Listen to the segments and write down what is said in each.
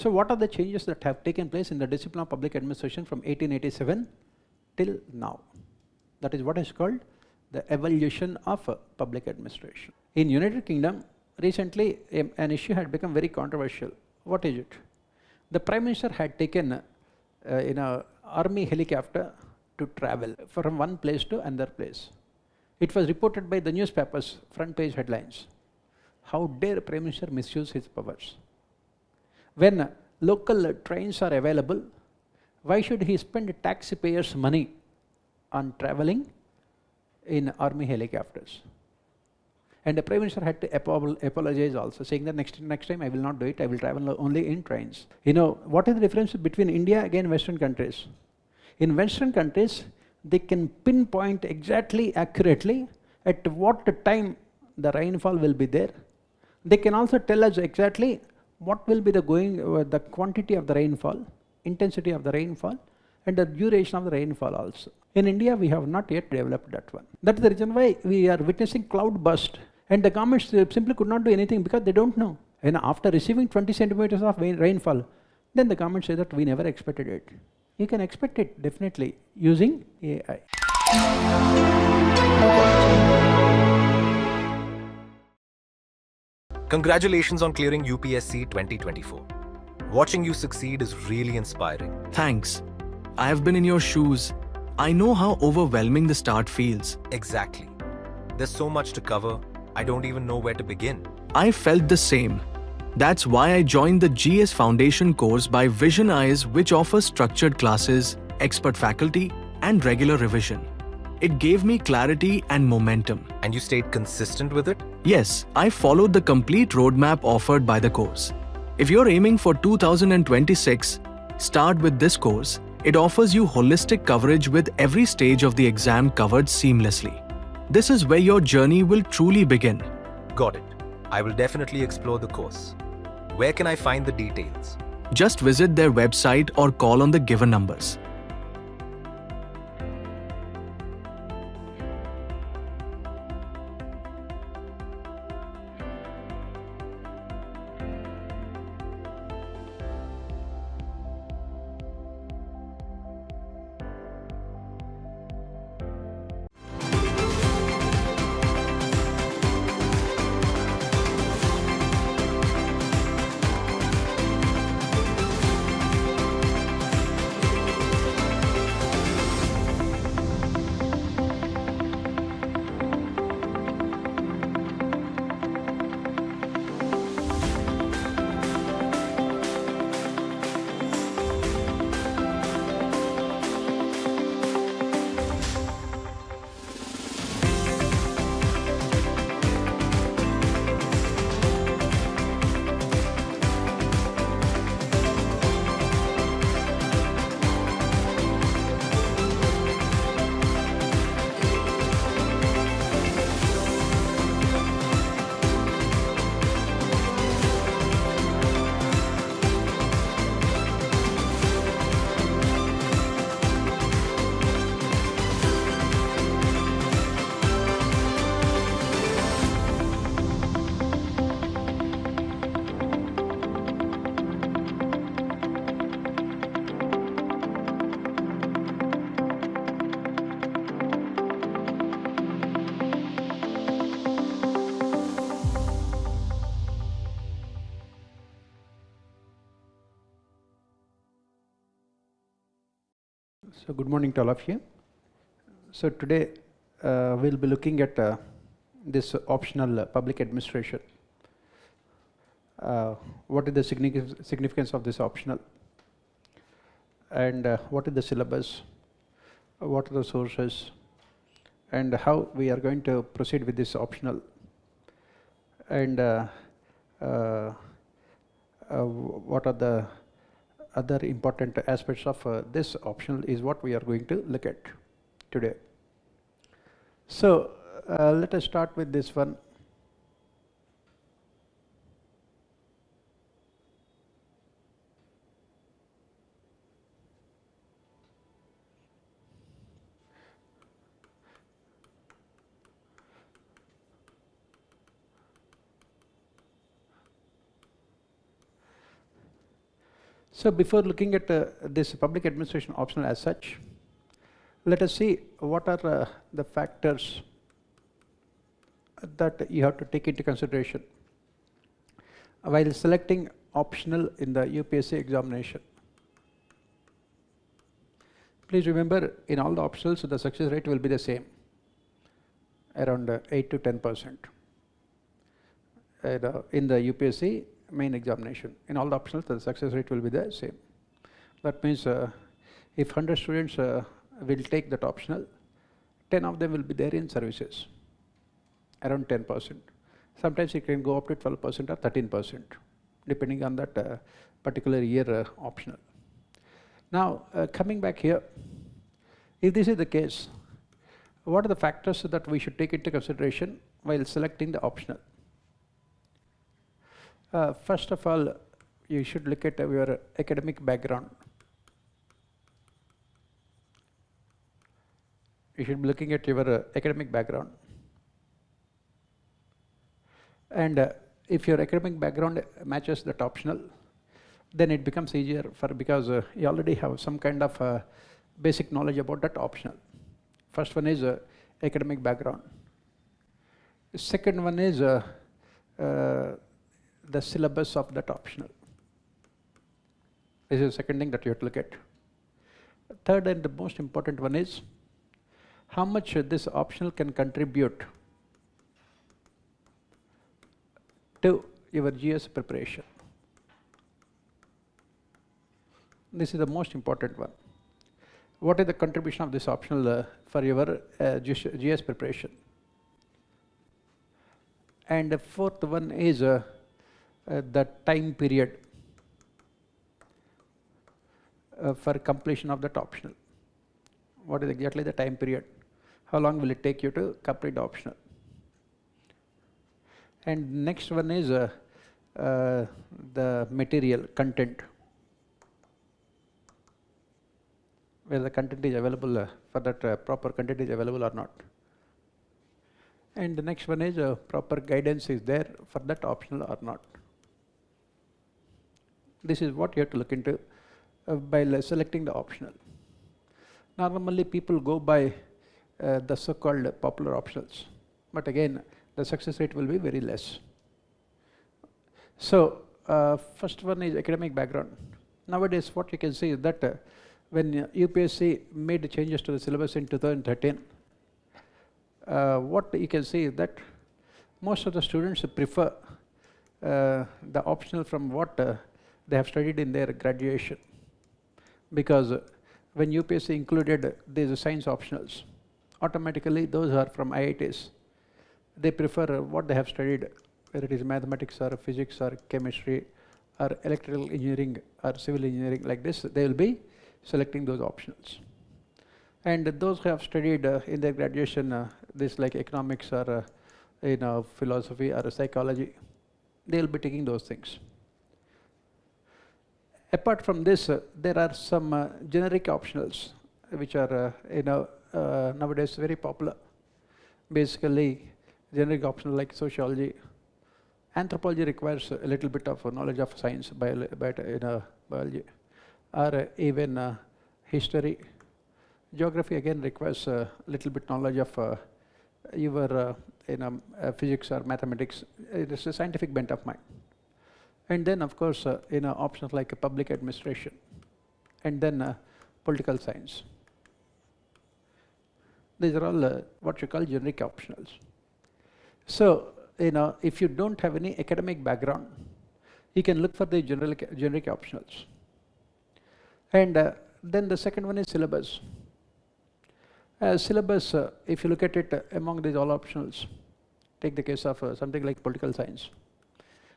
So what are the changes that have taken place in the discipline of public administration from 1887 till now? That is what is called the evolution of public administration. In United Kingdom, recently an issue had become very controversial. What is it? The Prime Minister had taken army helicopter to travel from one place to another place. It was reported by the newspapers, front page headlines. How dare Prime Minister misuse his powers? When local trains are available, why should he spend taxpayers' money on traveling in army helicopters? And the Prime Minister had to apologize also, saying that next time I will not do it, I will travel only in trains. You know, what is the difference between India and Western countries? In Western countries, they can pinpoint exactly, accurately, at what time the rainfall will be there. They can also tell us exactly what will be the quantity of the rainfall, intensity of the rainfall, and the duration of the rainfall also. In India, we have not yet developed that one. That's the reason why we are witnessing cloud burst, and the governments simply could not do anything because they don't know. And after receiving 20 centimeters of rainfall, then the government says that we never expected it. You can expect it definitely using AI. Congratulations on clearing UPSC 2024. Watching you succeed is really inspiring. Thanks. I have been in your shoes. I know how overwhelming the start feels. Exactly. There's so much to cover, I don't even know where to begin. I felt the same. That's why I joined the GS Foundation course by Vision IAS, which offers structured classes, expert faculty, and regular revision. It gave me clarity and momentum. And you stayed consistent with it? Yes, I followed the complete roadmap offered by the course. If you're aiming for 2026, start with this course. It offers you holistic coverage with every stage of the exam covered seamlessly. This is where your journey will truly begin. Got it. I will definitely explore the course. Where can I find the details? Just visit their website or call on the given numbers. So good morning to all of you. So today we'll be looking at this optional public administration. What is the significance of this optional, and what is the syllabus, what are the sources, and how we are going to proceed with this optional, and what are the other important aspects of this optional is what we are going to look at today. So let us start with this one. So before looking at this public administration optional as such, let us see what are the factors that you have to take into consideration while selecting optional in the UPSC examination. Please remember, in all the optionals, the success rate will be the same, around 8 to 10%. In the UPSC main examination, in all the optionals, the success rate will be the same. That means if 100 students will take that optional, 10 of them will be there in services, around 10%. Sometimes it can go up to 12% or 13%, depending on that particular year optional. Now, coming back here, if this is the case, what are the factors that we should take into consideration while selecting the optional? First of all, you should look at your academic background. You should be looking at your academic background. And if your academic background matches that optional, then it becomes easier because you already have some kind of basic knowledge about that optional. First one is academic background. The second one is the syllabus of that optional. This is the second thing that you have to look at. Third and the most important one is how much this optional can contribute to your GS preparation. This is the most important one. What is the contribution of this optional for your GS preparation? And the fourth one is the time period for completion of that optional. What is exactly the time period? How long will it take you to complete the optional? And next one is the material content, whether the content is available for that proper content is available or not. And the next one is proper guidance is there for that optional or not. This is what you have to look into by selecting the optional. Normally people go by the so-called popular optionals, but again the success rate will be very less. So first one is academic background. Nowadays what you can see is that when UPSC made changes to the syllabus in 2013, what you can see is that most of the students prefer the optional from what they have studied in their graduation, because when UPSC included these science optionals, automatically those are from IITs. They prefer what they have studied, whether it is mathematics or physics or chemistry or electrical engineering or civil engineering, like this, they will be selecting those optionals. And those who have studied in their graduation this like economics or philosophy or psychology, they will be taking those things. Apart from this, there are some generic optionals which are nowadays very popular. Basically, generic optional like sociology. Anthropology requires a little bit of knowledge of science, biology, or even history. Geography again requires a little bit knowledge of your physics or mathematics. It is a scientific bent of mine. And then of course options like public administration, and then political science. These are all what you call generic optionals. So if you don't have any academic background, you can look for the generic optionals. And then the second one is syllabus. Syllabus, if you look at it among these all optionals, take the case of something like political science.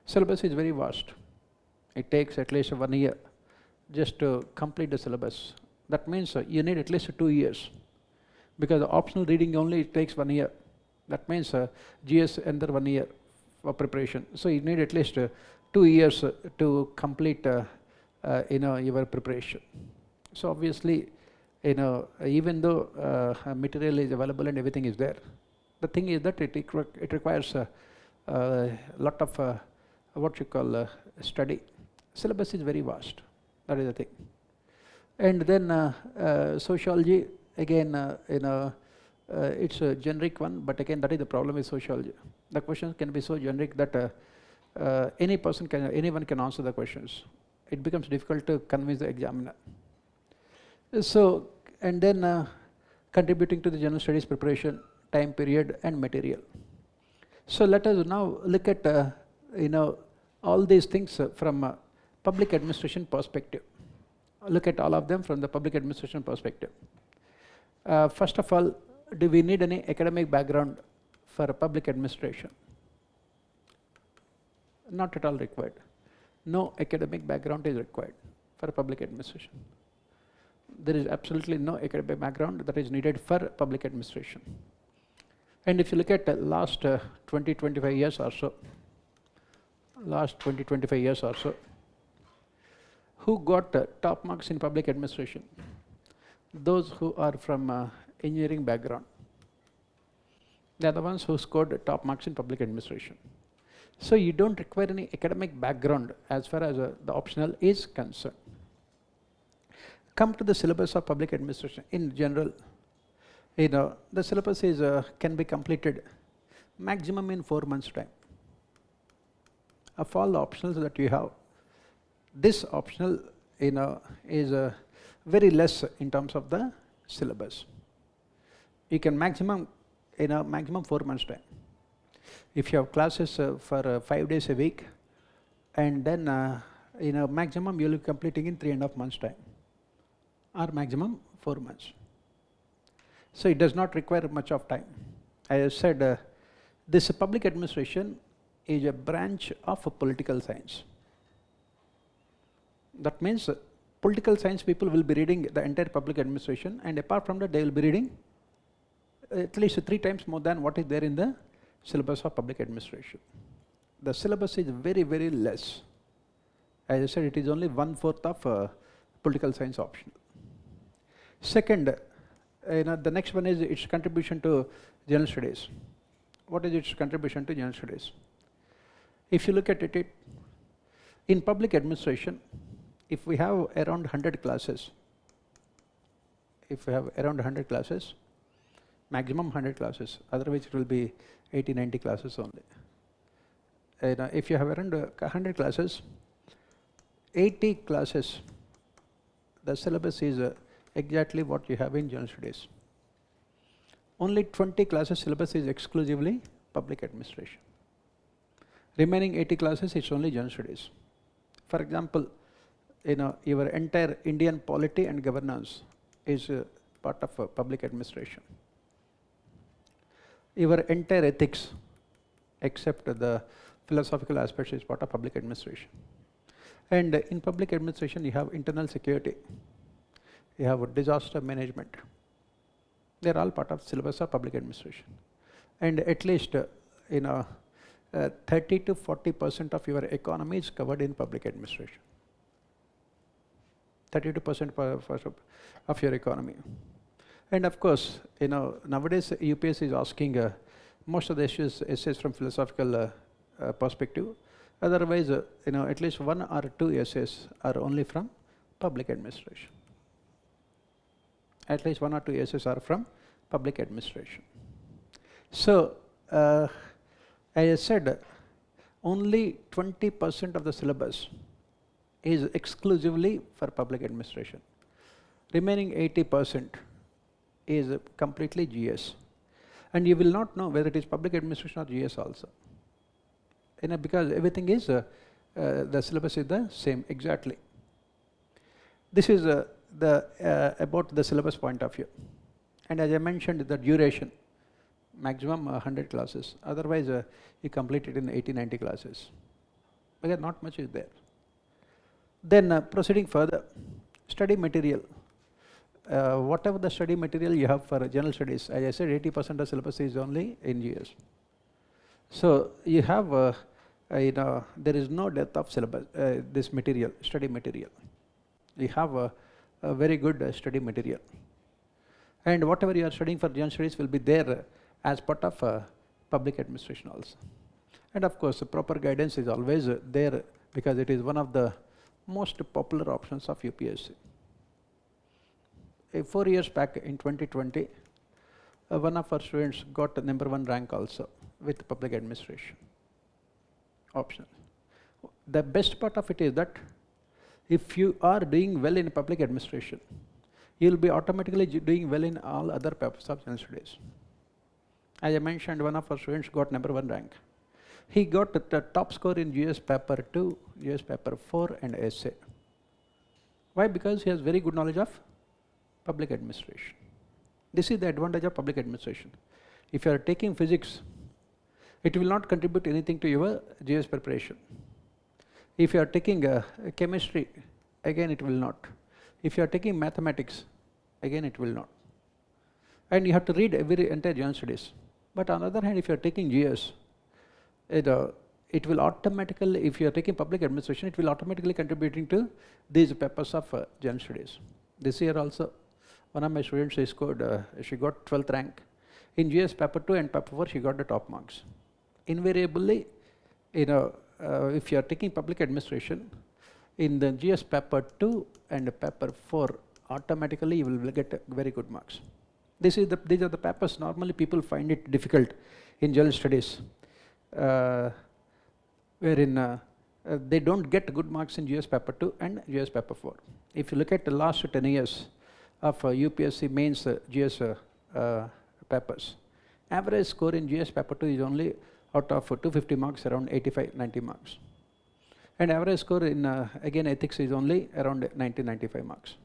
Syllabus is very vast. It takes at least 1 year just to complete the syllabus. That means you need at least 2 years, because the optional reading only takes 1 year. That means GS another 1 year for preparation. So you need at least 2 years to complete your preparation. So obviously, even though material is available and everything is there, the thing is that it requires a lot of what you call study. Syllabus is very vast. That is the thing. And then sociology, again, it's a generic one, but again, that is the problem with sociology. The questions can be so generic that anyone can answer the questions. It becomes difficult to convince the examiner. So, and then contributing to the general studies preparation, time period and material. So let us now look at all these things from a public administration perspective. Look at all of them from the public administration perspective. First of all, do we need any academic background for a public administration? Not at all required. No academic background is required for a public administration. There is absolutely no academic background that is needed for public administration. And if you look at the last 20-25 years or so, who got top marks in public administration? Those who are from engineering background. They are the ones who scored top marks in public administration. So you don't require any academic background as far as the optional is concerned. Come to the syllabus of public administration. In general, the syllabus is can be completed maximum in 4 months' time. Of all the optionals that you have, this optional is very less in terms of the syllabus. You can maximum 4 months' time. If you have classes for 5 days a week, and then maximum you will be completing in 3.5 months' time, or maximum 4 months. So it does not require much of time. As I said, this public administration is a branch of political science. That means political science people will be reading the entire public administration, and apart from that they will be reading at least 3 times more than what is there in the syllabus of public administration. The syllabus is very, very less. As I said, it is only 1/4 of political science optional. Second, the next one is its contribution to general studies. What is its contribution to general studies? If you look at it, in public administration, if we have around 100 classes, maximum 100 classes, otherwise it will be 80-90 classes only. If you have around 100 classes, 80 classes, the syllabus is exactly what you have in general studies. Only 20 classes syllabus is exclusively public administration. Remaining 80 classes is only general studies. For example, your entire Indian polity and governance is part of public administration. Your entire ethics, except the philosophical aspects, is part of public administration. And in public administration, you have internal security, you have disaster management. They are all part of syllabus of public administration. And at least 30 to 40% of your economy is covered in public administration. 32% of your economy. And of course, nowadays UPSC is asking most of the essays from philosophical perspective. Otherwise, at least 1 or 2 essays are only from public administration. At least 1 or 2 essays are from public administration. So, as I said, only 20% of the syllabus is exclusively for public administration. Remaining 80% is completely GS. And you will not know whether it is public administration or GS also. Because everything is, the syllabus is the same exactly. This is about the syllabus point of view. And as I mentioned, the duration, maximum 100 classes. Otherwise, you complete it in 80-90 classes. Because not much is there. Then proceeding further, study material. Whatever the study material you have for general studies, as I said, 80% of syllabus is only in GS. So you have, there is no depth of syllabus, this material, study material. You have a very good study material. And whatever you are studying for general studies will be there as part of public administration also. And of course, the proper guidance is always there, because it is one of the most popular options of UPSC. 4 years back in 2020, one of our students got the #1 rank also with public administration optional. The best part of it is that if you are doing well in public administration, you will be automatically doing well in all other papers of general studies. As I mentioned, one of our students got #1 rank. He got the top score in GS paper 2, GS paper 4 and essay. Why? Because he has very good knowledge of public administration. This is the advantage of public administration. If you are taking physics, it will not contribute anything to your GS preparation. If you are taking chemistry, again it will not. If you are taking mathematics, again it will not. And you have to read every entire general studies. But on the other hand, if you are taking GS, it will automatically, if you are taking public administration, it will automatically contributing to these papers of general studies. This year also, one of my students, she got 12th rank. In GS paper 2 and paper 4, she got the top marks. Invariably, if you are taking public administration, in the GS paper 2 and paper 4, automatically you will get very good marks. These are the papers normally people find it difficult in general studies, wherein they don't get good marks in GS paper 2 and GS paper 4. If you look at the last 10 years of UPSC mains GS papers, average score in GS paper 2 is only out of 250 marks around 85-90 marks. And average score in again ethics is only around 90-95 marks.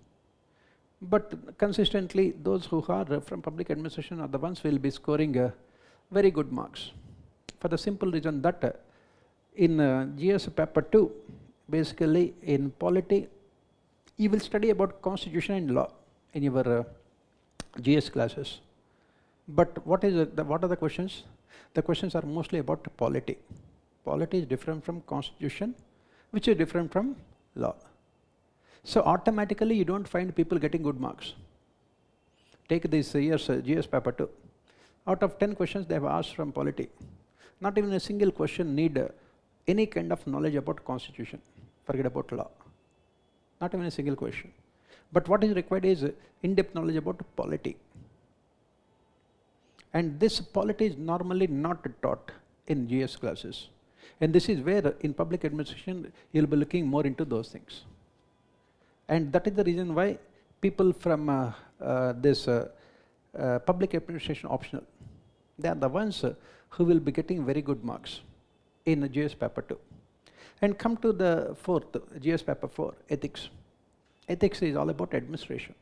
But consistently, those who are from public administration are the ones who will be scoring very good marks. For the simple reason that in GS paper 2, basically in polity, you will study about constitution and law in your GS classes. But what are the questions? The questions are mostly about polity. Polity is different from constitution, which is different from law. So automatically you don't find people getting good marks. Take this year's GS paper 2. Out of 10 questions they have asked from polity, not even a single question need any kind of knowledge about constitution. Forget about law. Not even a single question. But what is required is in-depth knowledge about polity. And this polity is normally not taught in GS classes. And this is where in public administration you will be looking more into those things. And that is the reason why people from this public administration optional, they are the ones who will be getting very good marks in GS paper 2. And come to the fourth, GS paper 4, ethics. Ethics is all about administration.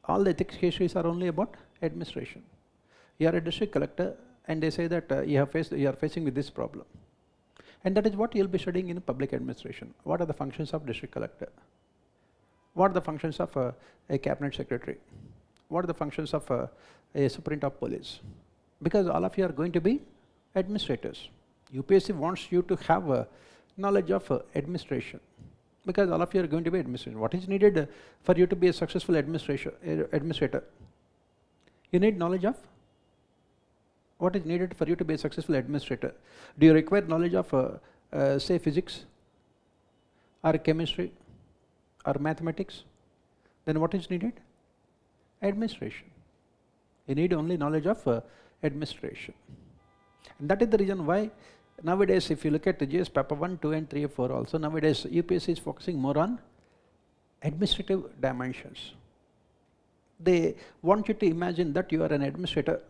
All the ethics cases are only about administration. You are a district collector and they say that you are facing with this problem. And that is what you will be studying in public administration. What are the functions of district collector? What are the functions of a cabinet secretary? What are the functions of a superintendent of police? Because all of you are going to be administrators. UPSC wants you to have knowledge of administration. Because all of you are going to be administrators. What is needed for you to be a successful administrator? You need knowledge of what is needed for you to be a successful administrator. Do you require knowledge of say physics or chemistry or mathematics? Then what is needed? Administration. You need only knowledge of administration. And that is the reason why nowadays if you look at the GS paper 1, 2 and 3 4 also, nowadays UPSC is focusing more on administrative dimensions. They want you to imagine that you are an administrator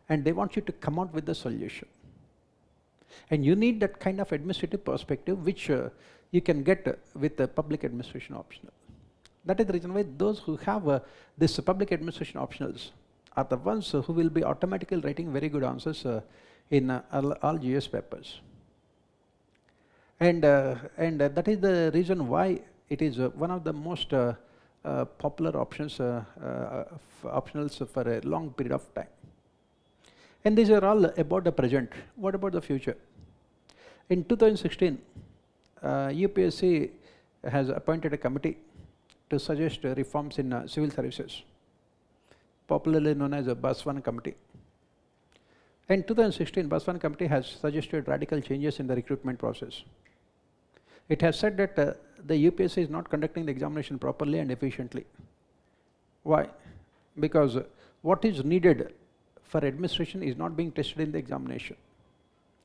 and they want you to come out with the solution. And you need that kind of administrative perspective which you can get with the public administration optional. That is the reason why those who have this public administration optionals are the ones who will be automatically writing very good answers in all GS papers. And that is the reason why it is one of the most popular options, optionals for a long period of time. And these are all about the present. What about the future? In 2016, UPSC has appointed a committee to suggest reforms in civil services, popularly known as the BUS-1 committee. In 2016, BUS-1 committee has suggested radical changes in the recruitment process. It has said that the UPSC is not conducting the examination properly and efficiently. Why? Because what is needed for administration is not being tested in the examination.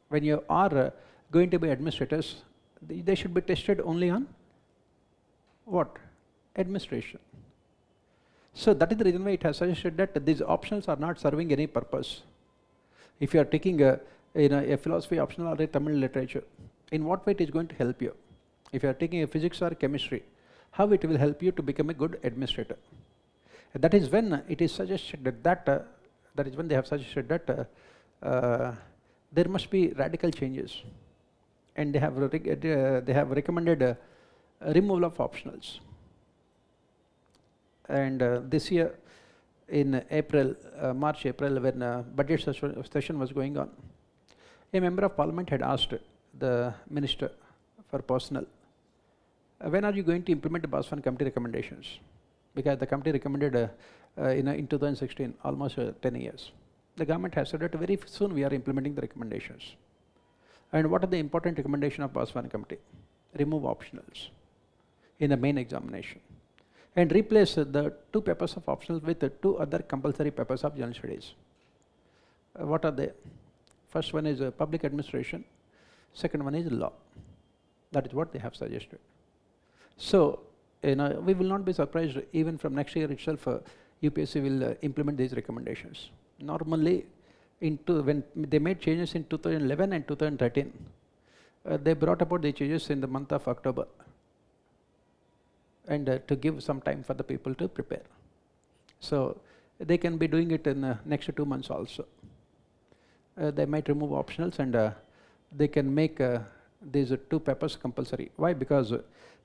When you are going to be administrators, they should be tested only on what? Administration. So that is the reason why it has suggested that these optionals are not serving any purpose. If you are taking a philosophy optional or a Tamil literature, in what way it is going to help you? If you are taking a physics or chemistry, how it will help you to become a good administrator? That is when it is suggested that is when they have suggested that there must be radical changes, and they have recommended removal of optionals. And this year in April, March, April, when budget session was going on, a member of parliament had asked the minister for personnel, when are you going to implement the Baswan committee recommendations? Because the committee recommended in 2016, almost 10 years. The government has said that very soon we are implementing the recommendations. And what are the important recommendations of Baswan committee? Remove optionals in the main examination and replace the 2 papers of optionals with 2 other compulsory papers of general studies. What are they? First one is public administration, second one is law. That is what they have suggested. So, we will not be surprised even from next year itself, UPSC will implement these recommendations. Normally, when they made changes in 2011 and 2013, they brought about the changes in the month of October, and to give some time for the people to prepare. So they can be doing it in the next 2 months also. They might remove optionals, and they can make these 2 papers compulsory. Why? Because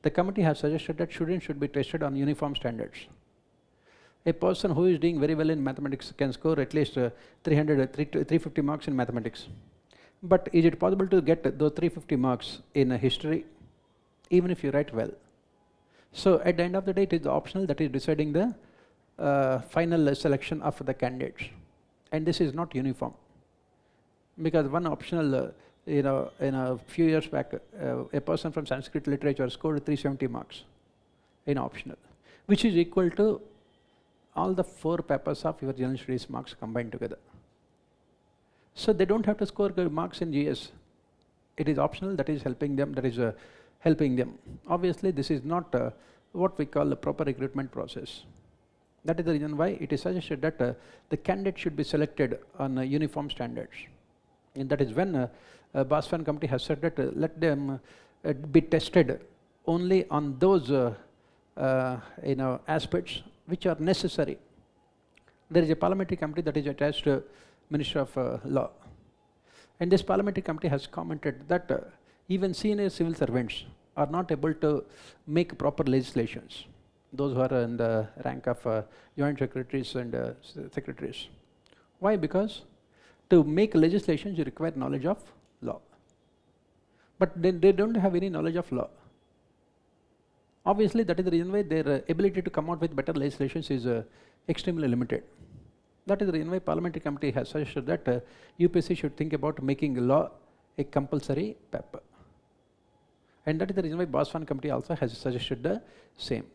the committee has suggested that students should be tested on uniform standards. A person who is doing very well in mathematics can score at least 350 marks in mathematics. But is it possible to get those 350 marks in history, even if you write well? So at the end of the day, it is the optional that is deciding the final selection of the candidates. And this is not uniform. Because one optional, in a few years back, a person from Sanskrit literature scored 370 marks in optional, which is equal to all the 4 papers of your general studies marks combined together. So they don't have to score good marks in GS. It is optional that is helping them, Obviously, this is not what we call a proper recruitment process. That is the reason why it is suggested that the candidate should be selected on uniform standards. And that is when Baswan committee has said that let them be tested only on those aspects which are necessary. There is a parliamentary committee that is attached to Ministry of Law, and this parliamentary committee has commented that even senior civil servants are not able to make proper legislations, those who are in the rank of joint secretaries and secretaries. Why? Because to make legislations you require knowledge of law, but they don't have any knowledge of law. Obviously, that is the reason why their ability to come out with better legislations is extremely limited. That is the reason why parliamentary committee has suggested that UPSC should think about making law a compulsory paper. And that is the reason why Baswan committee also has suggested the same.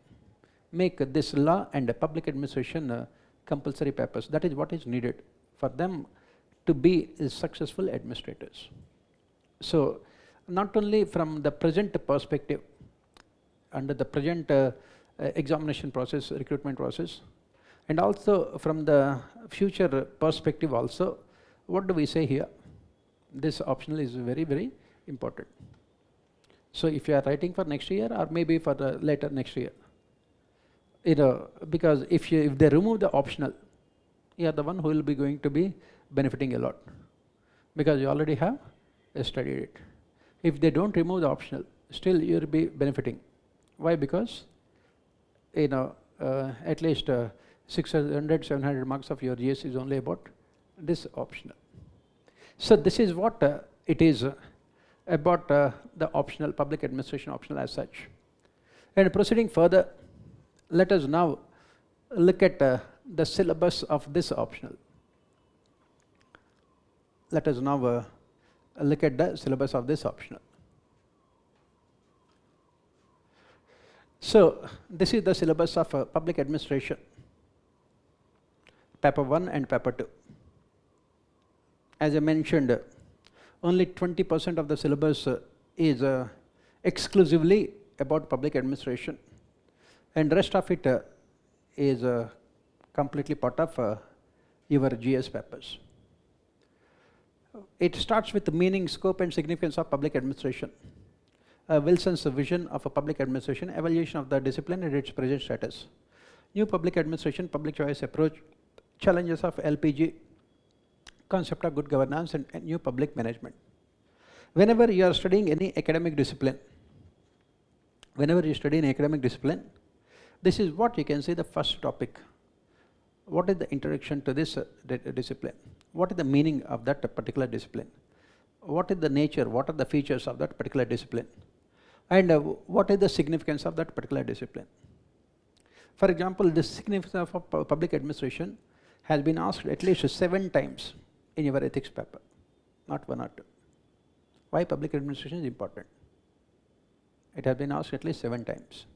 Make this law and public administration compulsory papers. That is what is needed for them to be successful administrators. So not only from the present perspective, under the present examination process, recruitment process, and also from the future perspective also, what do we say here? This optional is very, very important. So if you are writing for next year or maybe for the later next year, because if they remove the optional, you are the one who will be going to be benefiting a lot, because you already have studied it. If they don't remove the optional, still you will be benefiting. Why? Because at least 600, 700 marks of your GS is only about this optional. So this is what it is about the optional, public administration optional as such. And proceeding further, let us now look at the syllabus of this optional. Let us now look at the syllabus of this optional. So this is the syllabus of public administration, paper 1 and paper 2. As I mentioned, only 20% of the syllabus is exclusively about public administration, and rest of it is completely part of your GS papers. It starts with the meaning, scope and significance of public administration, Wilson's vision of a public administration, evaluation of the discipline and its present status, new public administration, public choice approach, challenges of LPG, concept of good governance and new public management. Whenever you are studying any academic discipline, this is what you can say the first topic. What is the introduction to this discipline? What is the meaning of that particular discipline? What is the nature, what are the features of that particular discipline? And what is the significance of that particular discipline? For example, the significance of public administration has been asked at least 7 times in your ethics paper, not 1 or 2. Why public administration is important? It has been asked at least 7 times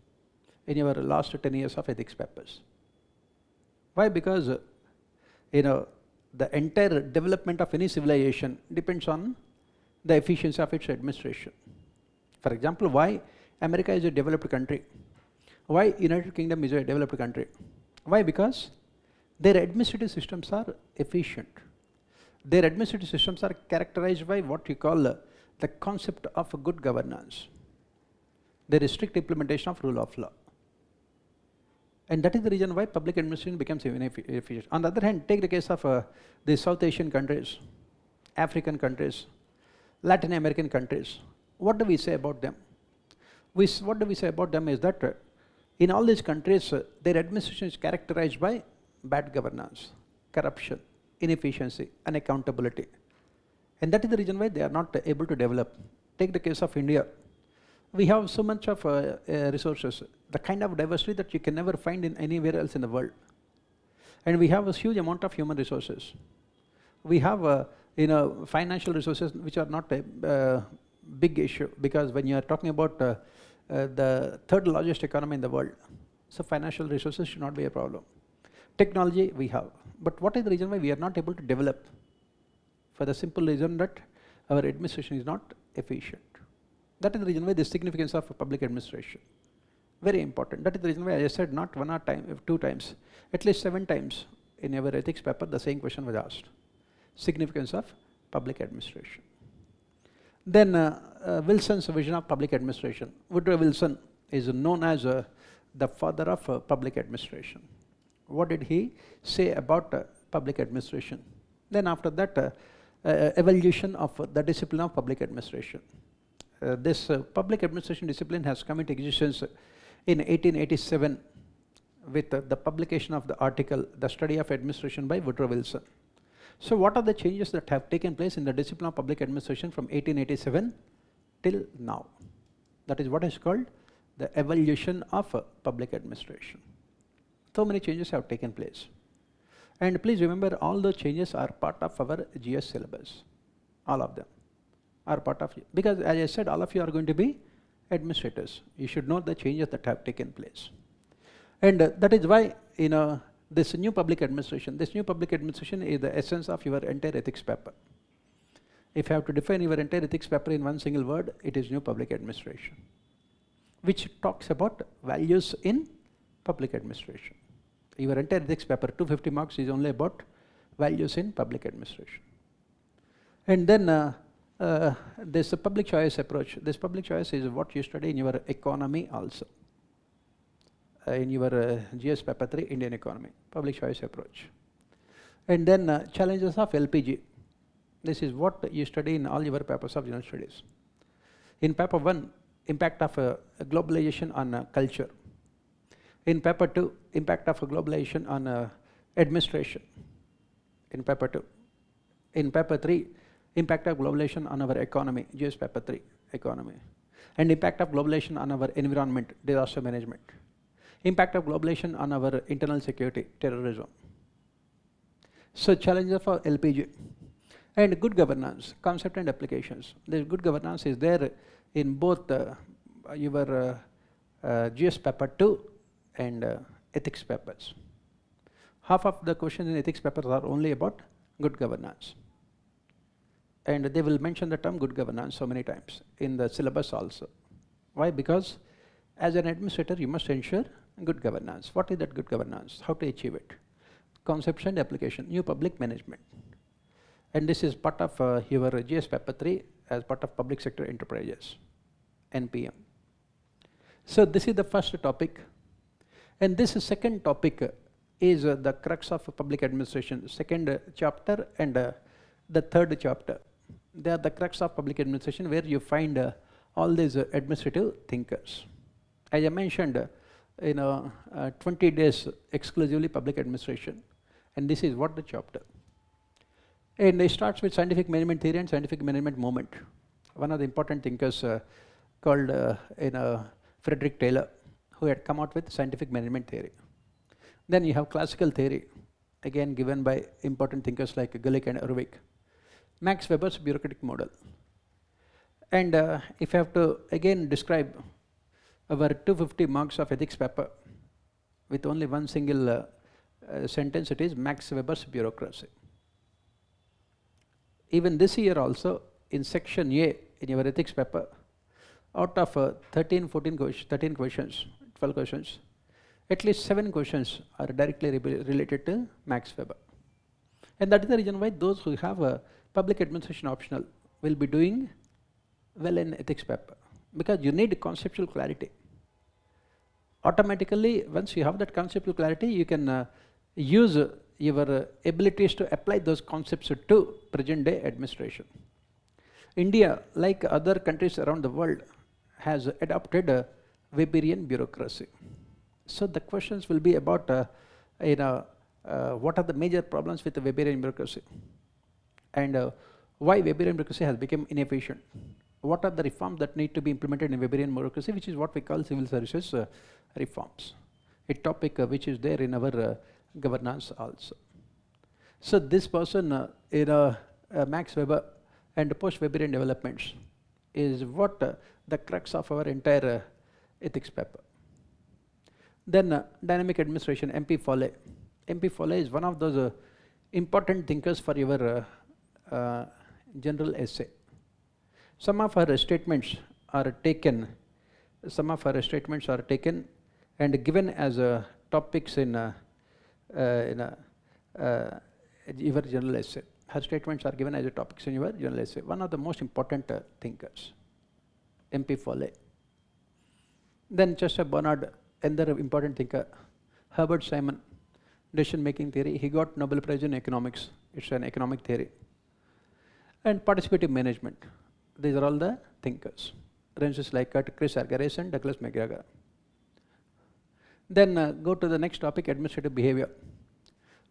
in your last 10 years of ethics papers. Why? Because the entire development of any civilization depends on the efficiency of its administration. For example, why America is a developed country? Why United Kingdom is a developed country? Why? Because their administrative systems are efficient. Their administrative systems are characterized by what you call the concept of good governance. There is strict implementation of rule of law. And that is the reason why public administration becomes efficient. On the other hand, take the case of the South Asian countries, African countries, Latin American countries. What do we say about them? What do we say about them is that in all these countries, their administration is characterized by bad governance, corruption, inefficiency, unaccountability. And that is the reason why they are not able to develop. Take the case of India. We have so much of resources, the kind of diversity that you can never find in anywhere else in the world. And we have a huge amount of human resources. We have financial resources which are not a big issue, because when you are talking about the third largest economy in the world, so financial resources should not be a problem. Technology we have, but what is the reason why we are not able to develop? For the simple reason that our administration is not efficient. That is the reason why the significance of public administration, very important. That is the reason why I said not 1 or 2 times, at least 7 times in our ethics paper the same question was asked. Significance of public administration. Then Wilson's vision of public administration. Woodrow Wilson is known as the father of public administration. What did he say about public administration? Then after that, evolution of the discipline of public administration. This public administration discipline has come into existence in 1887 with the publication of the article, The Study of Administration by Woodrow Wilson. So what are the changes that have taken place in the discipline of public administration from 1887 till now? That is what is called the evolution of public administration. So many changes have taken place. And please remember, all the changes are part of our GS syllabus. All of them are part of it. Because as I said, all of you are going to be administrators. You should know the changes that have taken place. And that is why, this new public administration is the essence of your entire ethics paper. If you have to define your entire ethics paper in one single word, it is new public administration, which talks about values in public administration. Your entire ethics paper, 250 marks, is only about values in public administration. And then this public choice approach. This public choice is what you study in your economy also. In your GS paper 3, Indian economy, public choice approach. And then challenges of LPG. This is what you study in all your papers of general studies. In paper 1, impact of globalization on culture. In paper 2, impact of globalization on administration. In paper 2. In paper 3, impact of globalization on our economy, GS paper 3, economy. And impact of globalization on our environment, disaster management. Impact of globalization on our internal security, terrorism. So challenges for LPG. And good governance, concept and applications. The good governance is there in both your GS paper 2 and ethics papers. Half of the questions in ethics papers are only about good governance. And they will mention the term good governance so many times in the syllabus also. Why? Because as an administrator, you must ensure good governance. What is that good governance? How to achieve it? Concepts and application, new public management. And this is part of your GS paper 3 as part of public sector enterprises, NPM. So this is the first topic. And this second topic is the crux of public administration, second chapter and the third chapter. They are the crux of public administration, where you find all these administrative thinkers. As I mentioned, 20 days exclusively public administration, and this is what the chapter. And it starts with scientific management theory and scientific management movement. One of the important thinkers called Frederick Taylor, who had come out with scientific management theory. Then you have classical theory, again given by important thinkers like Gulick and Urwick. Max Weber's bureaucratic model. And if I have to again describe our 250 marks of ethics paper with only one single sentence, it is Max Weber's bureaucracy. Even this year also, in section A in your ethics paper, out of 13 questions, 12 questions, at least 7 questions are directly related to Max Weber. And that is the reason why those who have a public administration optional will be doing well in ethics paper, because you need conceptual clarity. Automatically, once you have that conceptual clarity, you can use your abilities to apply those concepts to present day administration. India, like other countries around the world, has adopted a Weberian bureaucracy. So the questions will be about what are the major problems with the Weberian bureaucracy, and why Weberian bureaucracy has become inefficient. What are the reforms that need to be implemented in Weberian bureaucracy, which is what we call civil services reforms, a topic which is there in our governance also. So this person Max Weber and post-Weberian developments is what the crux of our entire ethics paper. Then dynamic administration, MP Foley. MP Foley is one of those important thinkers for your general essay. Some of her statements are taken, and given as topics in your general essay. Her statements are given as topics in your general essay. One of the most important thinkers, MP Foley. Then Chester Barnard, another important thinker. Herbert Simon, decision-making theory. He got Nobel Prize in economics. It's an economic theory. And participative management. These are all the thinkers. References like Chris Argyris and Douglas McGregor. Then go to the next topic, administrative behavior.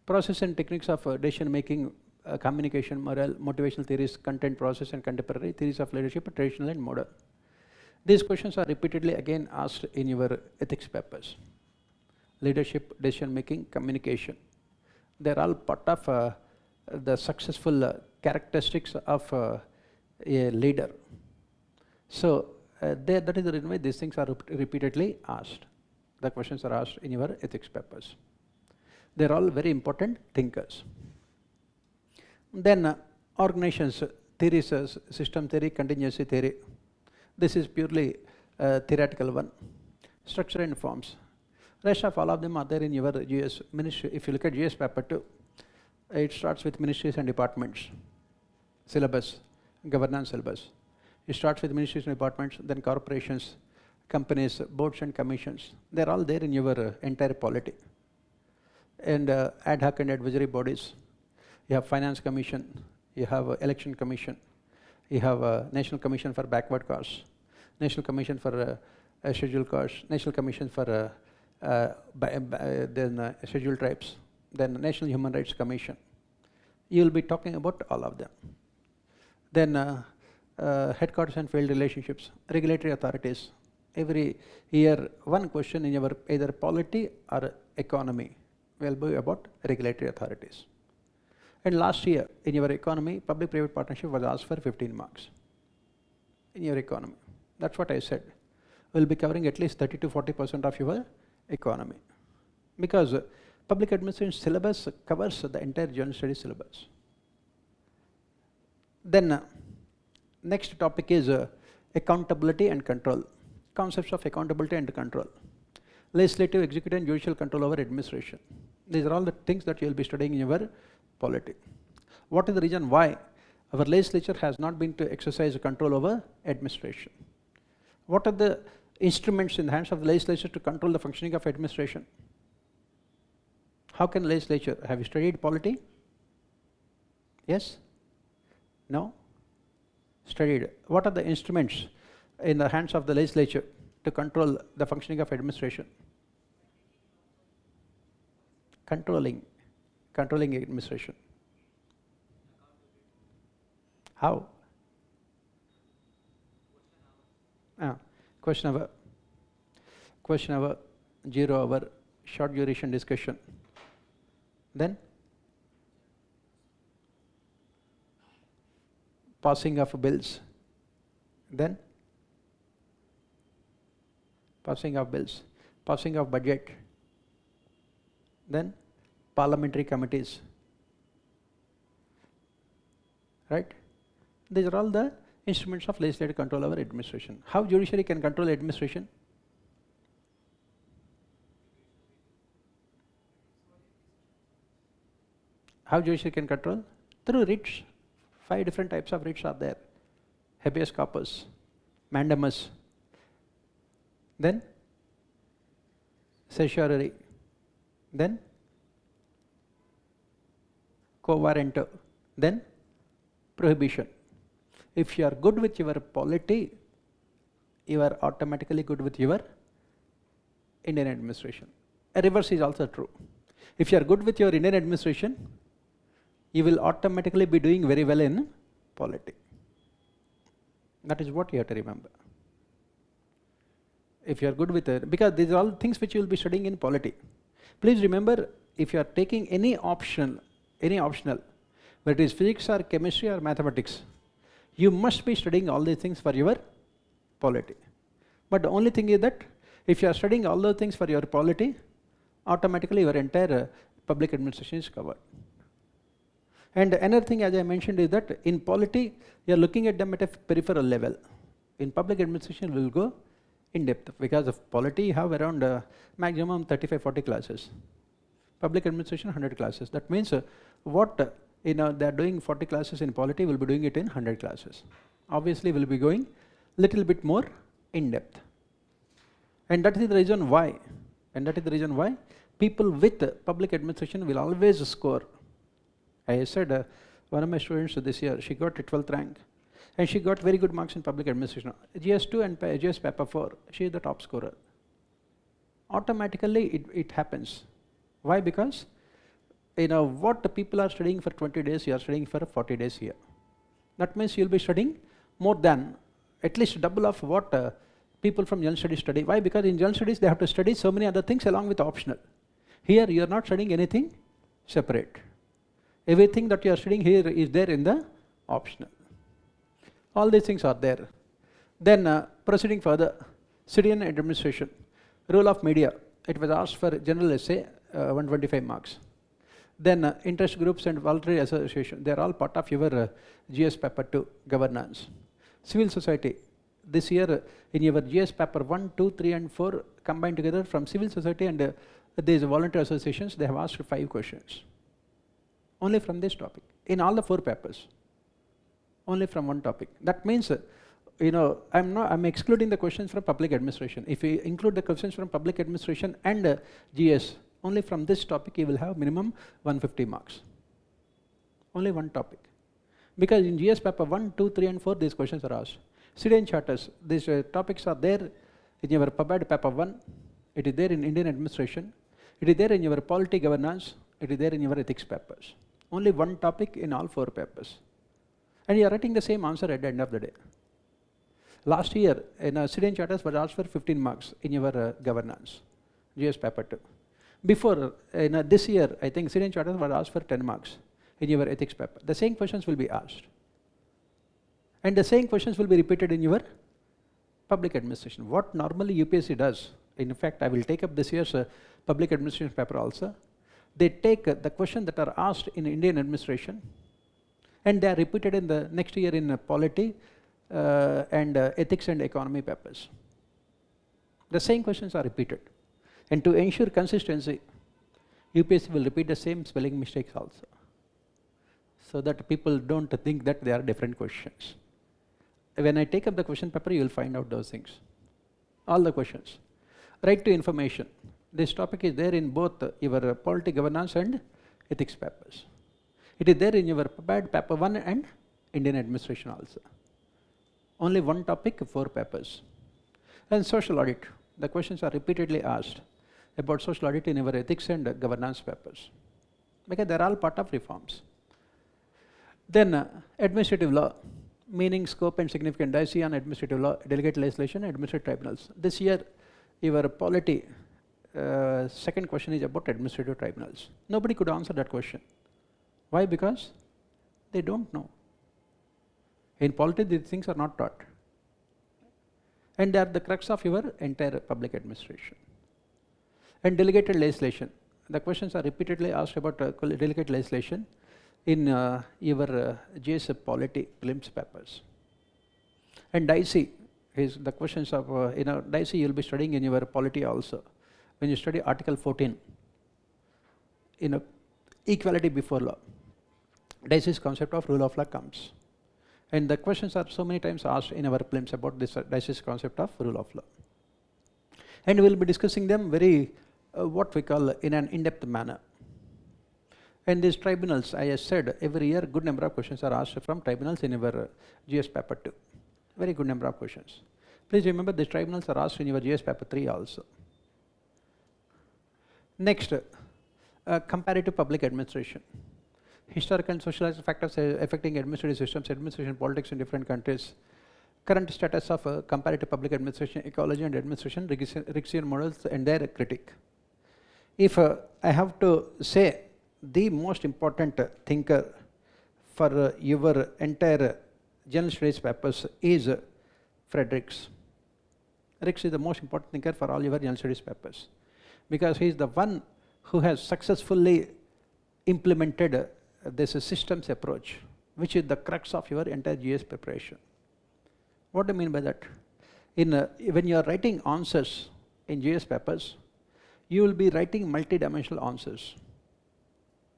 Process and techniques of decision-making, communication, morale, motivational theories, content, process and contemporary, theories of leadership, traditional and modern. These questions are repeatedly again asked in your ethics papers. Leadership, decision-making, communication. They're all part of the successful characteristics of a leader. So that is the reason why these things are repeatedly asked. The questions are asked in your ethics papers. They're all very important thinkers. Then organizations, theories, system theory, contingency theory. This is purely theoretical one. Structure and forms. Rest of all of them are there in your GS ministry. If you look at GS paper 2, it starts with ministries and departments, syllabus, governance syllabus. It starts with ministries and departments, then corporations, companies, boards and commissions. They're all there in your entire polity. And ad hoc and advisory bodies. You have Finance Commission, you have Election Commission, you have National Commission for Backward Caste, National Commission for Scheduled Caste, National Commission for then Scheduled Tribes, then National Human Rights Commission. You will be talking about all of them. Then headquarters and field relationships, regulatory authorities. Every year, one question in your either polity or economy will be about regulatory authorities. And last year, in your economy, public-private partnership was asked for 15 marks. In your economy. That's what I said. will be covering at least 30 to 40% of your economy. Because public administration syllabus covers the entire general studies syllabus. Then next topic is accountability and control. Concepts of accountability and control. Legislative, executive and judicial control over administration. These are all the things that you will be studying in your polity. What is the reason why our legislature has not been to exercise control over administration? What are the instruments in the hands of the legislature to control the functioning of administration? How can legislature? Have you studied polity? Yes? No? Studied. What are the instruments in the hands of the legislature to control the functioning of administration? Controlling administration. How? Question hour, 0 hour, short duration discussion. Then passing of bills. Then passing of bills, passing of budget. Then parliamentary committees. Right? These are all the instruments of legislative control over administration. How judiciary can control administration? How judiciary can control? Through writs. 5 different types of writs are there. Habeas corpus, mandamus, then certiorari, then quo warranto, then prohibition. If you are good with your polity, you are automatically good with your Indian administration. A reverse is also true. If you are good with your Indian administration, you will automatically be doing very well in polity. That is what you have to remember. If you are good with it, because these are all things which you will be studying in polity. Please remember, if you are taking any optional, whether it is physics or chemistry or mathematics, you must be studying all these things for your polity. But the only thing is that if you are studying all those things for your polity, automatically your entire public administration is covered. And another thing, as I mentioned, is that in polity, you are looking at them at a peripheral level. In public administration, we will go in depth, because of polity, you have around maximum 35-40 classes. Public administration, 100 classes. That means what they are doing 40 classes in polity, will be doing it in 100 classes. Obviously, we will be going little bit more in depth. And that is the reason why. People with public administration will always score. I said, one of my students this year, she got a 12th rank, and she got very good marks in public administration. GS2 and GS paper 4, she is the top scorer. Automatically, it happens. Why? Because what the people are studying for 20 days, you are studying for 40 days here. That means you will be studying more than, at least double of what people from general studies study. Why? Because in general studies, they have to study so many other things along with optional. Here, you are not studying anything separate. Everything that you are studying here is there in the optional. All these things are there. Then proceeding further, citizen administration, role of media. It was asked for general essay, 125 marks. Then interest groups and voluntary association, they are all part of your GS paper 2, governance. Civil society, this year in your GS paper 1, 2, 3 and 4 combined together from civil society and these voluntary associations, they have asked 5 questions. Only from this topic, in all the 4 papers, only from one topic. That means, I'm excluding the questions from public administration. If you include the questions from public administration and GS, only from this topic you will have minimum 150 marks. Only one topic. Because in GS paper 1, 2, 3 and 4, these questions are asked. Citizen charters, these topics are there in your PUBAD paper 1, it is there in Indian administration, it is there in your polity governance, it is there in your ethics papers. Only one topic in all 4 papers. And you are writing the same answer at the end of the day. Last year, citizen charters was asked for 15 marks in your governance, GS paper 2. Before, this year, I think citizen charters was asked for 10 marks in your ethics paper. The same questions will be asked. And the same questions will be repeated in your Public administration. What normally UPSC does, in fact, I will take up this year's public administration paper also. They take the questions that are asked in Indian administration and they are repeated in the next year in polity and ethics and economy papers. The same questions are repeated. And to ensure consistency, UPSC will repeat the same spelling mistakes also, so that people don't think that they are different questions. When I take up the question paper, you will find out those things. All the questions. Right to information. This topic is there in both your polity governance and ethics papers. It is there in your prepared paper 1 and Indian administration also. Only one topic, 4 papers. And social audit. The questions are repeatedly asked about social audit in your ethics and governance papers, because they are all part of reforms. Then administrative law, meaning, scope and significant. Dice on administrative law, delegate legislation, administrative tribunals. This year, your polity second question is about administrative tribunals. Nobody could answer that question. Why? Because they don't know. In polity, these things are not taught. And they are the crux of your entire public administration. And delegated legislation. The questions are repeatedly asked about delegated legislation in your GS polity prelims papers. And DICE is the questions of, DICE you will be studying in your polity also. When you study Article 14, equality before law, DICE's concept of rule of law comes. And the questions are so many times asked in our prelims about this DICE's concept of rule of law. And we will be discussing them very, what we call in an in-depth manner. And these tribunals, I have said, every year good number of questions are asked from tribunals in your GS paper 2. Very good number of questions. Please remember these tribunals are asked in your GS paper 3 also. Next, comparative public administration. Historical and social factors affecting administrative systems, administration politics in different countries. Current status of comparative public administration, ecology and administration, Rixian models and their critique. If I have to say the most important thinker for your entire general studies papers is Fredericks. Rix is the most important thinker for all your general studies papers, because he is the one who has successfully implemented this systems approach, which is the crux of your entire GS preparation. What do I mean by that? When you are writing answers in GS papers, you will be writing multi-dimensional answers.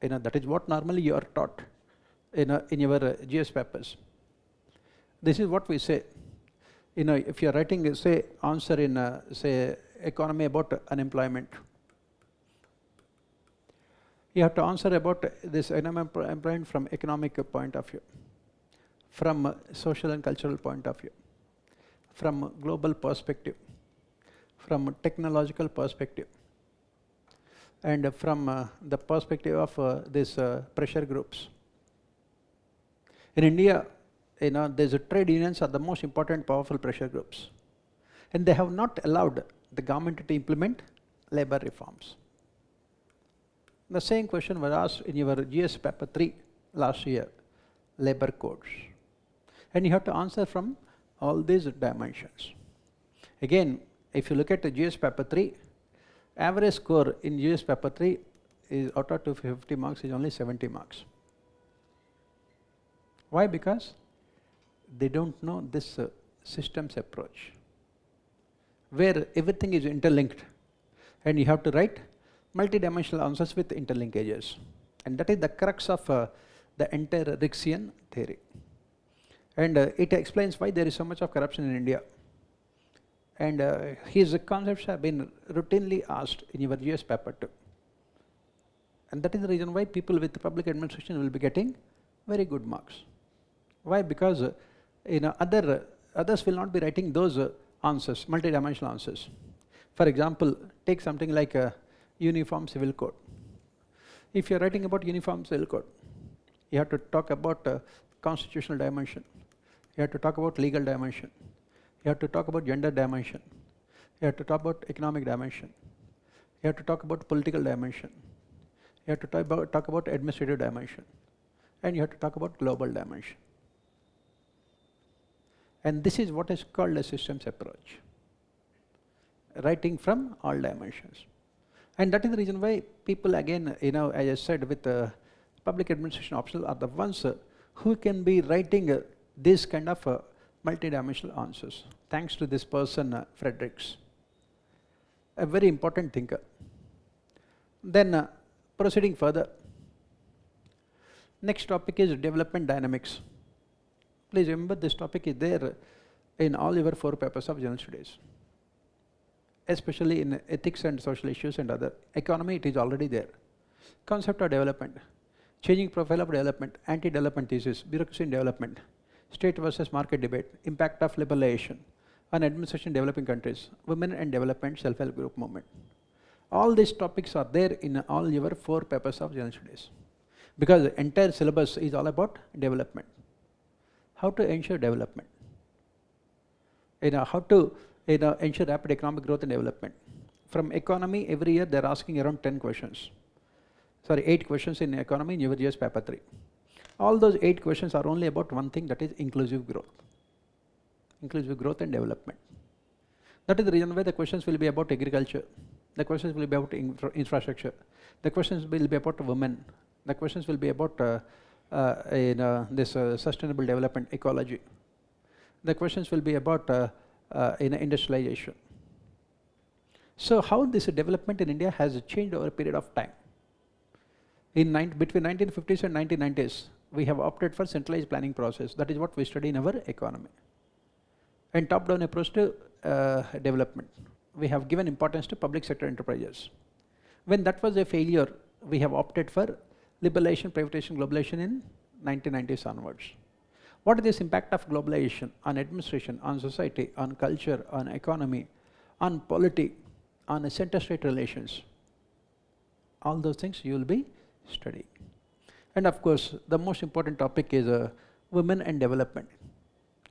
That is what normally you are taught in your GS papers. This is what we say. If you are writing, say, answer in, say, economy about unemployment, you have to answer about this unemployment from economic point of view, from social and cultural point of view, from global perspective, from technological perspective, and from the perspective of these pressure groups. In India, there's trade unions are the most important powerful pressure groups, and they have not allowed the government to implement labor reforms. The same question was asked in your GS paper 3 last year, labor codes. And you have to answer from all these dimensions. Again, if you look at the GS paper 3, average score in GS paper 3 is out of 250 marks is only 70 marks. Why? Because they don't know this systems approach, where everything is interlinked and you have to write multi-dimensional answers with interlinkages. And that is the crux of the entire Rixian theory. And it explains why there is so much of corruption in India. And his concepts have been routinely asked in your GS paper 2. And that is the reason why people with public administration will be getting very good marks. Why? Because others will not be writing those answers, multi-dimensional answers. For example, take something like a uniform civil code. If you are writing about uniform civil code, you have to talk about constitutional dimension, you have to talk about legal dimension, you have to talk about gender dimension, you have to talk about economic dimension, you have to talk about political dimension, you have to talk about administrative dimension, and you have to talk about global dimension. And this is what is called a systems approach. Writing from all dimensions. And that is the reason why people again, as I said, with public administration optional are the ones who can be writing this kind of multi-dimensional answers. Thanks to this person, Fredericks, a very important thinker. Then proceeding further, next topic is development dynamics. Please remember this topic is there in all your 4 papers of general studies, especially in ethics and social issues and other. Economy, it is already there. Concept of development, changing profile of development, anti-development thesis, bureaucracy in development, state versus market debate, impact of liberalization on administration in developing countries, women and development, self-help group movement. All these topics are there in all your 4 papers of general studies, because the entire syllabus is all about development. How to ensure development, how to ensure rapid economic growth and development. From economy, every year they are asking around 10 questions. Sorry, 8 questions in economy in your GS paper 3. All those 8 questions are only about one thing, that is inclusive growth. Inclusive growth and development. That is the reason why the questions will be about agriculture. The questions will be about infrastructure. The questions will be about women. The questions will be about this sustainable development, ecology. The questions will be about industrialization. So how this development in India has changed over a period of time. Between 1950s and 1990s, we have opted for centralized planning process. That is what we study in our economy. And top-down approach to development. We have given importance to public sector enterprises. When that was a failure, we have opted for liberalization, privatization, globalization in 1990s onwards. What is this impact of globalization on administration, on society, on culture, on economy, on polity, on center-state relations? All those things you will be studying. And of course, the most important topic is women and development.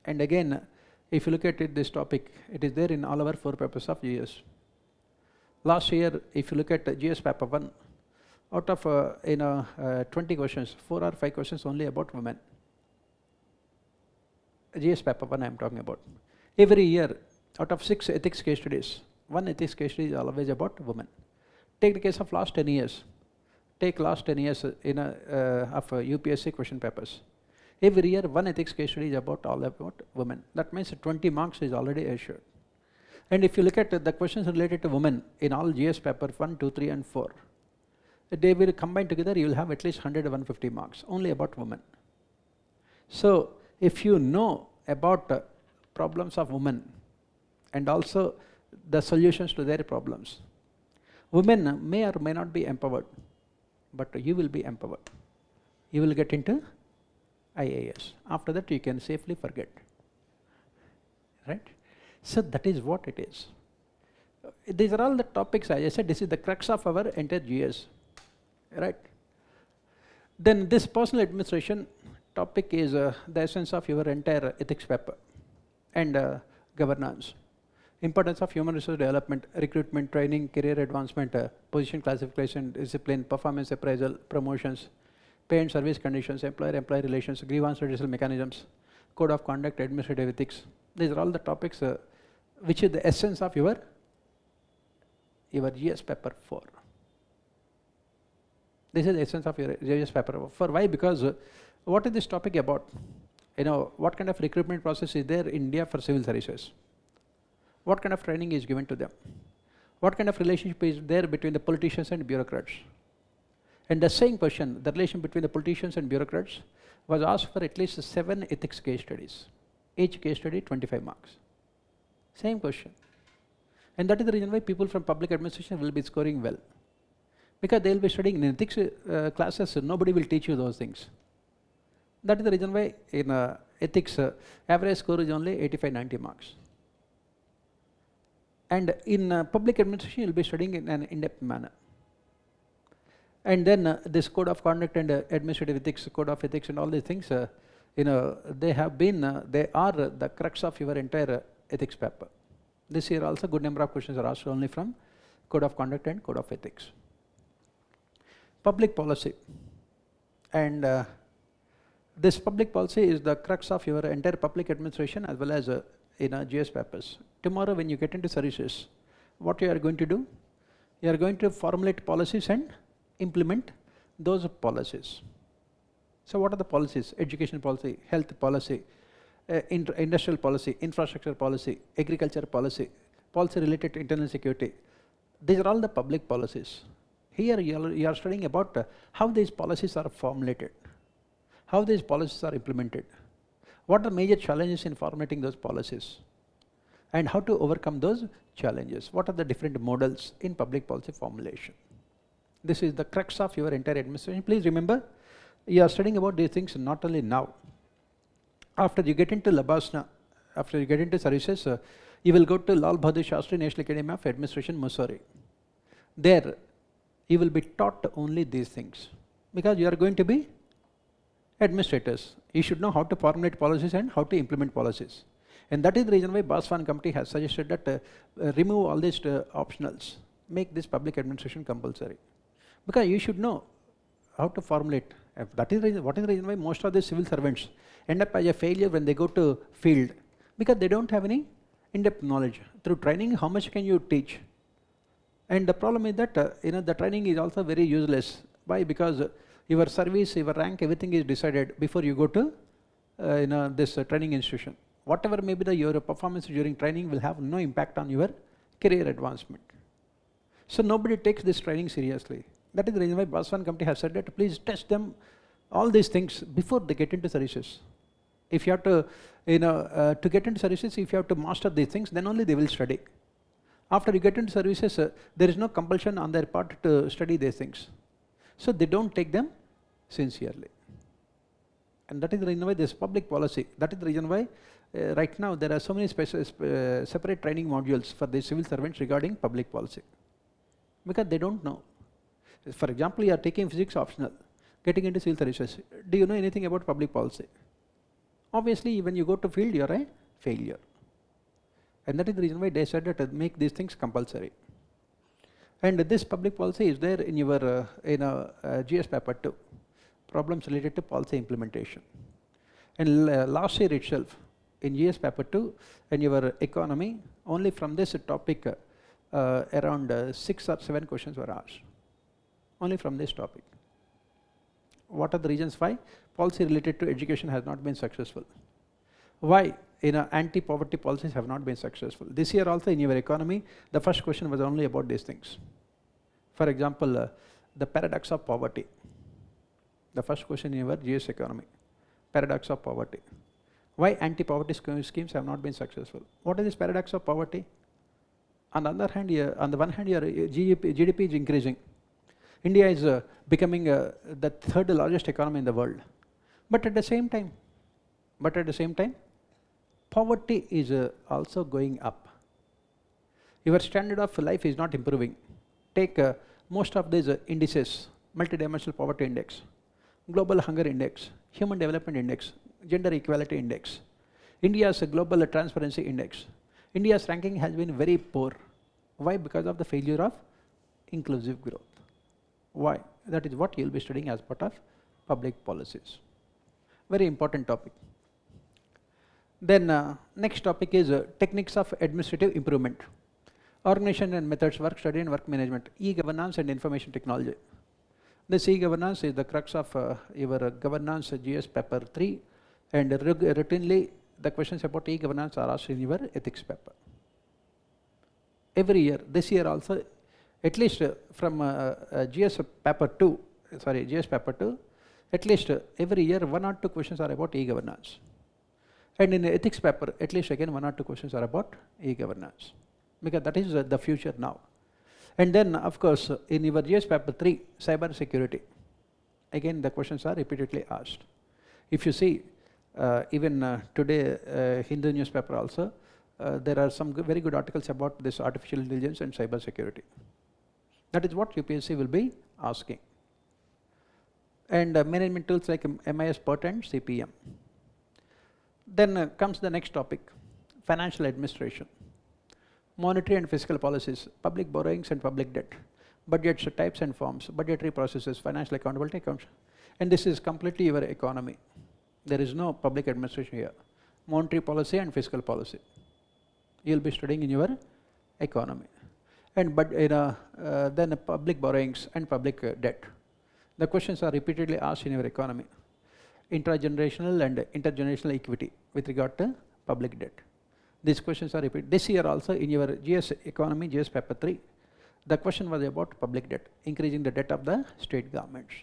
And again, if you look at it, this topic, it is there in all our 4 papers of GS. Last year, if you look at GS paper 1, out of 20 questions, 4 or 5 questions only about women. GS paper 1 I am talking about. Every year, out of 6 ethics case studies, 1 ethics case study is always about women. Take the case of last 10 years. Take last 10 years of UPSC question papers. Every year, 1 ethics case study is all about women. That means 20 marks is already assured. And if you look at the questions related to women in all GS paper 1, 2, 3 and 4, they will combine together, you will have at least 100 to 150 marks, only about women. So, if you know about problems of women and also the solutions to their problems, women may or may not be empowered, but you will be empowered. You will get into IAS. After that, you can safely forget. Right? So, that is what it is. These are all the topics, as I said, this is the crux of our entire GS. Right? Then this personal administration topic is the essence of your entire ethics paper and governance. Importance of human resource development, recruitment, training, career advancement, position classification, discipline, performance appraisal, promotions, pay and service conditions, employer-employee relations, grievance redressal mechanisms, code of conduct, administrative ethics. These are all the topics which is the essence of your GS paper 4. This is the essence of your GS paper 4. Why? Because what is this topic about? What kind of recruitment process is there in India for civil services? What kind of training is given to them? What kind of relationship is there between the politicians and bureaucrats? And the same question, the relation between the politicians and bureaucrats, was asked for at least 7 ethics case studies. Each case study 25 marks. Same question. And that is the reason why people from public administration will be scoring well. Because they will be studying in ethics classes, so nobody will teach you those things. That is the reason why in ethics, average score is only 85-90 marks. And in public administration, you will be studying in an in-depth manner. And then this code of conduct and administrative ethics, code of ethics and all these things, they have been, they are the crux of your entire ethics paper. This year also good number of questions are asked only from code of conduct and code of ethics. Public policy and This public policy is the crux of your entire public administration as well as GS papers. Tomorrow when you get into services, what you are going to do? You are going to formulate policies and implement those policies. So what are the policies? Education policy, health policy, industrial policy, infrastructure policy, agriculture policy, policy related to internal security. These are all the public policies. Here you are studying about how these policies are formulated, how these policies are implemented, what are major challenges in formulating those policies, and how to overcome those challenges. What are the different models in public policy formulation? This is the crux of your entire administration. Please remember, you are studying about these things not only now. After you get into Labasna, after you get into services, you will go to Lal Bahadur Shastri National Academy of Administration, Mussoorie. There, you will be taught only these things because you are going to be administrators. You should know how to formulate policies and how to implement policies. And that is the reason why Baswan committee has suggested that remove all these optionals, make this public administration compulsory. Because you should know how to formulate. That is the reason, what is the reason why most of the civil servants end up as a failure when they go to field, because they don't have any in-depth knowledge. Through training, how much can you teach? And the problem is that the training is also very useless. Why? Because your service, your rank, everything is decided before you go to this training institution. Whatever may be your performance during training will have no impact on your career advancement. So nobody takes this training seriously. That is the reason why Baswan committee has said that please test them all these things before they get into services. If you have to, to get into services, if you have to master these things, then only they will study. After you get into services, there is no compulsion on their part to study these things. So they don't take them sincerely. And that is the reason why this public policy, that is the reason why right now there are so many separate training modules for the civil servants regarding public policy. Because they don't know. For example, you are taking physics optional, getting into civil services. Do you know anything about public policy? Obviously, when you go to field, you are a failure. And that is the reason why they said that make these things compulsory. And this public policy is there in your GS paper 2, problems related to policy implementation. And last year itself, in GS paper 2, in your economy, only from this topic, around 6 or 7 questions were asked. Only from this topic. What are the reasons why policy related to education has not been successful? Why anti-poverty policies have not been successful? This year also in your economy, the first question was only about these things. For example, the paradox of poverty. The first question in your GS economy, paradox of poverty. Why anti-poverty schemes have not been successful? What is this paradox of poverty? On the other hand, on the one hand, your GDP is increasing. India is becoming the 3rd largest economy in the world. But at the same time, poverty is also going up. Your standard of life is not improving. Take most of these indices, multidimensional poverty index, global hunger index, human development index, gender equality index, India's global transparency index. India's ranking has been very poor. Why? Because of the failure of inclusive growth. Why? That is what you will be studying as part of public policies. Very important topic. Then next topic is techniques of administrative improvement. Organization and methods, work study and work management, e-governance and information technology. This e-governance is the crux of your governance GS paper 3, and routinely the questions about e-governance are asked in your ethics paper. Every year, this year also, at least from GS paper 2, at least every year 1 or 2 questions are about e-governance. And in the ethics paper, at least again 1 or 2 questions are about e-governance, because that is the future now. And then of course in your GS paper 3, cyber security, again the questions are repeatedly asked. If you see even today Hindu newspaper also, there are some very good articles about this artificial intelligence and cyber security. That is what UPSC will be asking. And management tools like MIS PERT and CPM. Then comes the next topic, financial administration, monetary and fiscal policies, public borrowings and public debt, budgets, types and forms, budgetary processes, financial accountability accounts. And this is completely your economy. There is no public administration here. Monetary policy and fiscal policy. You will be studying in your economy. And but then public borrowings and public debt. The questions are repeatedly asked in your economy. Intragenerational and intergenerational equity with regard to public debt. These questions are repeated. This year also in your GS economy, GS paper 3, the question was about public debt, increasing the debt of the state governments.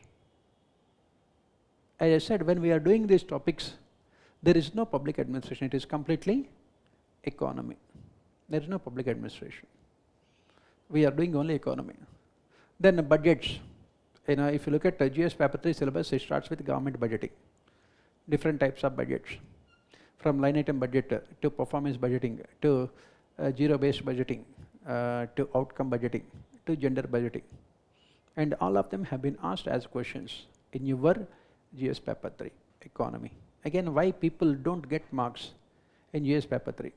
As I said, when we are doing these topics, there is no public administration, it is completely economy. There is no public administration. We are doing only economy. Then the budgets. If you look at GS paper 3 syllabus, it starts with government budgeting. Different types of budgets. From line item budget to performance budgeting to zero-based budgeting to outcome budgeting to gender budgeting. And all of them have been asked as questions in your GS paper 3 economy. Again, why people don't get marks in GS paper 3?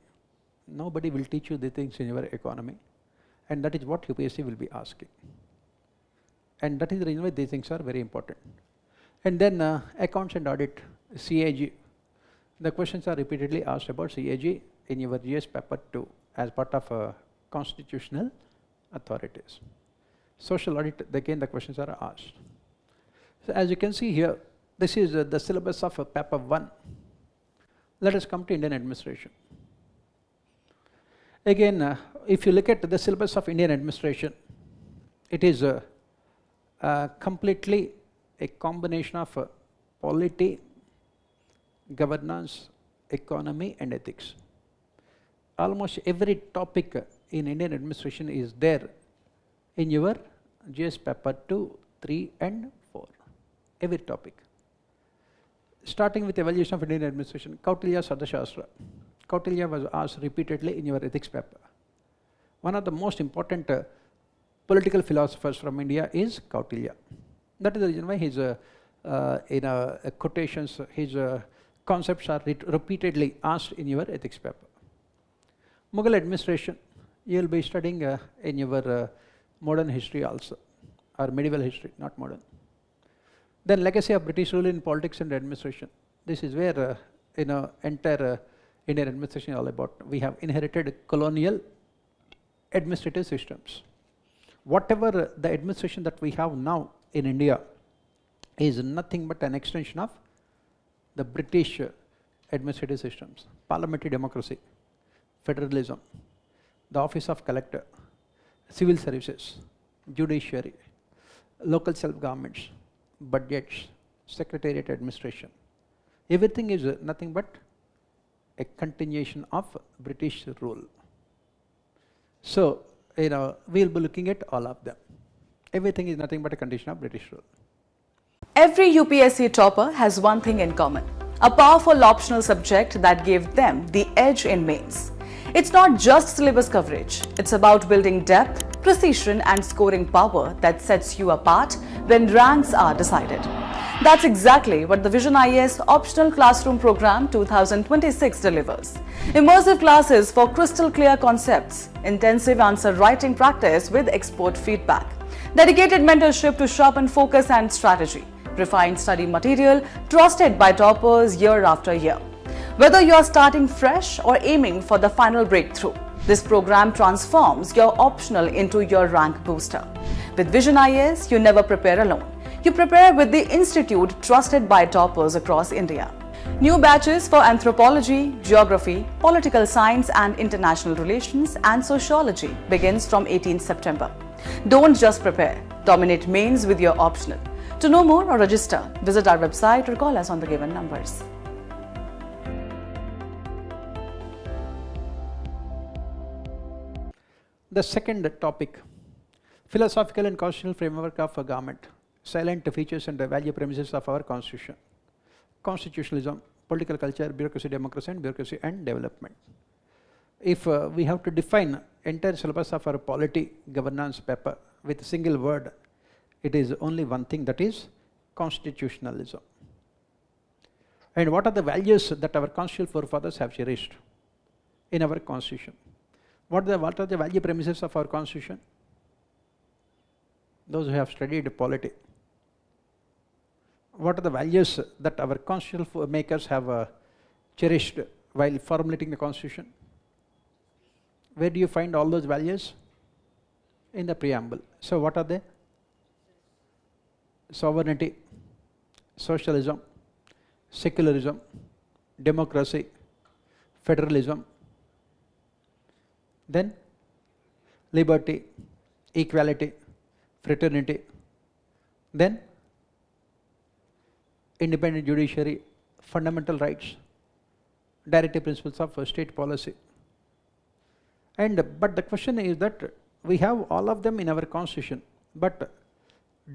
Nobody will teach you the things in your economy, and that is what UPSC will be asking. And that is the reason why these things are very important. And then accounts and audit, CAG. The questions are repeatedly asked about CAG in your GS paper 2 as part of constitutional authorities. Social audit, again the questions are asked. So as you can see here, this is the syllabus of paper 1. Let us come to Indian administration. Again, if you look at the syllabus of Indian administration, it is completely a combination of polity, governance, economy and ethics. Almost every topic in Indian administration is there in your GS paper 2, 3 and 4. Every topic. Starting with evaluation of Indian administration, Kautilya's Arthashastra. Kautilya was asked repeatedly in your ethics paper. One of the most important political philosophers from India is Kautilya. That is the reason why his quotations, his concepts are repeatedly asked in your ethics paper. Mughal administration, you will be studying in your modern history also, or medieval history, not modern. Then legacy of British rule in politics and administration. This is where entire Indian administration is all about. We have inherited colonial administrative systems. Whatever the administration that we have now in India is nothing but an extension of the British administrative systems. Parliamentary democracy, federalism, the office of collector, civil services, judiciary, local self-governments, budgets, secretariat administration. Everything is nothing but a continuation of British rule. So, we will be looking at all of them. Everything is nothing but a continuation of British rule. Every UPSC topper has one thing in common, a powerful optional subject that gave them the edge in mains. It's not just syllabus coverage, it's about building depth, precision and scoring power that sets you apart when ranks are decided. That's exactly what the Vision IAS Optional Classroom Program 2026 delivers. Immersive classes for crystal clear concepts, intensive answer writing practice with expert feedback, dedicated mentorship to sharpen focus and strategy, refined study material trusted by toppers year after year. Whether you are starting fresh or aiming for the final breakthrough, this program transforms your optional into your rank booster. With Vision IAS, you never prepare alone. You prepare with the institute trusted by toppers across India. New batches for anthropology, geography, political science and international relations and sociology begins from 18th September. Don't just prepare, dominate mains with your optional. To know more or register, visit our website or call us on the given numbers. The second topic, philosophical and constitutional framework of a government, silent features and the value premises of our constitution, constitutionalism, political culture, bureaucracy, democracy and development. If we have to define entire syllabus of our polity governance paper with a single word, it is only one thing, that is constitutionalism. And what are the values that our constitutional forefathers have cherished in our constitution? What are the value premises of our constitution? Those who have studied polity what are the values that our constitutional makers have cherished while formulating the constitution? Where do you find all those values? In the preamble. So what are they? Sovereignty, socialism, secularism, democracy, federalism, then liberty, equality, fraternity, then independent judiciary, fundamental rights, directive principles of state policy. But the question is that we have all of them in our constitution, but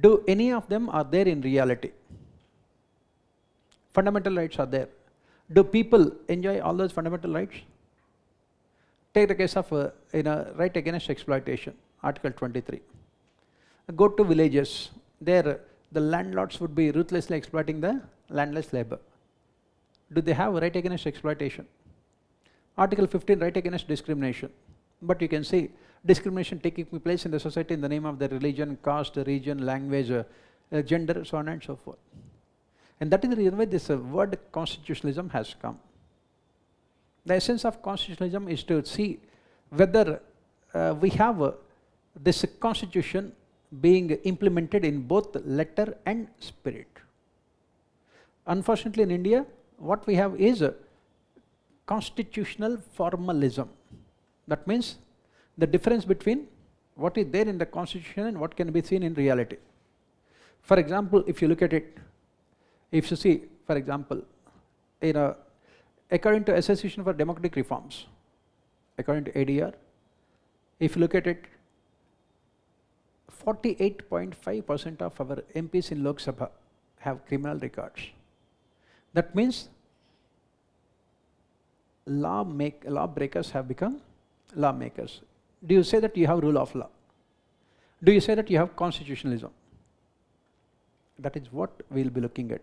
do any of them are there in reality? Fundamental rights are there. Do people enjoy all those fundamental rights? Take the case of right against exploitation, Article 23. Go to villages, there the landlords would be ruthlessly exploiting the landless labor. Do they have right against exploitation? Article 15, right against discrimination. But you can see discrimination taking place in the society in the name of the religion, caste, region, language, gender, so on and so forth. And that is the reason why this word constitutionalism has come. The essence of constitutionalism is to see whether we have this constitution being implemented in both letter and spirit. Unfortunately, in India, what we have is constitutional formalism. That means the difference between what is there in the constitution and what can be seen in reality. For example, if you look at it, if you see, for example, according to Association for Democratic Reforms, according to ADR, if you look at it, 48.5% of our MPs in Lok Sabha have criminal records. That means lawbreakers have become lawmakers. Do you say that you have rule of law? Do you say that you have constitutionalism? That is what we will be looking at.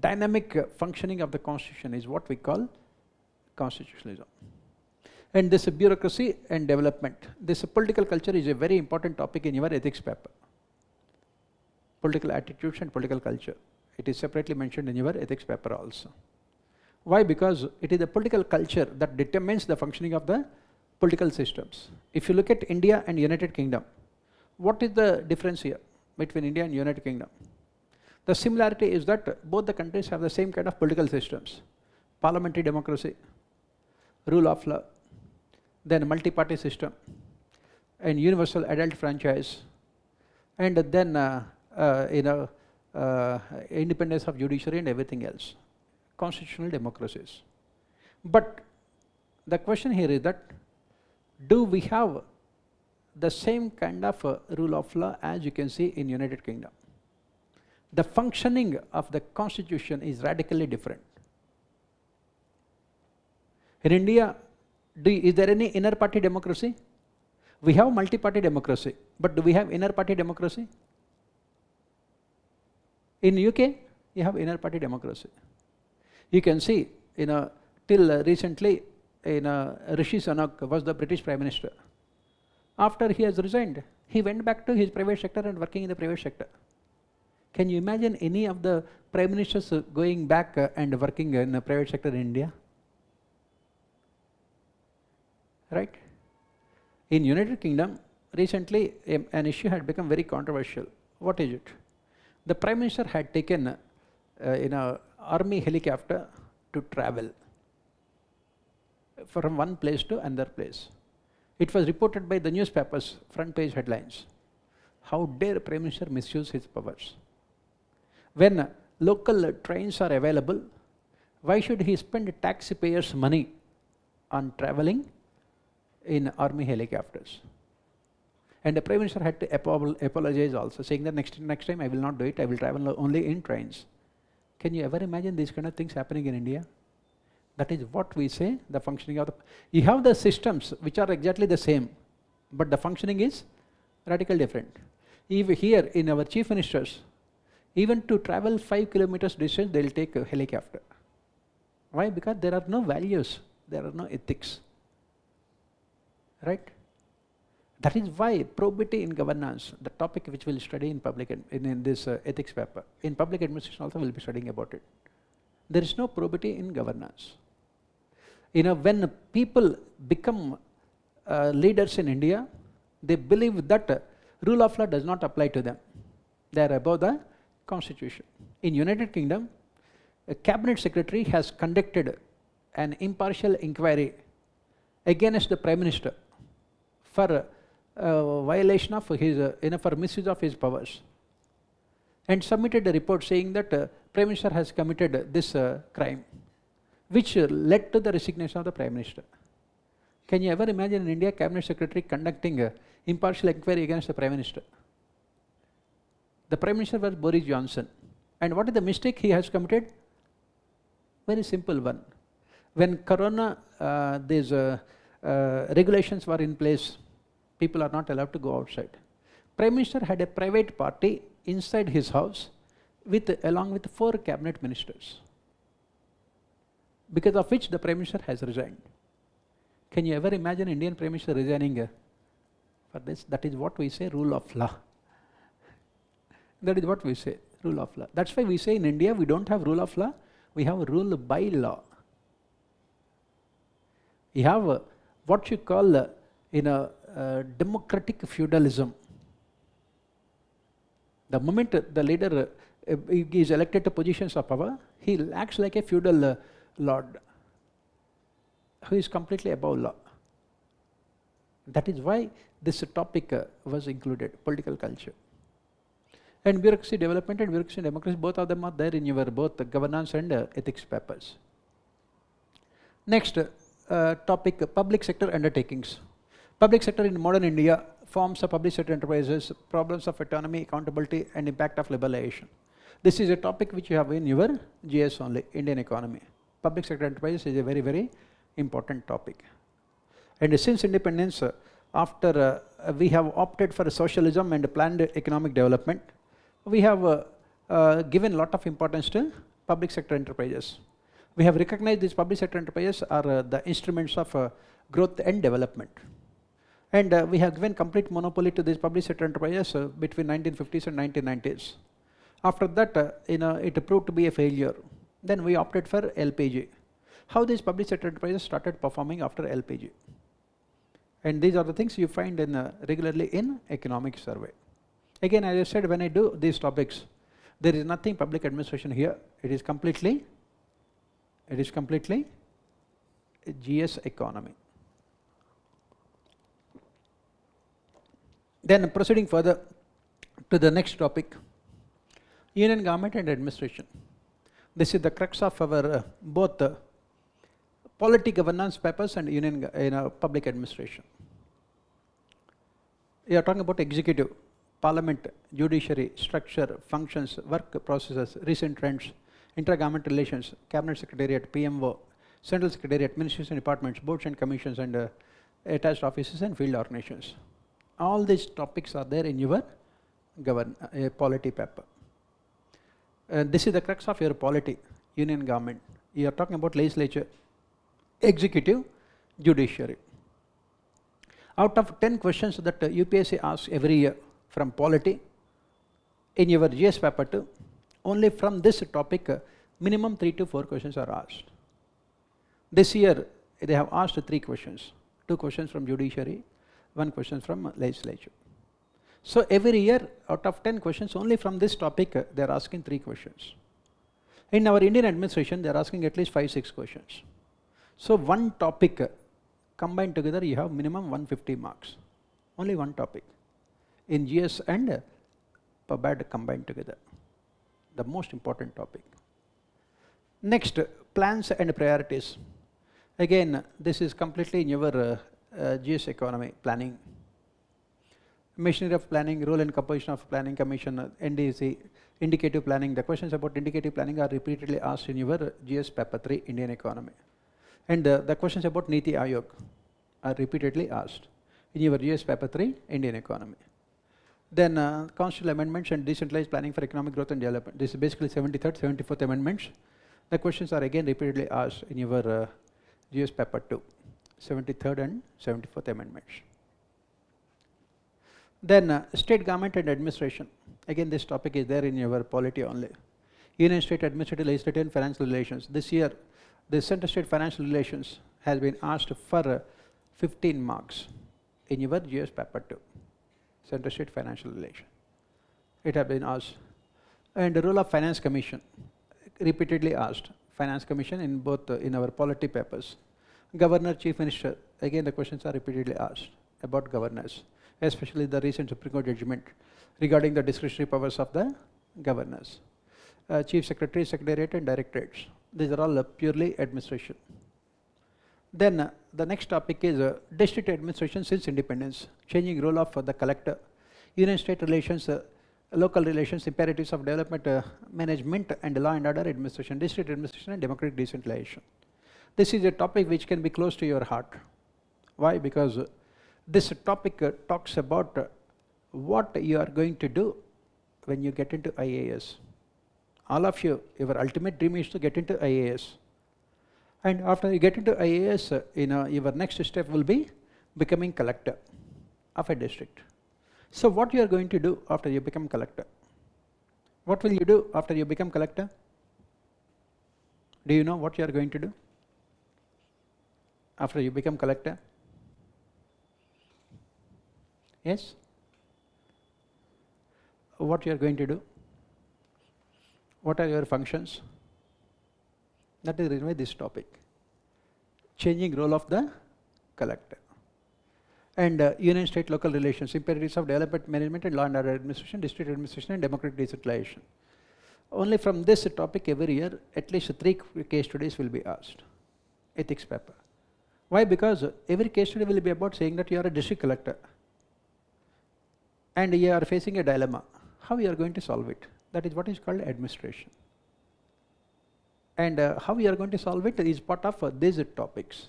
Dynamic functioning of the constitution is what we call constitutionalism. And this bureaucracy and development, this political culture is a very important topic in your ethics paper. Political attitudes and political culture. It is separately mentioned in your ethics paper also. Why? Because it is the political culture that determines the functioning of the political systems. If you look at India and United Kingdom, what is the difference here between India and United Kingdom? The similarity is that both the countries have the same kind of political systems. Parliamentary democracy, rule of law, then multi-party system, and universal adult franchise, and then independence of judiciary and everything else. Constitutional democracies. But the question here is that, do we have the same kind of rule of law as you can see in United Kingdom? The functioning of the constitution is radically different. In India, is there any inner party democracy? We have multi-party democracy, but do we have inner party democracy? In UK, you have inner party democracy. You can see, till recently, Rishi Sunak was the British Prime Minister. After he has resigned, he went back to his private sector and working in the private sector. Can you imagine any of the Prime Ministers going back and working in the private sector in India? Right? In United Kingdom, recently an issue had become very controversial. What is it? The Prime Minister had taken army helicopter to travel from one place to another place. It was reported by the newspapers, front page headlines. How dare Prime Minister misuse his powers? When local trains are available, why should he spend taxpayers' money on traveling in army helicopters? And the Prime Minister had to apologize also, saying that next time I will not do it, I will travel only in trains. Can you ever imagine these kind of things happening in India? That is what we say, the functioning of the... You have the systems which are exactly the same, but the functioning is radically different. Even here in our chief ministers, even to travel 5 kilometers distance, they will take a helicopter. Why? Because there are no values, there are no ethics. Right? That is why probity in governance, the topic which we'll study in in this ethics paper, in public administration also we'll be studying about it. There is no probity in governance. When people become leaders in India, they believe that rule of law does not apply to them. They are above the constitution. In United Kingdom, a cabinet secretary has conducted an impartial inquiry against the Prime Minister for violation of his, for misuse of his powers, and submitted a report saying that Prime Minister has committed this crime, which led to the resignation of the Prime Minister. Can you ever imagine in India Cabinet Secretary conducting an impartial inquiry against the Prime Minister? The Prime Minister was Boris Johnson. And what is the mistake he has committed? Very simple one. When Corona, these regulations were in place, people are not allowed to go outside. Prime Minister had a private party inside his house along with 4 cabinet ministers, because of which the Prime Minister has resigned. Can you ever imagine Indian Prime Minister resigning for this? That is what we say rule of law. That is what we say, rule of law. That's why we say in India we don't have rule of law, we have rule by law. We have what you call democratic feudalism. The moment the leader is elected to positions of power, he acts like a feudal lord who is completely above law. That is why this topic was included, political culture. And bureaucracy development and bureaucracy democracy, both of them are there in your both governance and ethics papers. Next topic, public sector undertakings. Public sector in modern India, forms of public sector enterprises, problems of autonomy, accountability and impact of liberalization. This is a topic which you have in your GS only, Indian economy. Public sector enterprises is a very, very important topic. And since independence, after we have opted for socialism and planned economic development, we have given a lot of importance to public sector enterprises. We have recognized these public sector enterprises are the instruments of growth and development. And we have given complete monopoly to these public sector enterprises between 1950s and 1990s. After that, it proved to be a failure. Then we opted for LPG. How these public sector enterprises started performing after LPG. And these are the things you find regularly in economic survey. Again, as I said, when I do these topics, there is nothing public administration here. It is completely GS economy. Then proceeding further to the next topic, union government and administration. This is the crux of our both polity governance papers and union public administration. We are talking about executive, parliament, judiciary, structure, functions, work processes, recent trends, inter-government relations, cabinet secretariat, PMO, central secretariat, ministries and departments, boards and commissions and attached offices and field organizations. All these topics are there in your polity paper. This is the crux of your polity, union government. You are talking about legislature, executive, judiciary. Out of 10 questions that UPSC asks every year from polity, in your GS paper 2, only from this topic, minimum 3 to 4 questions are asked. This year, they have asked 3 questions, 2 questions from judiciary, 1 question from legislature. So every year, out of 10 questions, only from this topic, they are asking 3 questions. In our Indian administration, they are asking at least 5-6 questions. So one topic combined together, you have minimum 150 marks. Only one topic. In GS and PABAD combined together. The most important topic. Next, plans and priorities. Again, this is completely in your GS economy, planning. Machinery of planning, role and composition of planning commission, NDC, indicative planning. The questions about indicative planning are repeatedly asked in your GS paper 3, Indian economy. And the questions about Niti Aayog are repeatedly asked in your GS paper 3, Indian economy. Then constitutional amendments and decentralized planning for economic growth and development. This is basically 73rd, 74th amendments. The questions are again repeatedly asked in your GS paper 2, 73rd and 74th amendments. Then state government and administration. Again, this topic is there in your polity only. Union state administrative, legislative and financial relations. This year, the center state financial relations has been asked for 15 marks in your GS paper 2. Center state financial relation. It has been asked. And the role of finance commission, repeatedly asked. Finance commission in both in our polity papers. Governor, chief minister, again the questions are repeatedly asked about governors, especially the recent Supreme Court judgment regarding the discretionary powers of the governors. Chief secretary, secretariat and directorates. These are all purely administration. Then the next topic is district administration since independence, changing role of the collector, union state relations, local relations, imperatives of development, management and law and order administration, district administration and democratic decentralization. This is a topic which can be close to your heart. Why? Because this topic talks about what you are going to do when you get into IAS. All of you, your ultimate dream is to get into IAS. And after you get into IAS, your next step will be becoming collector of a district. So what you are going to do after you become collector? What will you do after you become collector? Do you know what you are going to do after you become collector? Yes? What you are going to do? What are your functions? That is the reason why this topic. Changing role of the collector. And union state local relations, imperatives of development management and law and order administration, district administration and democratic decentralization. Only from this topic every year at least 3 case studies will be asked. Ethics paper. Why? Because every case study will be about saying that you are a district collector and you are facing a dilemma. How you are going to solve it? That is what is called administration. And how you are going to solve it is part of these topics.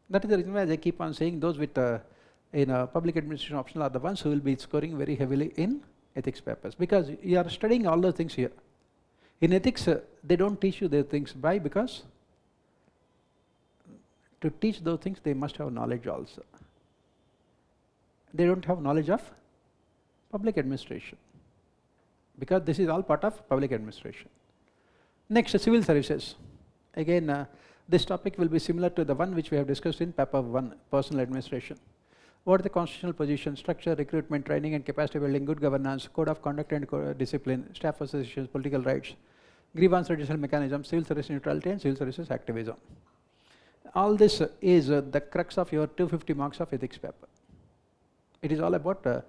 That is the reason why I keep on saying those with public administration optional are the ones who will be scoring very heavily in ethics papers, because you are studying all those things here. In ethics, they don't teach you the things. Why? Because to teach those things, they must have knowledge also. They don't have knowledge of public administration, because this is all part of public administration. Next, civil services. Again, this topic will be similar to the one which we have discussed in paper 1, personal administration. What are the constitutional positions, structure, recruitment, training and capacity building, good governance, code of conduct and discipline, staff associations, political rights, grievance redressal mechanism, civil service neutrality and civil services activism. All this is the crux of your 250 marks of ethics paper. It is all about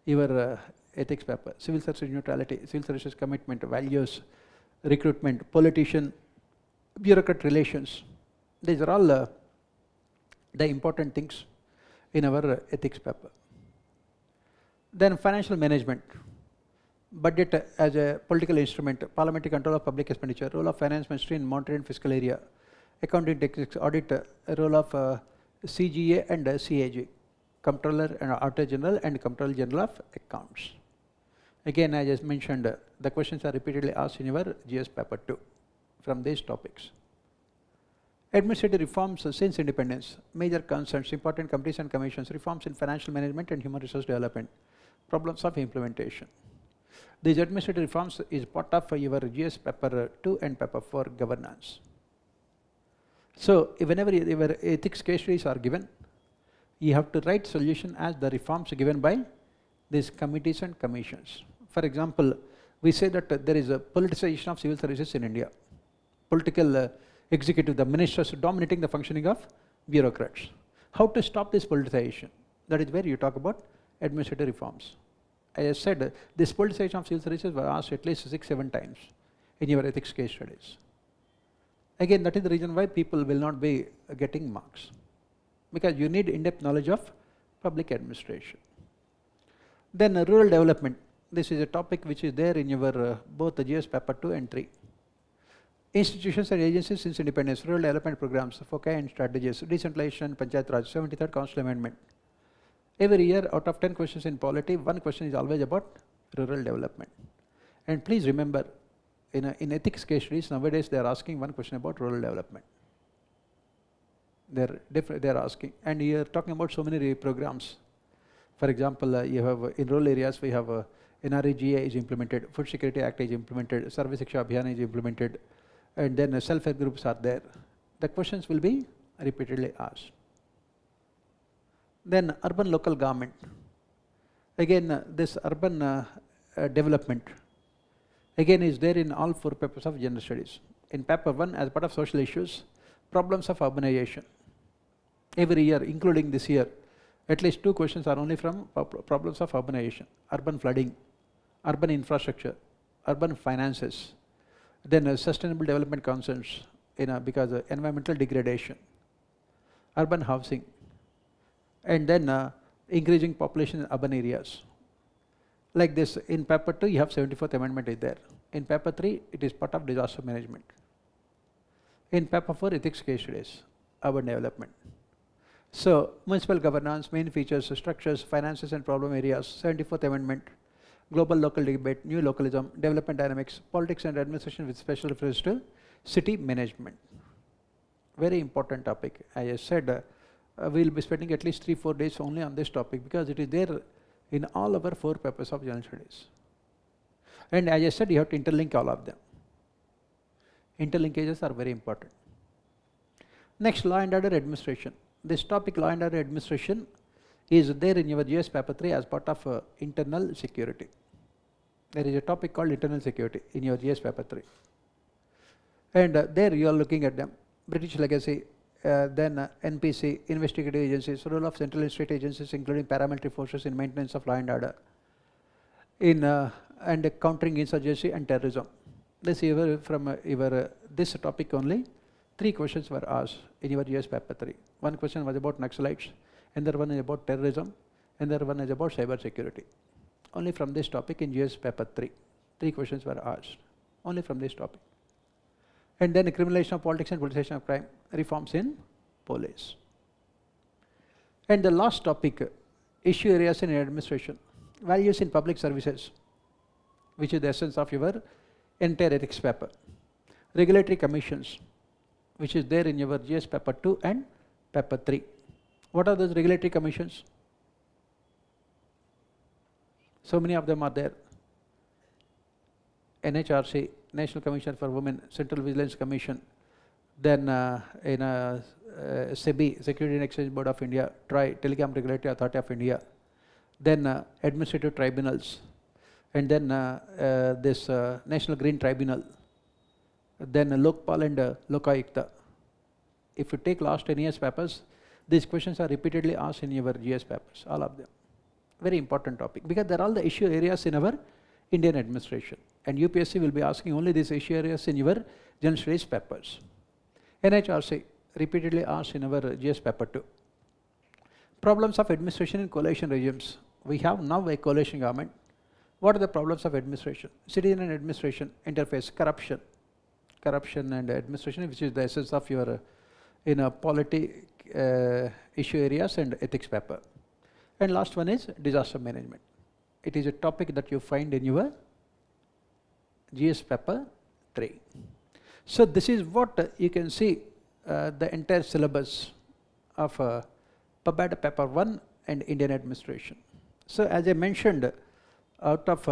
your ethics paper, civil service neutrality, civil services commitment, values, recruitment, politician, bureaucrat relations. These are all the important things in our ethics paper. Then financial management, budget as a political instrument, parliamentary control of public expenditure, role of finance ministry in monetary and fiscal area, accounting techniques, audit, role of CGA and CAG, Comptroller and Auditor General and Comptroller General of Accounts. Again, I just mentioned the questions are repeatedly asked in your GS paper 2 from these topics. Administrative reforms since independence, major concerns, important committees and commissions, reforms in financial management and human resource development, problems of implementation. These administrative reforms is part of your GS paper 2 and paper 4 governance. So whenever your ethics case studies are given, you have to write solution as the reforms given by these committees and commissions. For example, we say that there is a politicization of civil services in India. Political executive, the ministers dominating the functioning of bureaucrats. How to stop this politicization? That is where you talk about administrative reforms. As I said, this politicization of civil services was asked at least 6-7 times in your ethics case studies. Again, that is the reason why people will not be getting marks, because you need in-depth knowledge of public administration. Then rural development. This is a topic which is there in your both the GS paper 2 and 3. Institutions and agencies since independence, rural development programs, foci and strategies, decentralization, Panchayat Raj, 73rd Constitutional Amendment. Every year out of 10 questions in polity, 1 question is always about rural development. And please remember, in ethics case studies nowadays they are asking 1 question about rural development. They are asking, and you are talking about so many programs. For example, you have in rural areas we have NREGA is implemented, Food Security Act is implemented, Sarva Shiksha Abhiyan is implemented, and then self-help groups are there. The questions will be repeatedly asked. Then urban local government. Again, this urban development again is there in all 4 papers of general studies. In paper 1, as part of social issues, problems of urbanization. Every year, including this year, at least 2 questions are only from problems of urbanization, urban flooding, urban infrastructure, urban finances, then sustainable development concerns, because of environmental degradation, urban housing, and then increasing population in urban areas. Like this, in paper 2 you have 74th amendment is there. In paper 3 it is part of disaster management. In paper 4 ethics case studies, urban development. So municipal governance, main features, structures, finances and problem areas, 74th amendment, global local debate, new localism, development dynamics, politics and administration with special reference to city management. Very important topic. As I said, we will be spending at least 3-4 days only on this topic because it is there in all our 4 papers of general studies. And as I said, you have to interlink all of them. Interlinkages are very important. Next, law and order administration. This topic, law and order administration, is there in your GS paper 3 as part of internal security. There is a topic called internal security in your GS paper 3. And there you are looking at them. British legacy, then NPC, investigative agencies, role of central and state agencies including paramilitary forces in maintenance of law and order, and countering insurgency and terrorism. This from this topic only 3 questions were asked in your GS paper 3. One question was about Naxalites, another one is about terrorism, another one is about cyber security. Only from this topic in GS paper 3, 3 questions were asked, only from this topic. And then criminalization of politics and politicization of crime, reforms in police. And the last topic, issue areas in administration, values in public services, which is the essence of your entire ethics paper. Regulatory commissions, which is there in your GS paper 2 and paper 3. What are those regulatory commissions? So many of them are there. NHRC, National Commission for Women, Central Vigilance Commission, then SEBI, Security and Exchange Board of India, TRAI, Telecom Regulatory Authority of India, then administrative tribunals, and then this National Green Tribunal, then Lokpal and Lokayukta. If you take last 10 years papers, these questions are repeatedly asked in your GS papers, all of them. Very important topic because they are all the issue areas in our Indian administration, and UPSC will be asking only these issue areas in your general studies papers. NHRC repeatedly asked in our GS paper 2. Problems of administration in coalition regimes. We have now a coalition government. What are the problems of administration? Citizen and administration interface, corruption and administration, which is the essence of your polity issue areas and ethics paper. And last one is disaster management. It is a topic that you find in your GS paper 3. So this is what you can see the entire syllabus of PubAd paper 1 and Indian administration. So as I mentioned, out of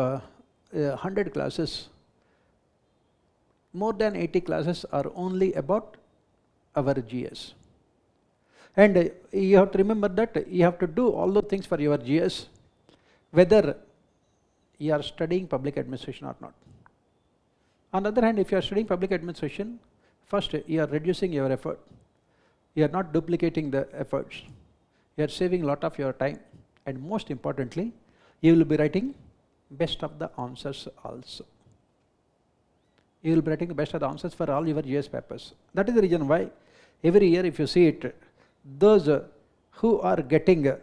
100 classes, more than 80 classes are only about our GS. And you have to remember that you have to do all the things for your GS, whether you are studying public administration or not. On the other hand, if you are studying public administration, first you are reducing your effort. You are not duplicating the efforts. You are saving a lot of your time. And most importantly, you will be writing best of the answers also. You will be writing the best of the answers for all your GS papers. That is the reason why every year if you see it, those who are getting good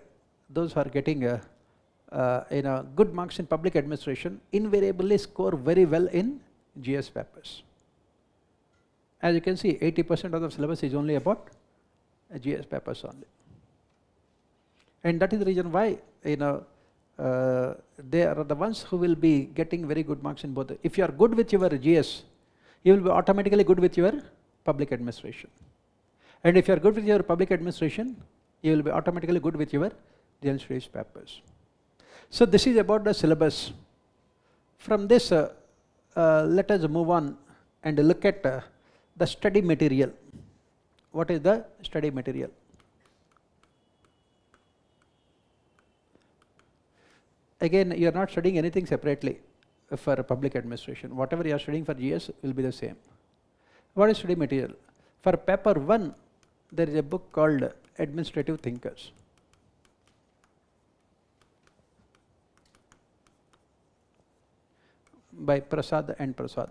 marks in public administration invariably score very well in GS papers. As you can see, 80% of the syllabus is only about GS papers only. And that is the reason why they are the ones who will be getting very good marks in both. If you are good with your GS, you will be automatically good with your public administration. And if you are good with your public administration, you will be automatically good with your general studies papers. So this is about the syllabus. From this, let us move on and look at the study material. What is the study material? Again, you are not studying anything separately for public administration. Whatever you are studying for GS will be the same. What is study material? For paper 1, there is a book called Administrative Thinkers. By Prasad and Prasad.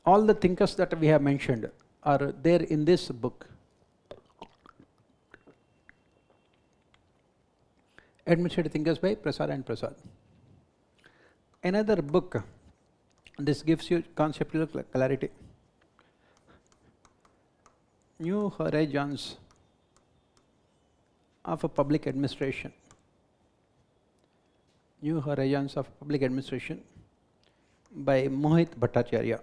All the thinkers that we have mentioned are there in this book. Administrative Thinkers by Prasad and Prasad. Another book, this gives you conceptual clarity. New Horizons of Public Administration. New Horizons of Public Administration by Mohit Bhattacharya.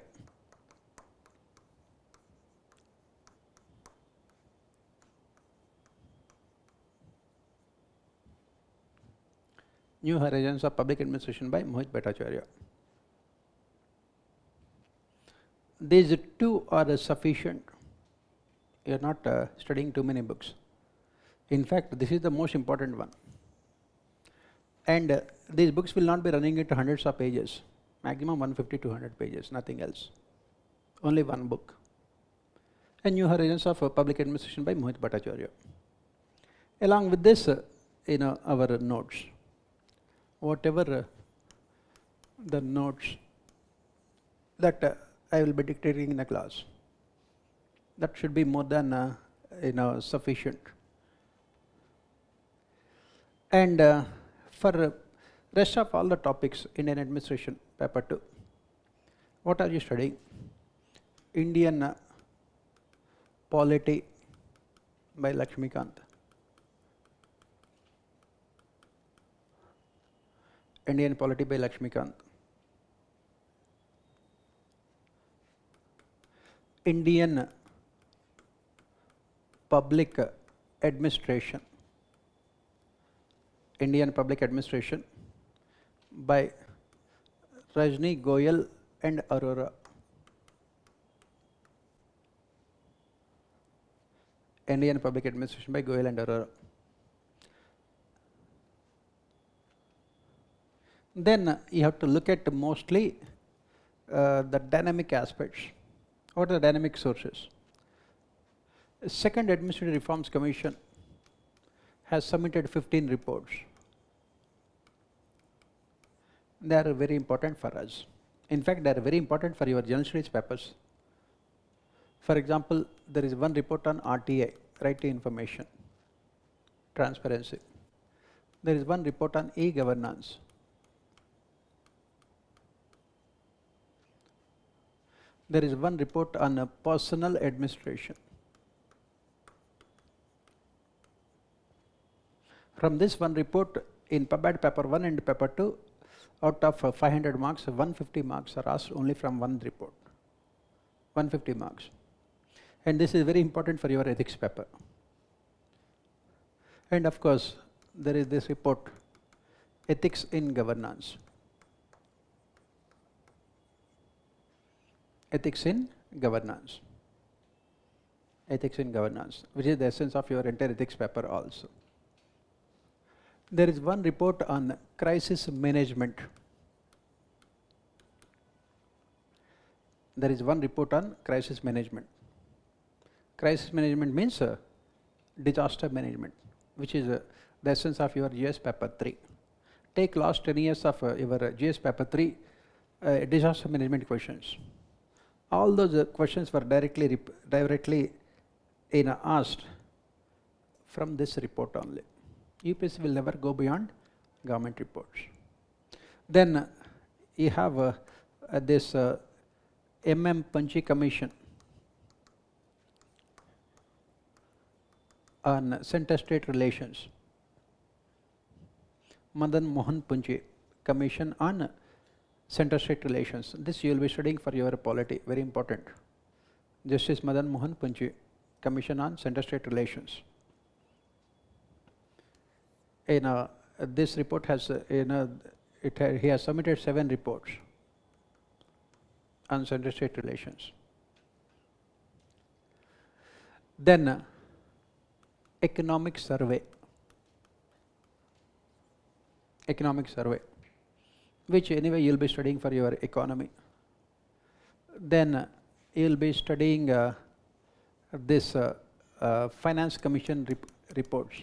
New Horizons of Public Administration by Mohit Bhattacharya. These two are sufficient. You are not studying too many books. In fact, this is the most important one. And these books will not be running into hundreds of pages, maximum 150 to 200 pages, nothing else. Only one book. And New Horizons of Public Administration by Mohit Bhattacharya. Along with this, our notes. Whatever the notes that I will be dictating in the class, that should be more than sufficient. And for rest of all the topics, Indian Administration, paper 2, what are you studying? Indian Polity by Lakshmikant. Indian Polity by Lakshmikant. Indian Public Administration. Indian Public Administration by Rajni Goyal and Arora. Indian Public Administration by Goyal and Arora. Then you have to look at mostly the dynamic aspects. What are the dynamic sources? Second Administrative Reforms Commission has submitted 15 reports. They are very important for us. In fact, they are very important for your general studies papers. For example, there is one report on RTI, Right to Information, Transparency. There is one report on e-governance. There is one report on personal administration. From this one report, in PubAd paper 1 and paper 2, out of 500 marks, 150 marks are asked only from one report. 150 marks. And this is very important for your ethics paper. And of course, there is this report, Ethics in Governance. Ethics in Governance. Ethics in Governance, which is the essence of your entire ethics paper also. There is one report on crisis management. There is one report on crisis management. Crisis management means disaster management, which is the essence of your GS paper 3. Take last 10 years of your GS paper 3 disaster management questions. All those questions were directly asked from this report only. UPSC will never go beyond government reports. Then you have this Punchy Commission on center-state relations. Madan Mohan Punchy Commission on center-state relations. This you will be studying for your polity, very important. Justice Madan Mohan Punchy Commission on Center-State Relations. This report has, he has submitted 7 reports on center-state relations. Then economic survey, which anyway you will be studying for your economy. Then you will be studying this Finance Commission reports.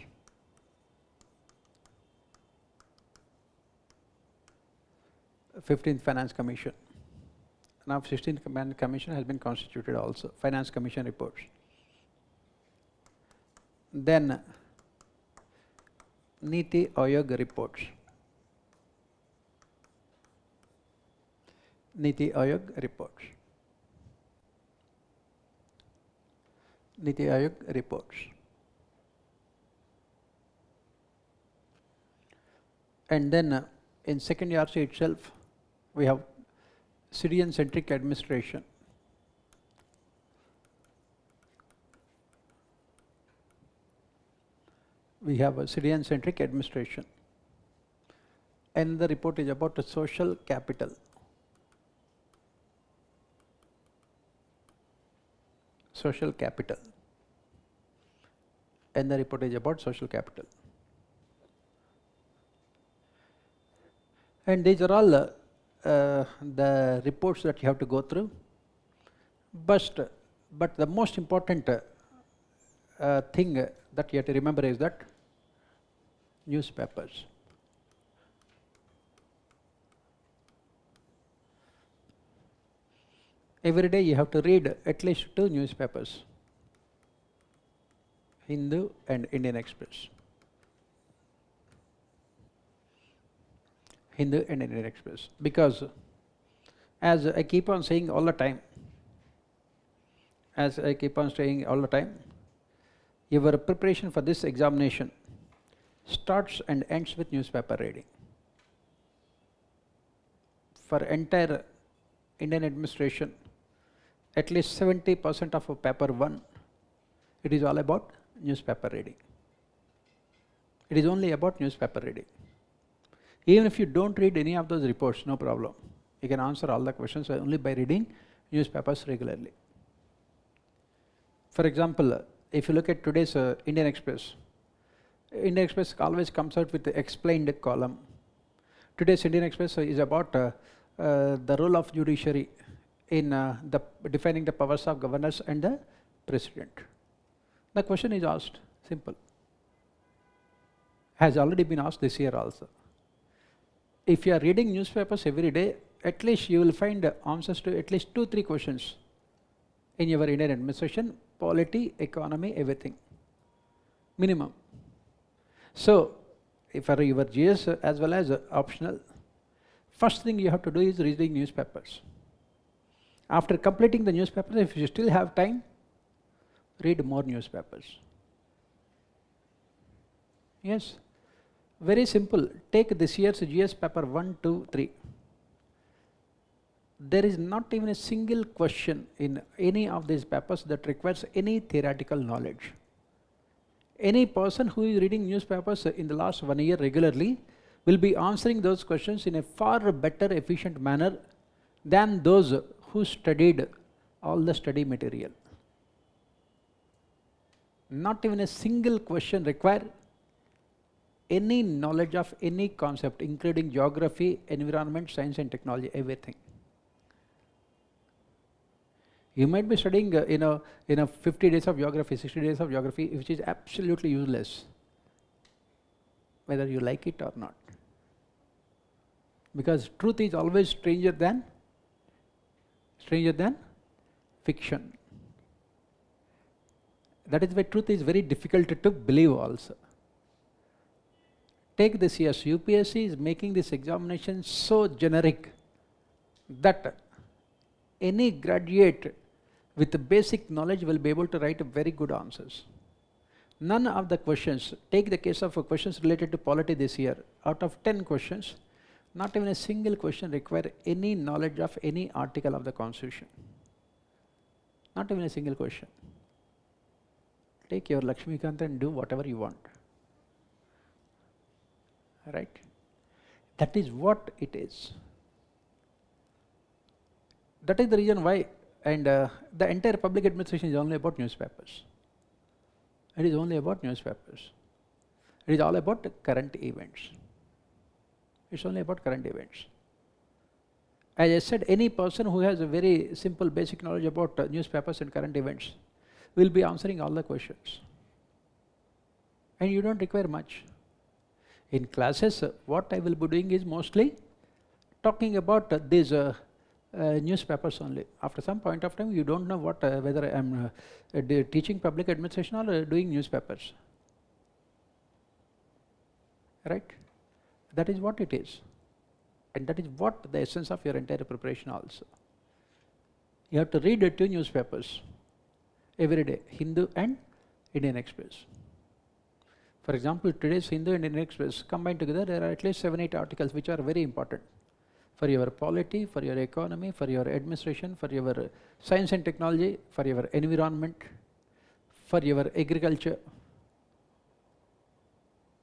th Finance Commission. Now 16th Commission has been constituted also, Finance Commission reports. Then Niti Aayog reports. Niti Aayog reports. Niti Aayog reports. And then in second ERC itself, we have citizen-centric administration. We have a citizen-centric administration. And the report is about the social capital. Social capital. And the report is about social capital. And these are all the reports that you have to go through. But the most important thing that you have to remember is that newspapers. Every day you have to read at least 2 newspapers, Hindu and Indian Express. Hindu and Indian Express. Because as I keep on saying all the time, your preparation for this examination starts and ends with newspaper reading. For entire Indian administration, at least 70% of paper 1, it is all about newspaper reading. It is only about newspaper reading. Even if you don't read any of those reports, no problem. You can answer all the questions only by reading newspapers regularly. For example, if you look at today's Indian Express always comes out with the explained column. Today's Indian Express is about the role of judiciary in defining the powers of governors and the president. The question is asked, simple. Has already been asked this year also. If you are reading newspapers every day, at least you will find answers to at least 2-3 questions in your Indian administration, polity, economy, everything. Minimum. So, if for your GS as well as optional, first thing you have to do is reading newspapers. After completing the newspapers, if you still have time, read more newspapers. Yes, very simple. Take this year's GS paper 1, 2, 3. There is not even a single question in any of these papers that requires any theoretical knowledge. Any person who is reading newspapers in the last 1 year regularly will be answering those questions in a far better, efficient manner than those who studied all the study material. Not even a single question requires any knowledge of any concept, including geography, environment, science and technology, everything. You might be studying 50 days of geography, 60 days of geography, which is absolutely useless, whether you like it or not. Because truth is always stranger than fiction. That is why truth is very difficult to believe also. Take this year's UPSC is making this examination so generic that any graduate with basic knowledge will be able to write very good answers. None of the questions, take the case of questions related to polity this year, out of 10 questions, not even a single question require any knowledge of any article of the Constitution. Not even a single question. take your Lakshmikant and do whatever you want. Right? That is what it is. That is the reason why, and the entire public administration is only about newspapers. It is only about newspapers. It is all about current events. It's only about current events. As I said, any person who has a very simple basic knowledge about newspapers and current events will be answering all the questions. And you don't require much. In classes, what I will be doing is mostly talking about these newspapers only. After some point of time, you don't know what whether I am teaching public administration or doing newspapers. Right? That is what it is. And that is what the essence of your entire preparation also. You have to read 2 newspapers every day, Hindu and Indian Express. For example, today's Hindu and Indian Express combined together, there are at least 7-8 articles which are very important for your polity, for your economy, for your administration, for your science and technology, for your environment, for your agriculture.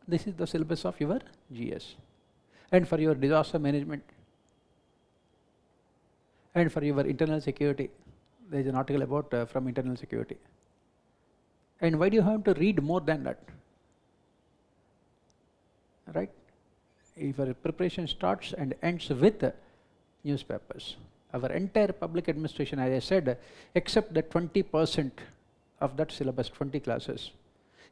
This is the syllabus of your GS. And for your disaster management, and for your internal security. There is an article about from internal security. And why do you have to read more than that? Right? If your preparation starts and ends with newspapers, our entire public administration, as I said, except the 20% of that syllabus, 20 classes,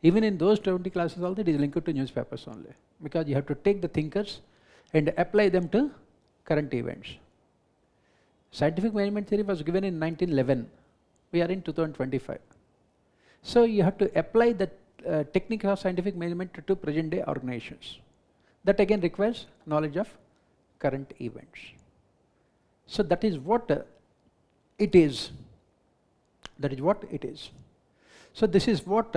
even in those 20 classes also it is linked to newspapers only, because you have to take the thinkers and apply them to current events. Scientific management theory was given in 1911. We are in 2025. So you have to apply the technique of scientific management to present day organizations. That again requires knowledge of current events. So that is what it is. That is what it is. So this is what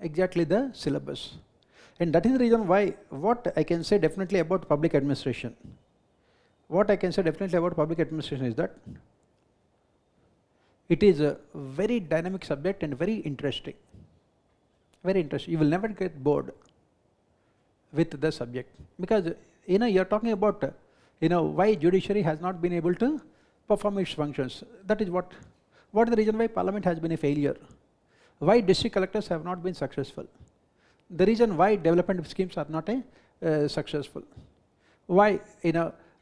exactly the syllabus. And that is the reason why what I can say definitely about public administration. What I can say definitely about public administration is that it is a very dynamic subject and very interesting. Very interesting. You will never get bored with the subject, because you are talking about why judiciary has not been able to perform its functions. That is what is the reason why parliament has been a failure, why district collectors have not been successful, the reason why development schemes are not successful, why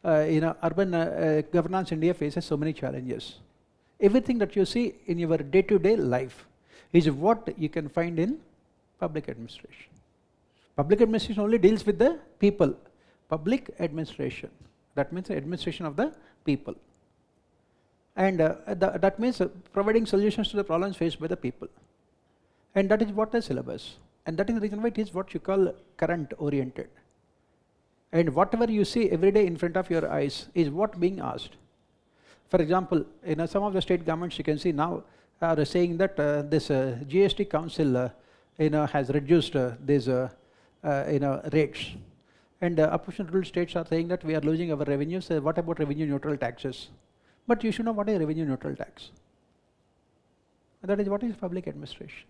urban governance India faces so many challenges. Everything that you see in your day-to-day life is what you can find in public administration. Public administration only deals with the people. Public administration, that means the administration of the people. And that means providing solutions to the problems faced by the people. And that is what the syllabus. And that is the reason why it is what you call current oriented. And whatever you see every day in front of your eyes is what being asked. For example, some of the state governments you can see now are saying that this GST council has reduced these rates, and opposition ruled states are saying that we are losing our revenues. What about revenue neutral taxes? But you should know what is revenue neutral tax. That is what is public administration.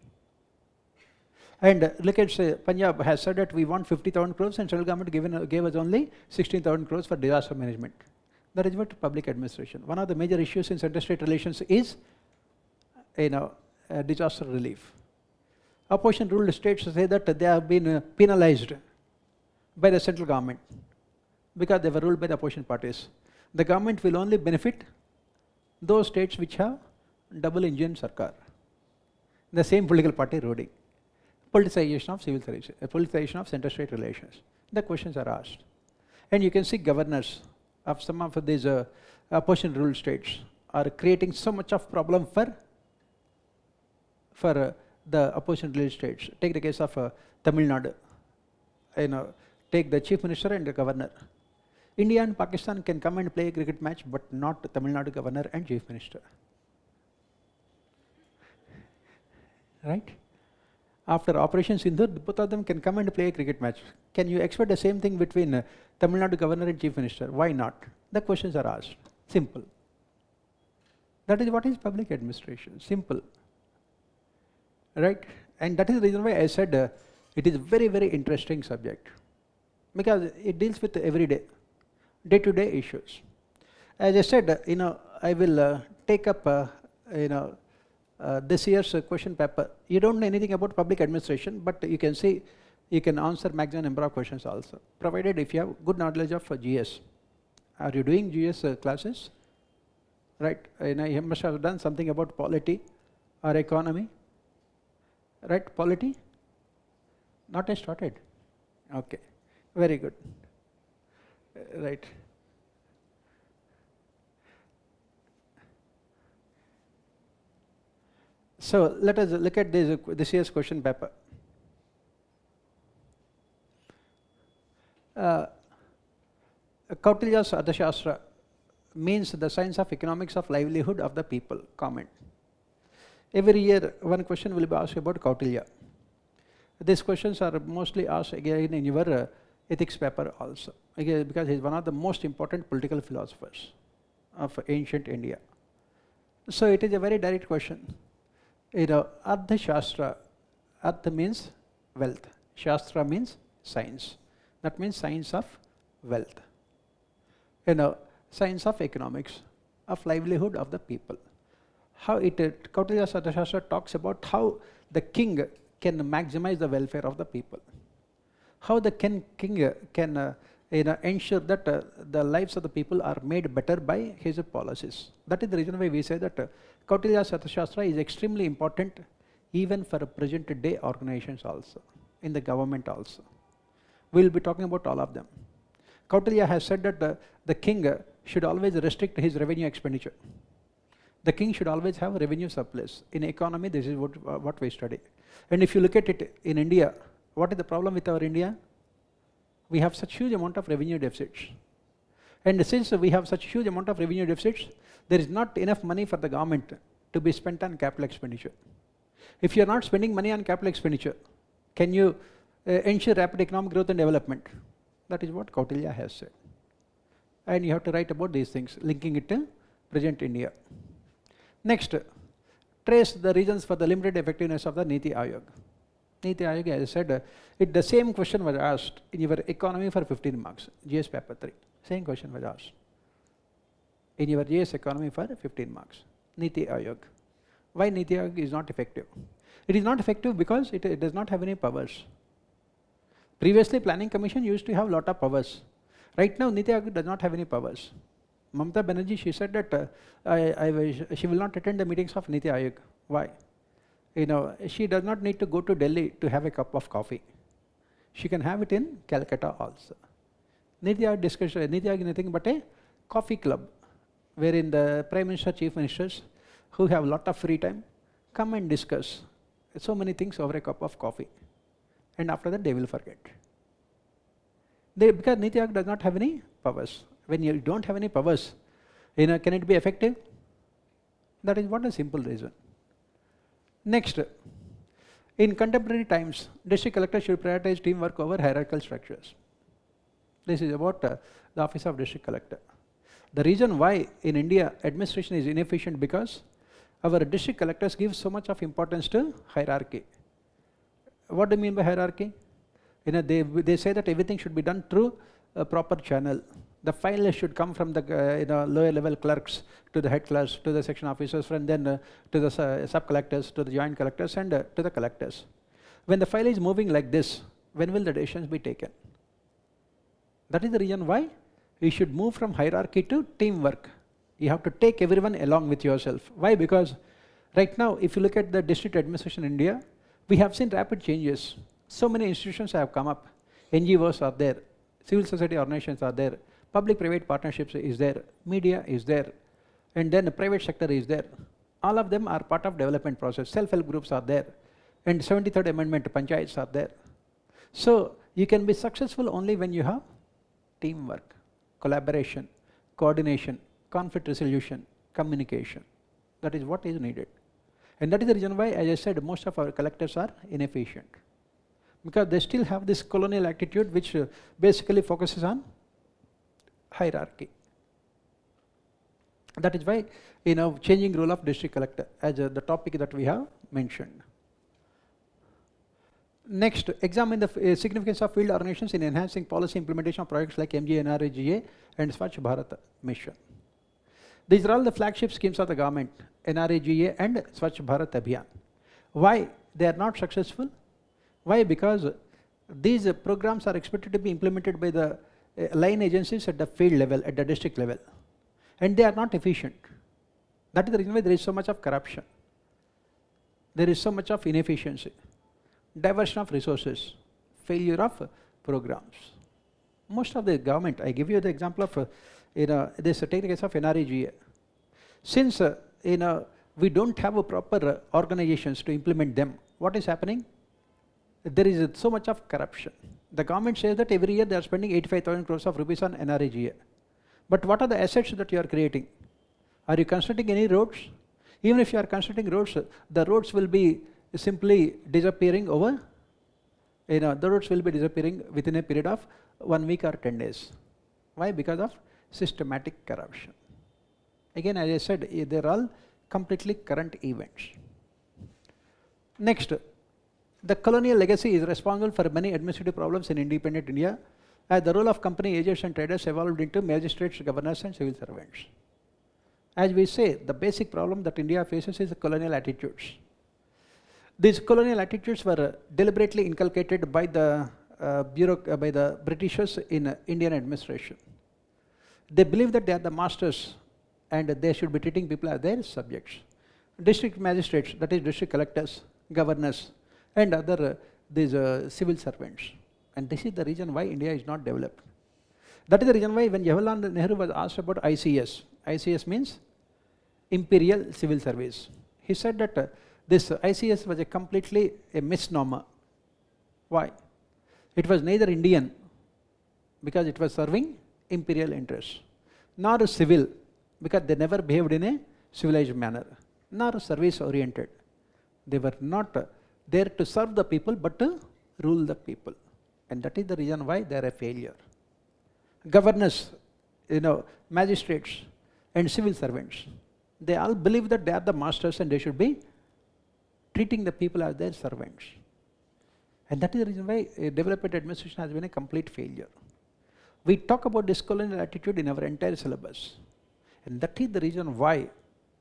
And look at, say, Punjab has said that we want 50,000 crores and central government gave us only 16,000 crores for disaster management. That is what public administration. One of the major issues in center-state relations is disaster relief. Opposition ruled states say that they have been penalized by the central government because they were ruled by the opposition parties. The government will only benefit those states which have double engine sarkar, the same political party ruling. Politicization of civil service, politicization of center-state relations. The questions are asked. And you can see governors of some of these opposition ruled states are creating so much of problem for the opposition ruled states. Take the case of Tamil Nadu. Take the chief minister and the governor. India and Pakistan can come and play a cricket match, but not Tamil Nadu governor and chief minister. Right? After Operation Sindhur, both of them can come and play a cricket match. Can you expect the same thing between Tamil Nadu governor and chief minister? Why not? The questions are asked. Simple. That is what is public administration. Simple. right? And that is the reason why I said it is a very, very interesting subject, because it deals with everyday, day-to-day issues. As I said, I will take up, this year's question paper. You don't know anything about public administration, but you can see, you can answer maximum number of questions also, provided if you have good knowledge of GS. Are you doing GS classes? Right, you must have done something about polity or economy, right? Polity? Not yet started. Okay, very good. Right. So let us look at this year's question paper. Kautilya's Arthashastra means the science of economics of livelihood of the people. Comment. Every year one question will be asked about Kautilya. These questions are mostly asked again in your ethics paper also, again, because he is one of the most important political philosophers of ancient India. So it is a very direct question. Arthashastra, Artha means wealth, Shastra means science. That means science of wealth. Science of economics, of livelihood of the people. How Kautilya's Arthashastra talks about how the king can maximize the welfare of the people. How the king can ensure that the lives of the people are made better by his policies. That is the reason why we say that Kautilya's Arthashastra is extremely important even for present day organizations also, in the government also. We will be talking about all of them. Kautilya has said that the king should always restrict his revenue expenditure. The king should always have revenue surplus. In economy, this is what we study. And if you look at it in India, what is the problem with our India? We have such huge amount of revenue deficits. And since we have such huge amount of revenue deficits, there is not enough money for the government to be spent on capital expenditure. If you are not spending money on capital expenditure, can you ensure rapid economic growth and development? That is what Kautilya has said. And you have to write about these things, linking it to present India. Next, trace the reasons for the limited effectiveness of the Niti Ayog. Niti Ayog, as I said, the same question was asked in your economy for 15 marks, GS paper 3. Same question was asked in your GS economy for 15 marks. Niti Ayog. Why Niti Ayog is not effective? It is not effective because it does not have any powers. Previously, Planning Commission used to have a lot of powers. Right now, Niti Ayog does not have any powers. Mamata Banerjee, she said that she will not attend the meetings of Niti Ayog. Why? She does not need to go to Delhi to have a cup of coffee. She can have it in Calcutta also. Niti Ayog discussion, Niti Ayog is nothing but a coffee club, wherein the Prime Minister, Chief Ministers, who have a lot of free time, come and discuss so many things over a cup of coffee. And after that, they will forget. Because Niti Ayog does not have any powers. When you don't have any powers, can it be effective? That is what a simple reason. Next, in contemporary times, district collectors should prioritize teamwork over hierarchical structures. This is about the office of district collector. The reason why in India administration is inefficient because our district collectors give so much of importance to hierarchy. What do you mean by hierarchy? They say that everything should be done through a proper channel. The file should come from the lower level clerks to the head clerks, to the section officers, and then to the sub collectors, to the joint collectors, and to the collectors. When the file is moving like this, when will the decisions be taken? That is the reason why we should move from hierarchy to teamwork. You have to take everyone along with yourself. Why? Because right now, if you look at the district administration in India, we have seen rapid changes. So many institutions have come up. NGOs are there, civil society organizations are there, public-private partnerships is there, media is there, and then the private sector is there. All of them are part of development process. Self-help groups are there, and 73rd Amendment panchayats are there. So you can be successful only when you have teamwork, collaboration, coordination, conflict resolution, communication. That is what is needed. And that is the reason why, as I said, most of our collectors are inefficient. Because they still have this colonial attitude which basically focuses on hierarchy. That is why, changing role of district collector as the topic that we have mentioned. Next, examine the significance of field organizations in enhancing policy implementation of projects like NREGA and Swachh Bharat Mission. These are all the flagship schemes of the government, NREGA and Swachh Bharat Abhiyan. Why they are not successful? Why? Because these programs are expected to be implemented by the line agencies at the field level, at the district level, and they are not efficient. That is the reason why there is so much of corruption. There is so much of inefficiency, diversion of resources, failure of programs. Most of the government, I give you the example of this take the case of NREGA. Since we don't have a proper organizations to implement them, what is happening? There is so much of corruption. The government says that every year they are spending 85,000 crores of rupees on NREGA. But what are the assets that you are creating? Are you constructing any roads? Even if you are constructing roads, the roads will be simply disappearing over, the roads will be disappearing within a period of 1 week or 10 days. Why? Because of systematic corruption. Again, as I said, they are all completely current events. Next, the colonial legacy is responsible for many administrative problems in independent India, as the role of company agents and traders evolved into magistrates, governors and civil servants. As we say, the basic problem that India faces is the colonial attitudes. These colonial attitudes were deliberately inculcated by the Britishers in Indian administration. They believe that they are the masters and they should be treating people as their subjects. District magistrates, that is district collectors, governors and other civil servants. And this is the reason why India is not developed. That is the reason why when Jawaharlal Nehru was asked about ICS, ICS means Imperial Civil Service. He said that this ICS was completely a misnomer. Why? It was neither Indian, because it was serving imperial interests, nor civil, because they never behaved in a civilized manner, nor service oriented. They were not there to serve the people but to rule the people, and that is the reason why they are a failure. Governors, magistrates and civil servants, they all believe that they are the masters and they should be treating the people as their servants. And that is the reason why development administration has been a complete failure. We talk about this colonial attitude in our entire syllabus, and that is the reason why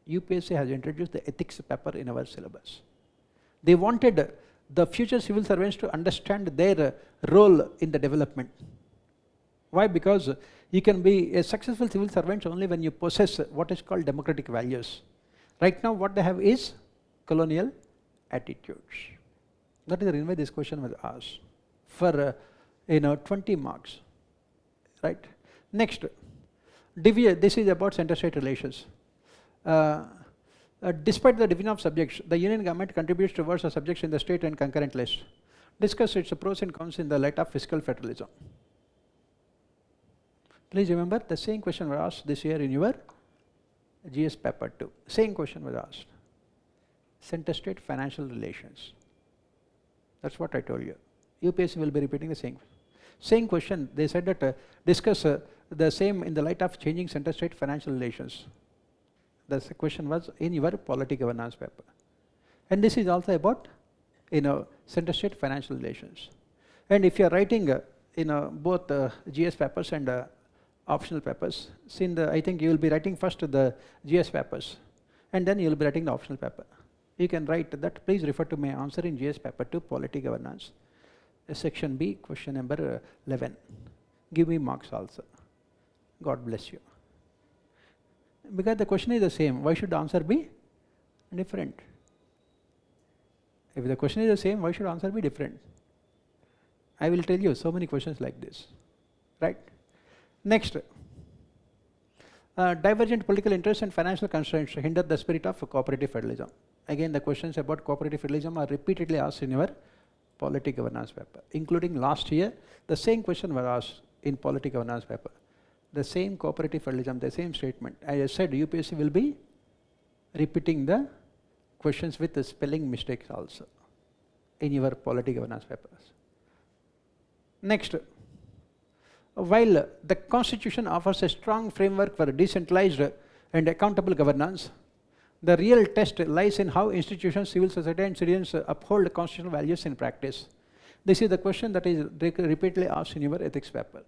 UPSC has introduced the ethics paper in our syllabus. They wanted the future civil servants to understand their role in the development. Why? Because you can be a successful civil servant only when you possess what is called democratic values. Right now what they have is colonial attitudes. That is the reason why this question was asked for 20 marks. Right. Next, this is about center-state relations. Despite the division of subjects, the union government contributes towards the subjects in the state and concurrent list. Discuss its pros and cons in the light of fiscal federalism. Please remember, the same question was asked this year in your GS paper 2. Same question was asked. Center-state financial relations. That's what I told you. UPSC will be repeating the same question. They said that discuss the same in the light of changing center-state financial relations. The question was in your polity governance paper. And this is also about center-state financial relations. And if you are writing both GS papers and optional papers, I think you will be writing first the GS papers and then you will be writing the optional paper. You can write that. Please refer to my answer in GS paper 2, polity governance, section B, question number 11. Give me marks also. God bless you. Because the question is the same, why should the answer be different? If the question is the same, why should the answer be different? I will tell you so many questions like this, right? Next, divergent political interests and financial constraints hinder the spirit of cooperative federalism. Again, the questions about cooperative federalism are repeatedly asked in your polity governance paper, including last year, the same question was asked in polity governance paper. The same cooperative federalism, the same statement. As I said, UPSC will be repeating the questions with the spelling mistakes also in your polity governance papers. Next, while the Constitution offers a strong framework for decentralized and accountable governance, the real test lies in how institutions, civil society and citizens uphold constitutional values in practice. This is the question that is repeatedly asked in your ethics paper.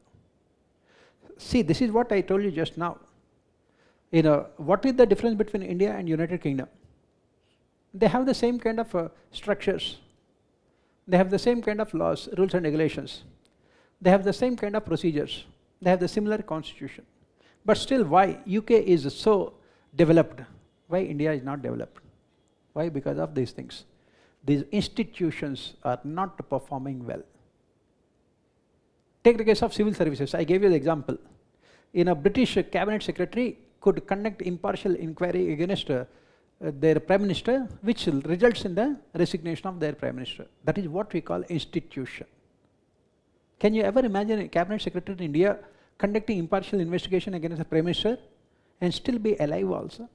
See, this is what I told you just now. What is the difference between India and United Kingdom? They have the same kind of structures. They have the same kind of laws, rules and regulations. They have the same kind of procedures. They have the similar constitution. But still, why UK is so developed? Why India is not developed? Why? Because of these things. These institutions are not performing well. Take the case of civil services. I gave you the example. A British cabinet secretary could conduct impartial inquiry against their prime minister, which results in the resignation of their prime minister. That is what we call institution. Can you ever imagine a cabinet secretary in India conducting impartial investigation against a prime minister and still be alive also?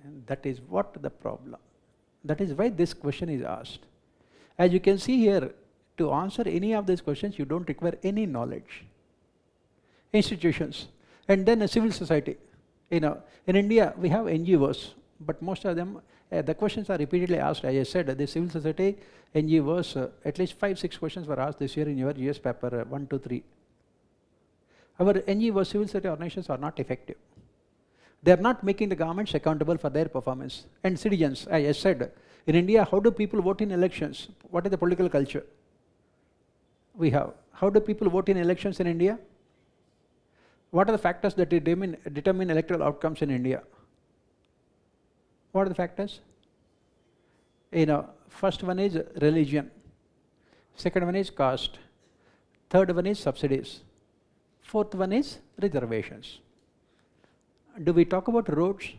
And that is what the problem. That is why this question is asked. As you can see here, to answer any of these questions, you don't require any knowledge. Institutions, and then a civil society. In India, we have NGOs, but most of them, the questions are repeatedly asked. As I said, the civil society, NGOs, at least 5-6 questions were asked this year in your GS paper 1, 2, 3. Our NGOs, civil society organizations, are not effective. They are not making the governments accountable for their performance. And citizens, as I said, in India, how do people vote in elections? What is the political culture we have? How do people vote in elections in India? What are the factors that determine electoral outcomes in India? What are the factors? First one is religion. Second one is caste. Third one is subsidies. Fourth one is reservations. Do we talk about roads?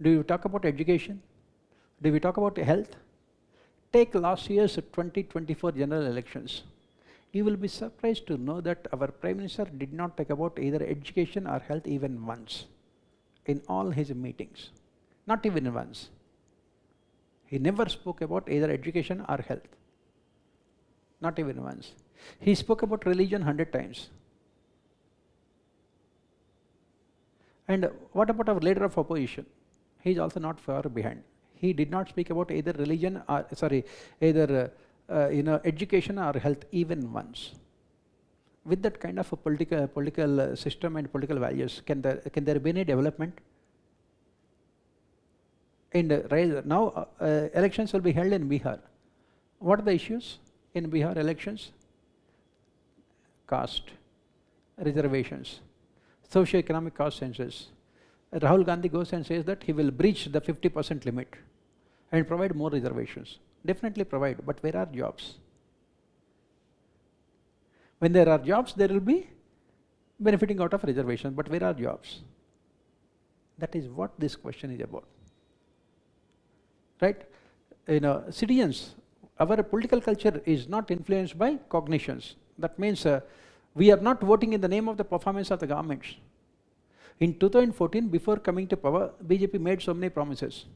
Do we talk about education? Do we talk about health? Take last year's 2024 general elections. You will be surprised to know that our Prime Minister did not talk about either education or health even once in all his meetings. Not even once. He never spoke about either education or health. Not even once. He spoke about religion 100 times. And what about our leader of opposition? He is also not far behind. He did not speak about either religion or, education or health even once. With that kind of a political system and political values, can there be any development? And now elections will be held in Bihar. What are the issues in Bihar elections? Caste, reservations, socio-economic caste census. Rahul Gandhi goes and says that he will breach the 50% limit and provide more reservations. Definitely provide, but where are jobs? When there are jobs, there will be benefiting out of reservations, but where are jobs? That is what this question is about. Right? Citizens, our political culture is not influenced by cognitions. That means we are not voting in the name of the performance of the governments. In 2014, before coming to power, BJP made so many promises.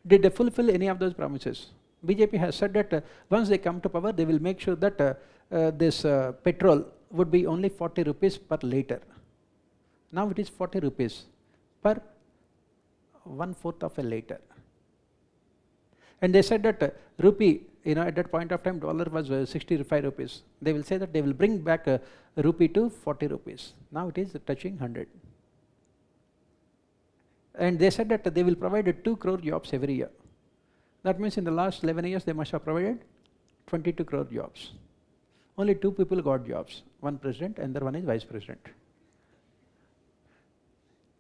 Did they fulfill any of those promises? BJP has said that once they come to power, they will make sure that this petrol would be only 40 rupees per litre. Now it is 40 rupees per 1/4 of a litre. And they said that rupee, at that point of time, dollar was 65 rupees. They will say that they will bring back rupee to 40 rupees. Now it is touching 100. And they said that they will provide 2 crore jobs every year. That means in the last 11 years, they must have provided 22 crore jobs. Only 2 people got jobs, one president and the other one is vice president.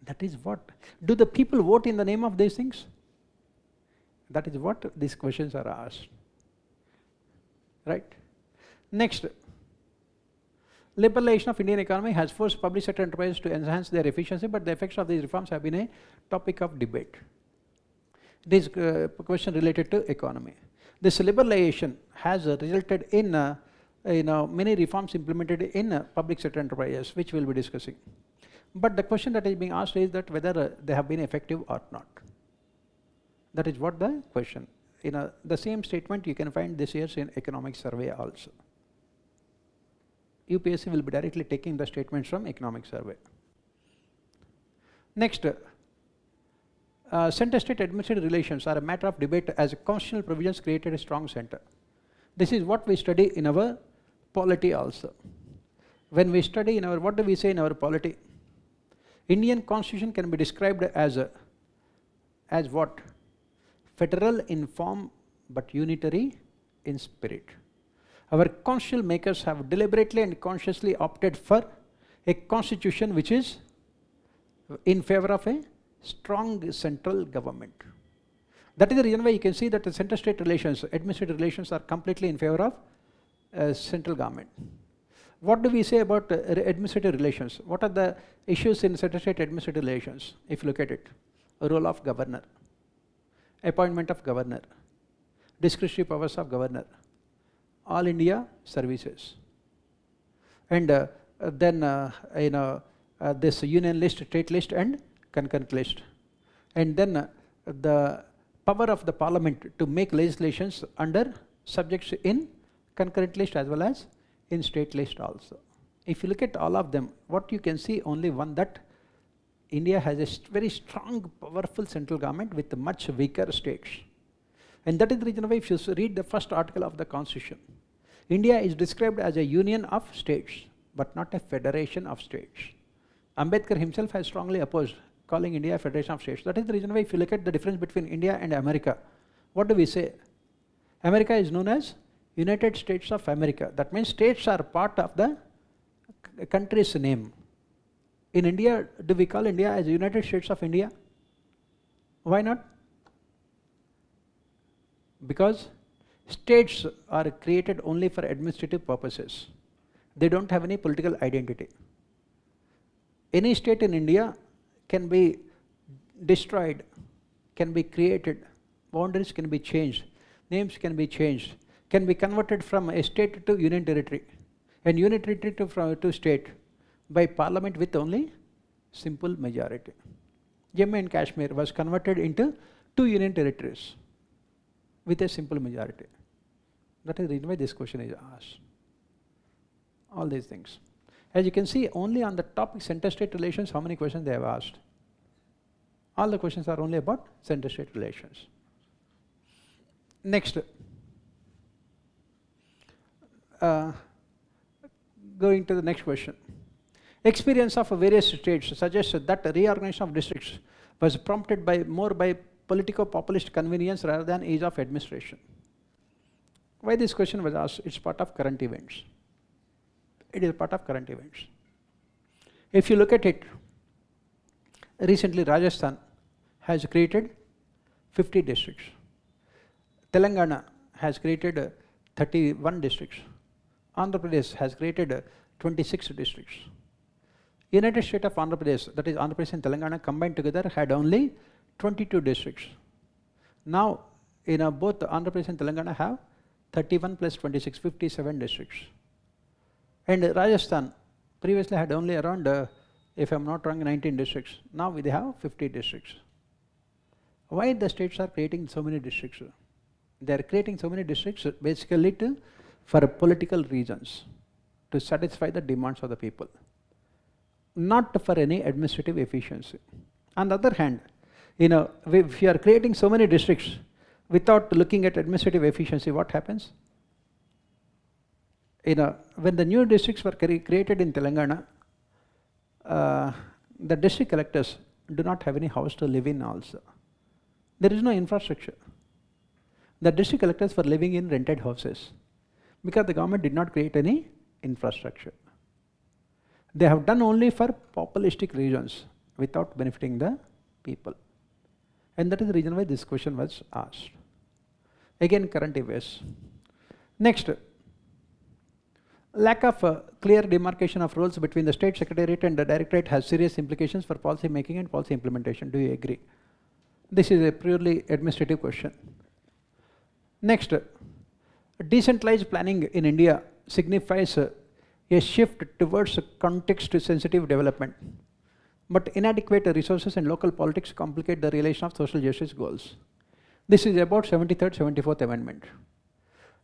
That is what? Do the people vote in the name of these things? That is what these questions are asked. Right? Next, liberalization of Indian economy has forced public sector enterprises to enhance their efficiency, but the effects of these reforms have been a topic of debate. This question related to economy. This liberalization has resulted in many reforms implemented in public sector enterprises, which we will be discussing. But the question that is being asked is that whether they have been effective or not. That is what the question. The same statement you can find this year's in economic survey also. UPSC will be directly taking the statements from economic survey. Next, center-state administrative relations are a matter of debate as constitutional provisions created a strong center. This is what we study in our polity also. When we study in our, what do we say in our polity? Indian Constitution can be described as what? Federal in form but unitary in spirit. Our constitutional makers have deliberately and consciously opted for a constitution which is in favor of a strong central government. That is the reason why you can see that the center-state relations, administrative relations are completely in favor of central government. What do we say about administrative relations? What are the issues in center-state administrative relations? If you look at it, a role of governor, appointment of governor, discretionary powers of governor, all India services, and then this union list, state list and concurrent list, and then the power of the parliament to make legislations under subjects in concurrent list as well as in state list also. If you look at all of them, what you can see only one, that India has a very strong, powerful central government with much weaker states. And that is the reason why if you read the first article of the Constitution, India is described as a union of states, but not a federation of states. Ambedkar himself has strongly opposed calling India a federation of states. That is the reason why if you look at the difference between India and America, what do we say? America is known as United States of America. That means states are part of the country's name. In India, do we call India as United States of India? Why not? Because states are created only for administrative purposes. They don't have any political identity. Any state in India can be destroyed, can be created, boundaries can be changed, names can be changed, can be converted from a state to union territory, and union territory to state by parliament with only simple majority. Jammu and Kashmir was converted into 2 union territories with a simple majority. That is the reason why this question is asked. All these things. As you can see, only on the topic center-state relations, how many questions they have asked? All the questions are only about center-state relations. Next, going to the next question. Experience of various states suggests that the reorganization of districts was prompted more by politico-populist convenience rather than ease of administration. Why this question was asked? It's part of current events. It is part of current events. If you look at it, recently Rajasthan has created 50 districts. Telangana has created 31 districts. Andhra Pradesh has created 26 districts. United States of Andhra Pradesh, that is Andhra Pradesh and Telangana combined together, had only 22 districts. Now, both Andhra Pradesh and Telangana have 31 plus 26, 57 districts. And Rajasthan previously had only around, if I am not wrong, 19 districts. Now they have 50 districts. Why the states are creating so many districts? They are creating so many districts basically for political reasons, to satisfy the demands of the people, not for any administrative efficiency. On the other hand, if you are creating so many districts without looking at administrative efficiency, what happens? When the new districts were created in Telangana, the district collectors do not have any house to live in also. There is no infrastructure. The district collectors were living in rented houses because the government did not create any infrastructure. They have done only for populistic reasons without benefiting the people. And that is the reason why this question was asked. Again, current affairs. Next, lack of clear demarcation of roles between the state secretariat and the directorate has serious implications for policy making and policy implementation. Do you agree? This is a purely administrative question. Next, decentralized planning in India signifies a shift towards context-sensitive development, but inadequate resources and local politics complicate the realization of social justice goals. This is about 73rd, 74th Amendment.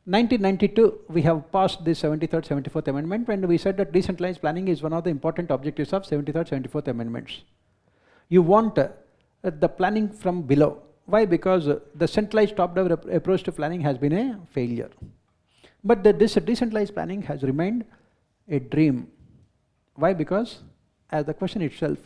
1992, we have passed this 73rd, 74th Amendment, and we said that decentralized planning is one of the important objectives of 73rd, 74th Amendments. You want the planning from below. Why? Because the centralized top-down approach to planning has been a failure. But this decentralized planning has remained a dream. Why? Because, as the question itself,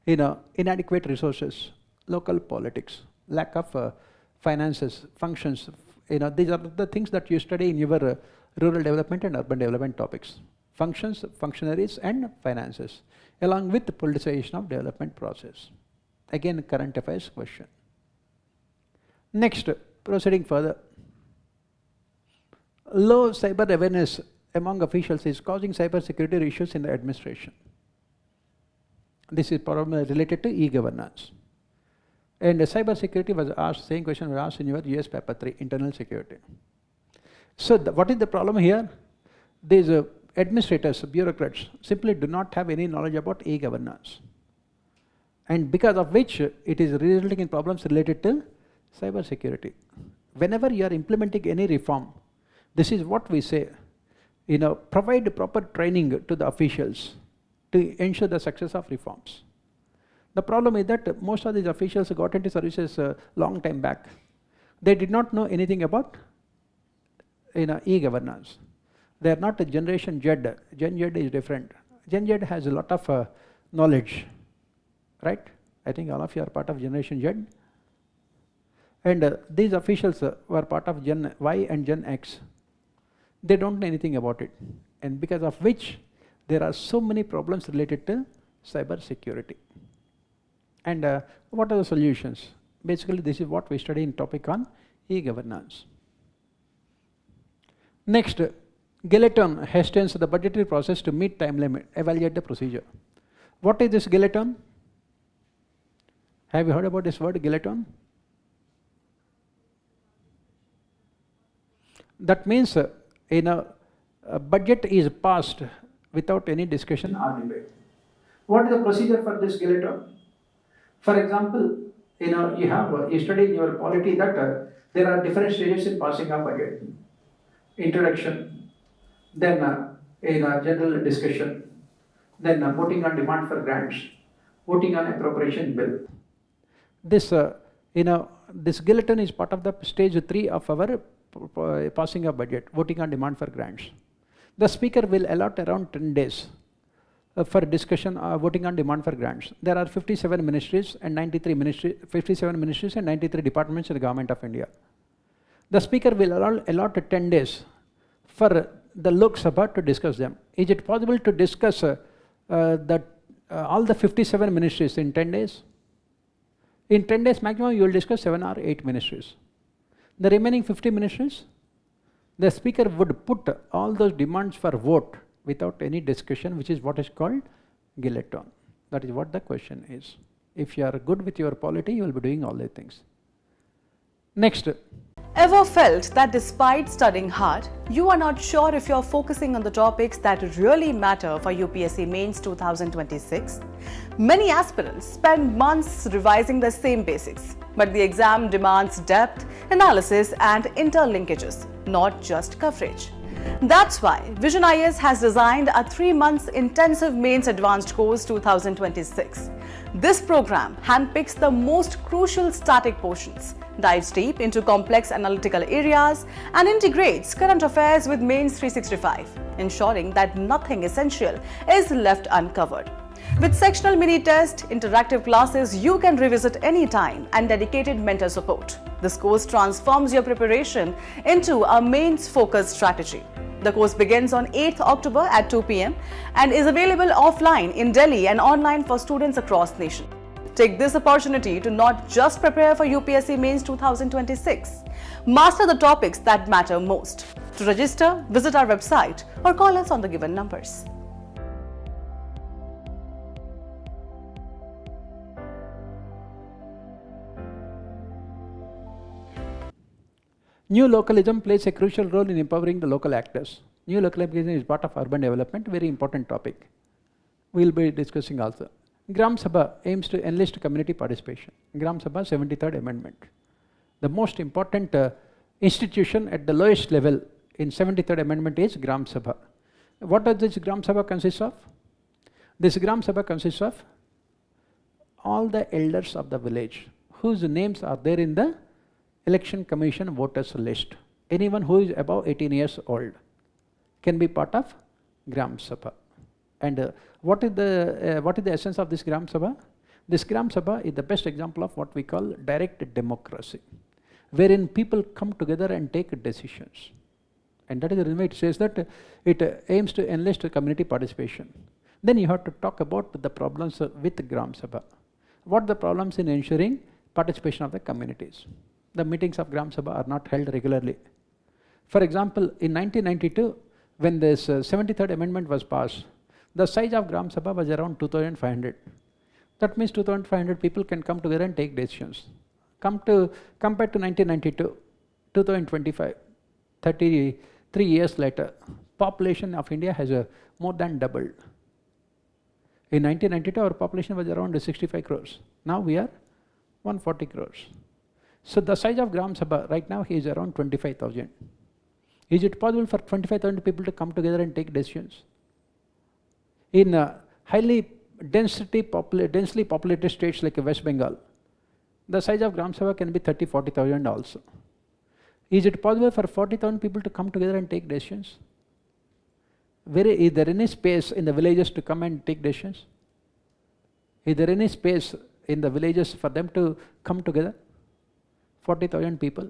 inadequate resources, local politics, lack of finances, functions, these are the things that you study in your rural development and urban development topics. Functions, functionaries and finances, along with the politicization of development process. Again, current affairs question. Next, proceeding further. Low cyber awareness among officials is causing cyber security issues in the administration. This is probably related to e-governance. And cyber security was asked, same question was asked in your US paper 3, internal security. So what is the problem here? These administrators, bureaucrats simply do not have any knowledge about e-governance. And because of which it is resulting in problems related to cyber security. Whenever you are implementing any reform, this is what we say, provide proper training to the officials to ensure the success of reforms. The problem is that most of these officials got into services a long time back. They did not know anything about e-governance. They are not a generation Z. Gen Z is different. Gen Z has a lot of knowledge, right? I think all of you are part of generation Z. And these officials were part of Gen Y and Gen X. They don't know anything about it. And because of which there are so many problems related to cyber security. And what are the solutions? Basically, this is what we study in topic on e-governance. Next, Guillotine hastens the budgetary process to meet time limit, evaluate the procedure. What is this guillotine? Have you heard about this word, guillotine? That means a budget is passed without any discussion or debate. What is the procedure for this guillotine? For example, you study in your polity that there are different stages in passing a budget. Introduction, then general discussion, then voting on demand for grants, voting on appropriation bill. This this guillotine is part of the stage 3 of our passing a budget, voting on demand for grants. The speaker will allot around 10 days for discussion, voting on demand for grants. There are 57 ministries and 93 departments in the government of India. The speaker will allot 10 days for the Lok Sabha to discuss them. Is it possible to discuss all the 57 ministries in 10 days? In 10 days maximum you will discuss 7 or 8 ministries. The remaining 50 ministries, the speaker would put all those demands for vote without any discussion, which is what is called guillotine. That is what the question is. If you are good with your polity, you will be doing all the things. Next. Ever felt that despite studying hard, you are not sure if you are focusing on the topics that really matter for UPSC Mains 2026? Many aspirants spend months revising the same basics, but the exam demands depth, analysis and interlinkages, not just coverage. That's why Vision IAS has designed a 3-month intensive Mains Advanced Course 2026. This program handpicks the most crucial static portions, dives deep into complex analytical areas, and integrates current affairs with Mains 365, ensuring that nothing essential is left uncovered. With sectional mini test, interactive classes you can revisit anytime, and dedicated mentor support, this course transforms your preparation into a Mains-focused strategy. The course begins on 8th October at 2 p.m. and is available offline in Delhi and online for students across the nation. Take this opportunity to not just prepare for UPSC Mains 2026, master the topics that matter most. To register, visit our website or call us on the given numbers. New localism plays a crucial role in empowering the local actors. New localization is part of urban development, very important topic. We will be discussing also. Gram Sabha aims to enlist community participation. Gram Sabha 73rd Amendment. The most important institution at the lowest level in 73rd Amendment is Gram Sabha. What does this Gram Sabha consist of? This Gram Sabha consists of all the elders of the village whose names are there in the Election Commission voters list. anyone who is above 18 years old can be part of Gram Sabha. And what is the essence of this Gram Sabha? This Gram Sabha is the best example of what we call direct democracy, wherein people come together and take decisions. And that is the reason it says that it aims to enlist community participation. Then you have to talk about the problems with Gram Sabha. What are the problems in ensuring participation of the communities? The meetings of Gram Sabha are not held regularly. For example, in 1992, when this 73rd amendment was passed, the size of Gram Sabha was around 2,500. That means 2,500 people can come together and take decisions. Compared to 1992, 2025, 33 years later, population of India has more than doubled. In 1992, our population was around 65 crores. Now we are 140 crores. So the size of Gram Sabha right now is around 25,000. Is it possible for 25,000 people to come together and take decisions? In highly densely populated states like West Bengal, the size of Gram Sabha can be 30,000-40,000 also. Is it possible for 40,000 people to come together and take decisions? Is there any space in the villages to come and take decisions? Is there any space in the villages for them to come together? 40,000 people.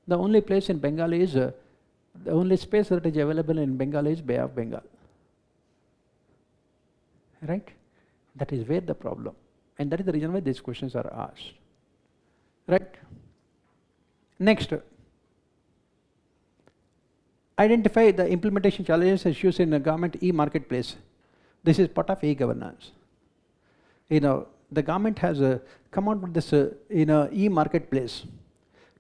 The only place in Bengal is, the only space that is available in Bengal is Bay of Bengal. Right? That is where the problem. And that is the reason why these questions are asked. Right? Next. Identify the implementation challenges and issues in a government e-marketplace. This is part of e-governance. The government has come out with this e-marketplace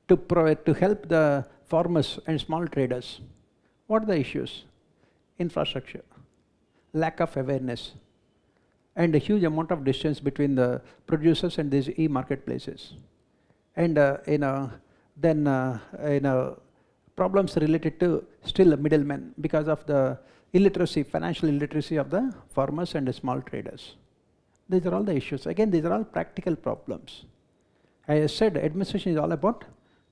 to help the farmers and small traders. What are the issues? Infrastructure, lack of awareness, and a huge amount of distance between the producers and these e-marketplaces. And problems related to still middlemen because of the illiteracy, financial illiteracy of the farmers and the small traders. These are all the issues. Again, these are all practical problems. As I said, administration is all about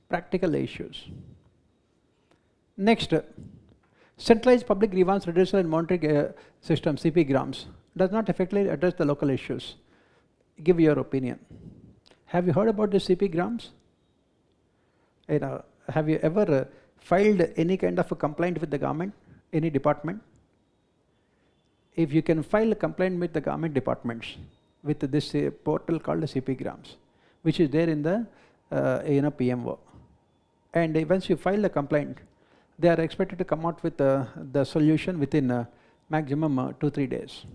practical issues. Next, centralized public grievance redressal and monitoring system, CP-GRAMS, does not effectively address the local issues. Give your opinion. Have you heard about the CP-GRAMS? Have you ever filed any kind of a complaint with the government, any department? If you can file a complaint with the government departments with this portal called the CP-GRAMS, which is there in the PMO, and once you file the complaint, they are expected to come out with the solution within maximum 2-3 days.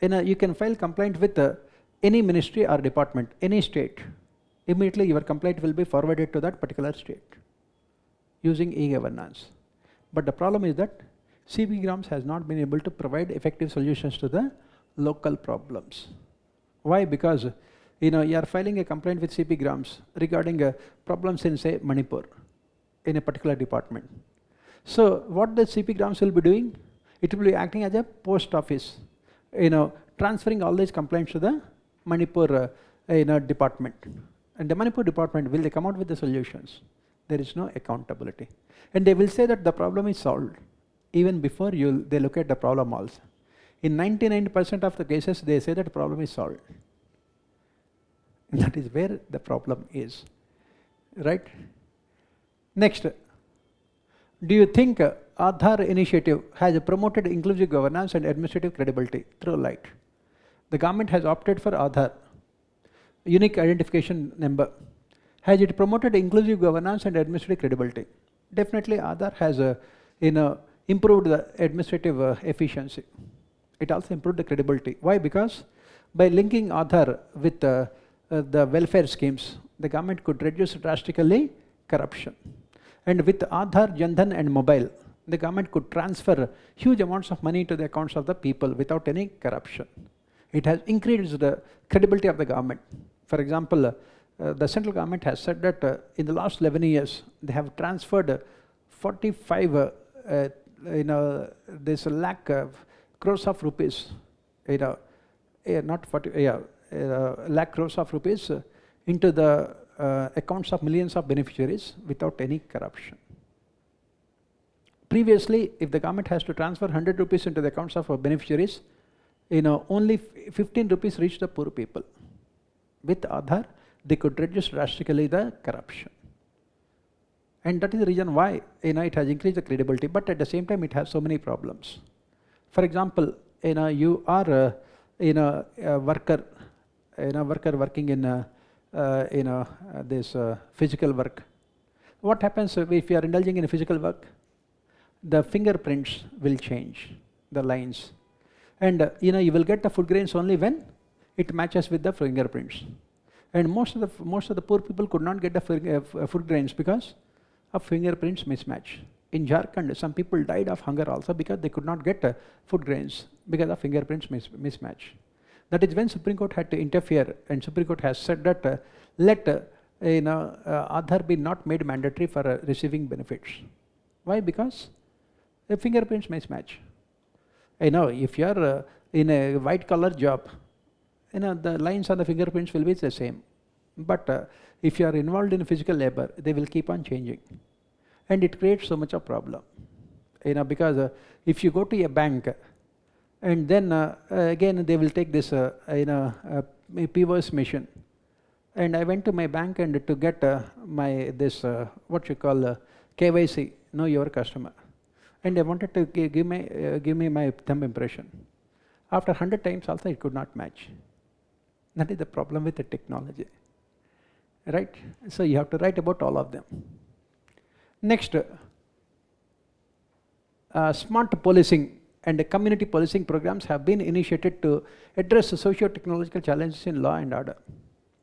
You can file complaint with any ministry or department, any state. Immediately your complaint will be forwarded to that particular state using e-governance. But the problem is that CP-GRAMS has not been able to provide effective solutions to the local problems. Why? Because you are filing a complaint with CP-GRAMS regarding problems in, say, Manipur, in a particular department. So what the CP-GRAMS will be doing? It will be acting as a post office, transferring all these complaints to the Manipur department. And the Manipur department, will they come out with the solutions? There is no accountability. And they will say that the problem is solved even before they look at the problem also. In 99% of the cases, they say that the problem is solved. And that is where the problem is. Right? Next. Do you think Aadhaar initiative has promoted inclusive governance and administrative credibility? Throw light. The government has opted for Aadhaar, unique identification number. Has it promoted inclusive governance and administrative credibility? Definitely Aadhaar has improved the administrative efficiency. It also improved the credibility. Why? Because by linking Aadhaar with the welfare schemes, the government could reduce drastically corruption. And with Aadhaar, Jan Dhan and mobile, the government could transfer huge amounts of money to the accounts of the people without any corruption. It has increased the credibility of the government. For example, the central government has said that in the last 11 years, they have transferred 45 this lakh crores of rupees, not 40, lakh crores of rupees into the accounts of millions of beneficiaries without any corruption. Previously, if the government has to transfer 100 rupees into the accounts of beneficiaries, only 15 rupees reach the poor people. With Aadhaar, they could reduce drastically the corruption. And that is the reason why it has increased the credibility, but at the same time it has so many problems. For example, you are a worker, working in this physical work. What happens if you are indulging in physical work? The fingerprints will change, the lines, and you will get the food grains only when it matches with the fingerprints. And most of the poor people could not get the food grains because of fingerprints mismatch. In Jharkhand, some people died of hunger also because they could not get food grains because of fingerprints mismatch. That is when Supreme Court had to interfere, and Supreme Court has said that let Aadhaar be not made mandatory for receiving benefits. Why? Because the fingerprints mismatch. If you are in a white collar job, the lines on the fingerprints will be the same. But if you are involved in physical labor, they will keep on changing. And it creates so much of problem. Because if you go to a bank, and then again they will take this POS machine. And I went to my bank and to get my what you call KYC, know your customer. And I wanted to give me my thumb impression. After 100 times also it could not match. That is the problem with the technology, right? So you have to write about all of them. Next, smart policing and community policing programs have been initiated to address the socio-technological challenges in law and order.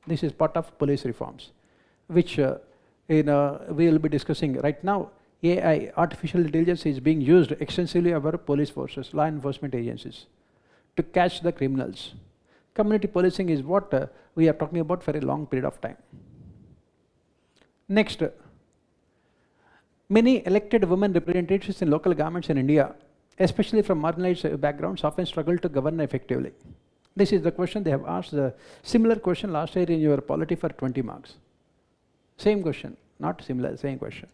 This is part of police reforms, which we will be discussing right now. AI, artificial intelligence, is being used extensively by police forces, law enforcement agencies, to catch the criminals. Community policing is what we are talking about for a long period of time. Next, many elected women representatives in local governments in India, especially from marginalized backgrounds, often struggle to govern effectively. This is the question they have asked, the similar question last year in your polity for 20 marks. Same question, not similar, same question.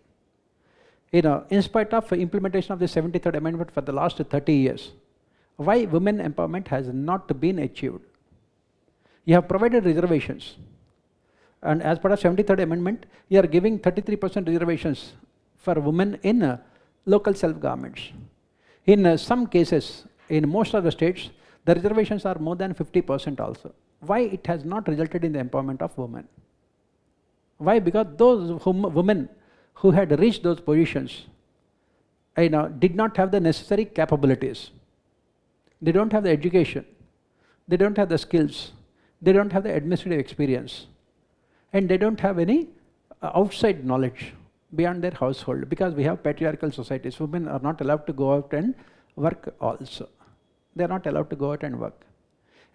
In spite of implementation of the 73rd Amendment for the last 30 years, why women empowerment has not been achieved? You have provided reservations, and as part of 73rd Amendment, you are giving 33% reservations for women in local self-governments. In some cases, in most of the states, the reservations are more than 50% also. Why it has not resulted in the empowerment of women? Why? Because those women who had reached those positions did not have the necessary capabilities. They don't have the education, they don't have the skills, they don't have the administrative experience, and they don't have any outside knowledge beyond their household, because we have patriarchal societies. Women are not allowed to go out and work also. They are not allowed to go out and work.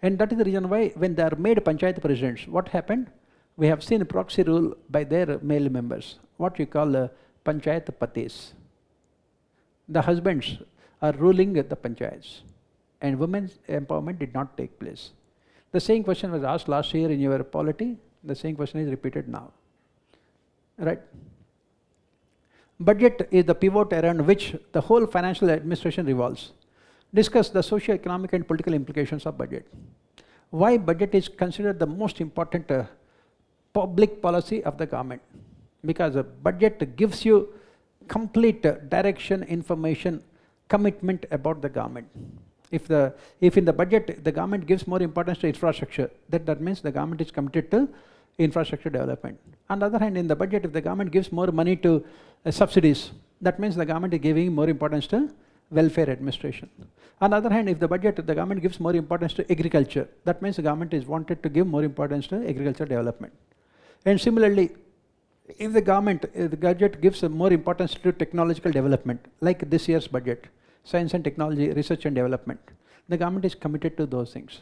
And that is the reason why when they are made Panchayat presidents, what happened? We have seen a proxy rule by their male members, what we call Panchayat Patis. The husbands are ruling the Panchayats, and women's empowerment did not take place. The same question was asked last year in your polity, the same question is repeated now, right? Budget is the pivot around which the whole financial administration revolves. Discuss the socio-economic and political implications of budget. Why budget is considered the most important public policy of the government? Because a budget gives you complete direction, information, commitment about the government. If in the budget the government gives more importance to infrastructure, that means the government is committed to infrastructure development. On the other hand, in the budget, if the government gives more money to subsidies, that means the government is giving more importance to welfare administration. On the other hand, if the government gives more importance to agriculture, that means the government is wanted to give more importance to agriculture development. And similarly, if the budget gives more importance to technological development, like this year's budget, science and technology, research and development, the government is committed to those things.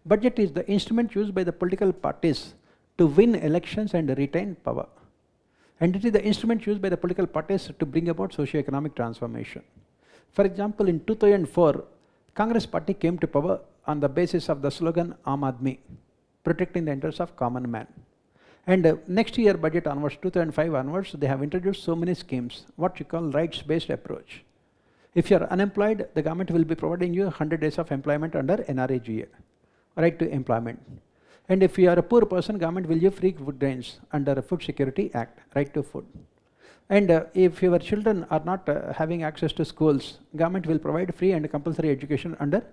Budget is the instrument used by the political parties to win elections and retain power. And it is the instrument used by the political parties to bring about socio-economic transformation. For example, in 2004, Congress party came to power on the basis of the slogan Aam Aadmi, protecting the interests of common man. And next year budget onwards, 2005 onwards, they have introduced so many schemes, what you call rights-based approach. If you are unemployed, the government will be providing you 100 days of employment under NRAGA, right to employment. And if you are a poor person, government will give free food grains under a Food Security Act, right to food. And if your children are not having access to schools, government will provide free and compulsory education under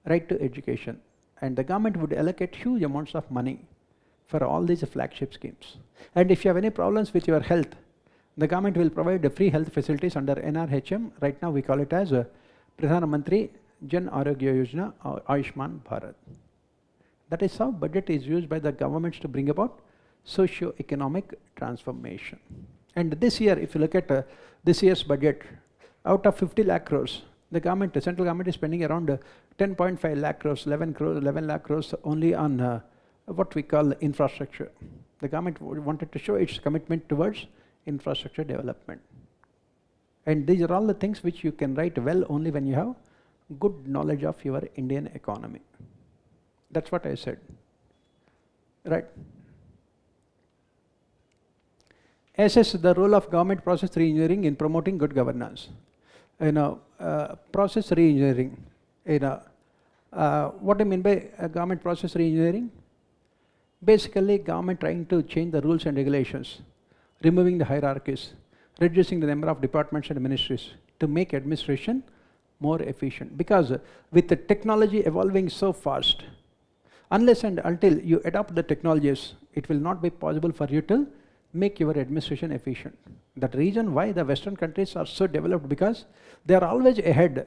right to education. And the government would allocate huge amounts of money for all these flagship schemes. And if you have any problems with your health, the government will provide the free health facilities under NRHM. Right now we call it as Pradhan Mantri Jan Arogya Yojana or Ayushman Bharat. That is how budget is used by the governments to bring about socio-economic transformation. And this year, if you look at this year's budget, out of 50 lakh crores, the government, the central government is spending around 10.5 lakh crores, 11 lakh crores only on what we call infrastructure. The government wanted to show its commitment towards infrastructure development. And these are all the things which you can write well only when you have good knowledge of your Indian economy. That's what I said, right? Assess the role of government process re-engineering in promoting good governance. Process re-engineering. What I mean by government process re-engineering? Basically, government trying to change the rules and regulations, removing the hierarchies, reducing the number of departments and ministries to make administration more efficient. Because with the technology evolving so fast, unless and until you adopt the technologies, it will not be possible for you to make your administration efficient. That reason why the Western countries are so developed, because they are always ahead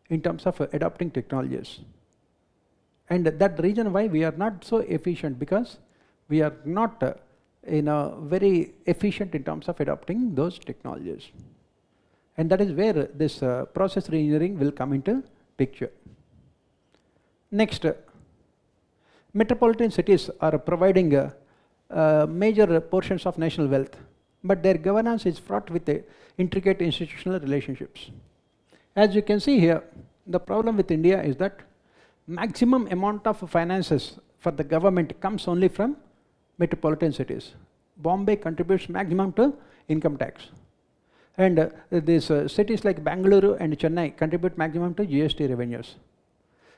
in terms of adopting technologies. And that reason why we are not so efficient, because we are not very efficient in terms of adopting those technologies. And that is where this process re-engineering will come into picture. Next, metropolitan cities are providing major portions of national wealth, but their governance is fraught with intricate institutional relationships. As you can see here, the problem with India is that maximum amount of finances for the government comes only from metropolitan cities. Bombay contributes maximum to income tax. And these cities like Bangalore and Chennai contribute maximum to GST revenues.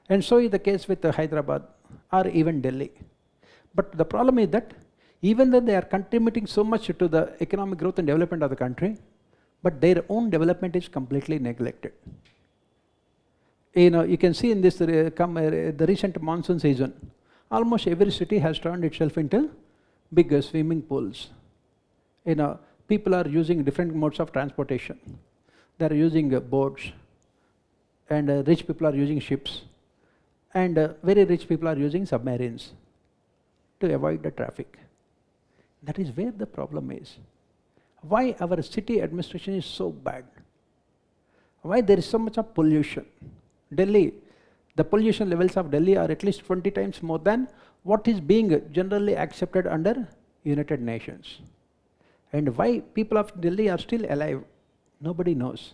And so is the case with Hyderabad or even Delhi. But the problem is that even though they are contributing so much to the economic growth and development of the country, but their own development is completely neglected. You can see in this the recent monsoon season, almost every city has turned itself into big swimming pools. People are using different modes of transportation. They are using boats, and rich people are using ships, and very rich people are using submarines to avoid the traffic. That is where the problem is. Why our city administration is so bad? Why there is so much of pollution? Delhi, the pollution levels of Delhi are at least 20 times more than what is being generally accepted under United Nations. And why people of Delhi are still alive, nobody knows.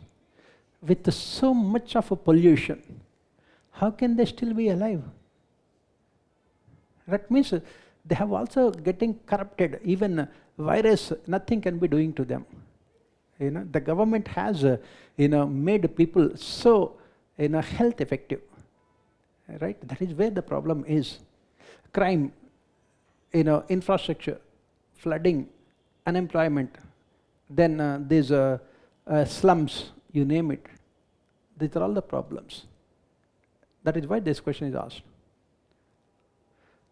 With so much of a pollution, how can they still be alive? That means they have also getting corrupted. Even virus, nothing can be doing to them. The government has made people so health effective, right? That is where the problem is. Crime, infrastructure, flooding, unemployment, then these slums, you name it. These are all the problems. That is why this question is asked.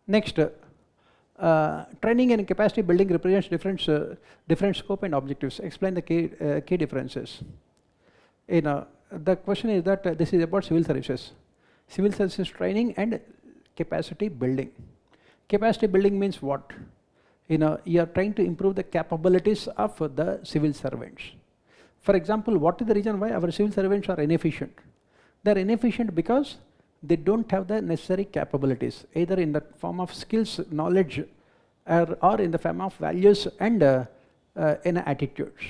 Next, training and capacity building represents different scope and objectives. Explain the key differences. The question is that this is about civil services. Civil services training and capacity building. Capacity building means what? You are trying to improve the capabilities of the civil servants. For example, what is the reason why our civil servants are inefficient? They are inefficient because they don't have the necessary capabilities, either in the form of skills, knowledge, or in the form of values and attitudes.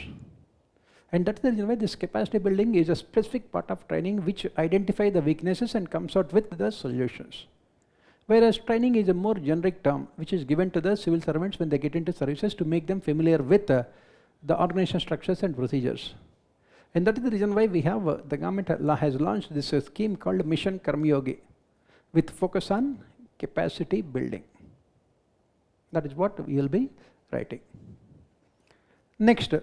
And that's the reason why this capacity building is a specific part of training which identifies the weaknesses and comes out with the solutions. Whereas training is a more generic term which is given to the civil servants when they get into services to make them familiar with the organizational structures and procedures. And that is the reason why we have, the government has launched this scheme called Mission Karmyogi with focus on capacity building. That is what we will be writing. Next,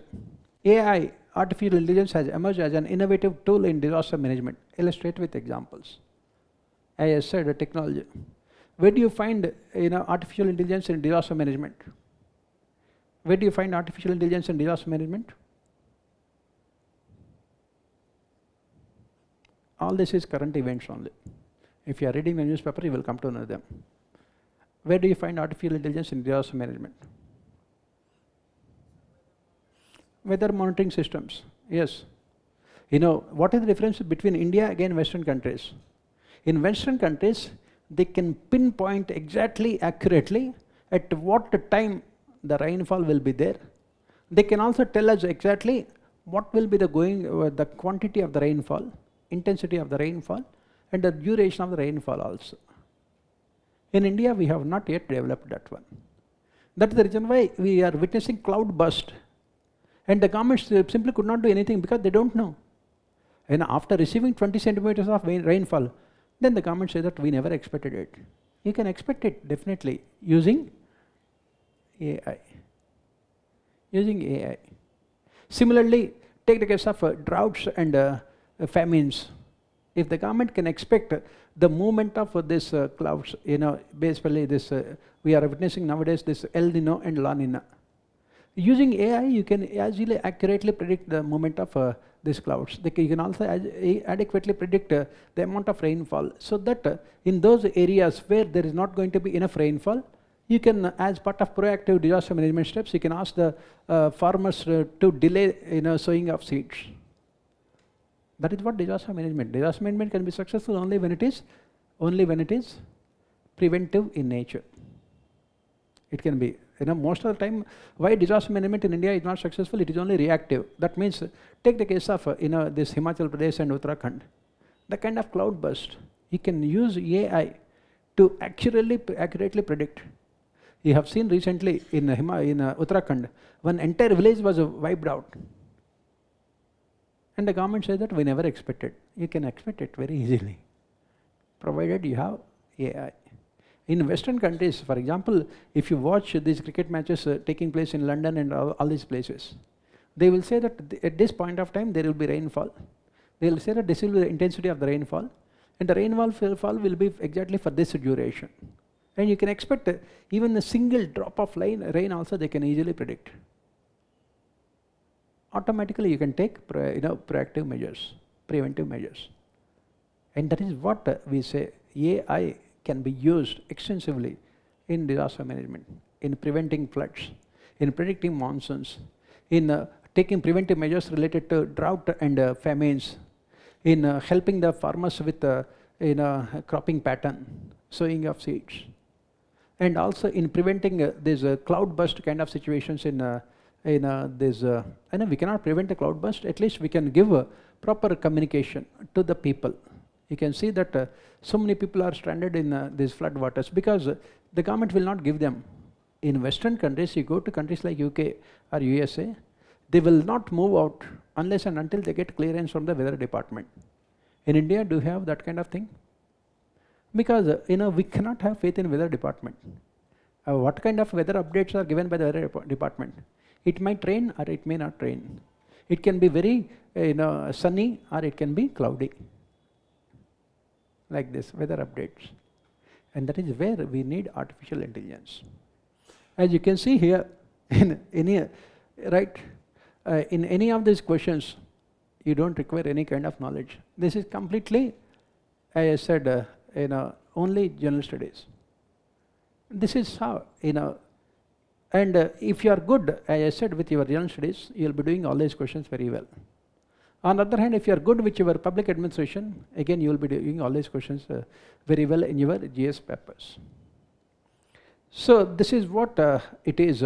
AI, artificial intelligence, has emerged as an innovative tool in disaster management. Illustrate with examples. As I said, technology. Where do you find artificial intelligence in disaster management? Where do you find artificial intelligence in disaster management? All this is current events only. If you are reading the newspaper, you will come to know them. Where do you find artificial intelligence in disaster management? Weather monitoring systems. Yes. What is the difference between India again Western countries? In Western countries, they can pinpoint exactly, accurately at what time the rainfall will be there. They can also tell us exactly what will be the quantity of the rainfall, intensity of the rainfall, and the duration of the rainfall also. In India, we have not yet developed that one. That is the reason why we are witnessing cloud burst. And the government simply could not do anything because they don't know. And after receiving 20 centimeters of rainfall, then the government says that we never expected it. You can expect it definitely using AI. Using AI. Similarly, take the case of droughts and famines. If the government can expect the movement of this clouds, basically this we are witnessing nowadays this El Nino and La Nina. Using AI, you can easily accurately predict the movement of these clouds. You can also adequately predict the amount of rainfall, so that in those areas where there is not going to be enough rainfall, you can, as part of proactive disaster management steps, you can ask the farmers to delay sowing of seeds. That is what disaster management. Disaster management can be successful only when it is preventive in nature. It can be. Most of the time, why disaster management in India is not successful, it is only reactive. That means, take the case of this Himachal Pradesh and Uttarakhand, the kind of cloud burst. You can use AI to accurately predict. You have seen recently in Uttarakhand, one entire village was wiped out. And the government says that we never expected. You can expect it very easily, provided you have AI. In Western countries, for example, if you watch these cricket matches taking place in London and all these places, they will say that at this point of time there will be rainfall. They will say that this will be the intensity of the rainfall, and the rainfall will be exactly for this duration. And you can expect even a single drop of rain also they can easily predict. Automatically you can take proactive measures, preventive measures. And that is what we say AI can be used extensively in disaster management, in preventing floods, in predicting monsoons, in taking preventive measures related to drought and famines, in helping the farmers with cropping pattern, sowing of seeds, and also in preventing this cloud burst kind of situations I know we cannot prevent a cloud burst, at least we can give a proper communication to the people. You can see that so many people are stranded in these flood waters because the government will not give them. In Western countries, you go to countries like UK or USA, they will not move out unless and until they get clearance from the weather department. In India, do you have that kind of thing? Because we cannot have faith in weather department. What kind of weather updates are given by the weather department? It might rain or it may not rain. It can be very sunny or it can be cloudy. Like this, weather updates. And that is where we need artificial intelligence. As you can see here, in any of these questions, you don't require any kind of knowledge. This is completely, as I said, only general studies. This is how, and if you are good, as I said, with your general studies, you will be doing all these questions very well. On the other hand, if you are good with your public administration, again you will be doing all these questions very well in your GS papers. So this is what it is,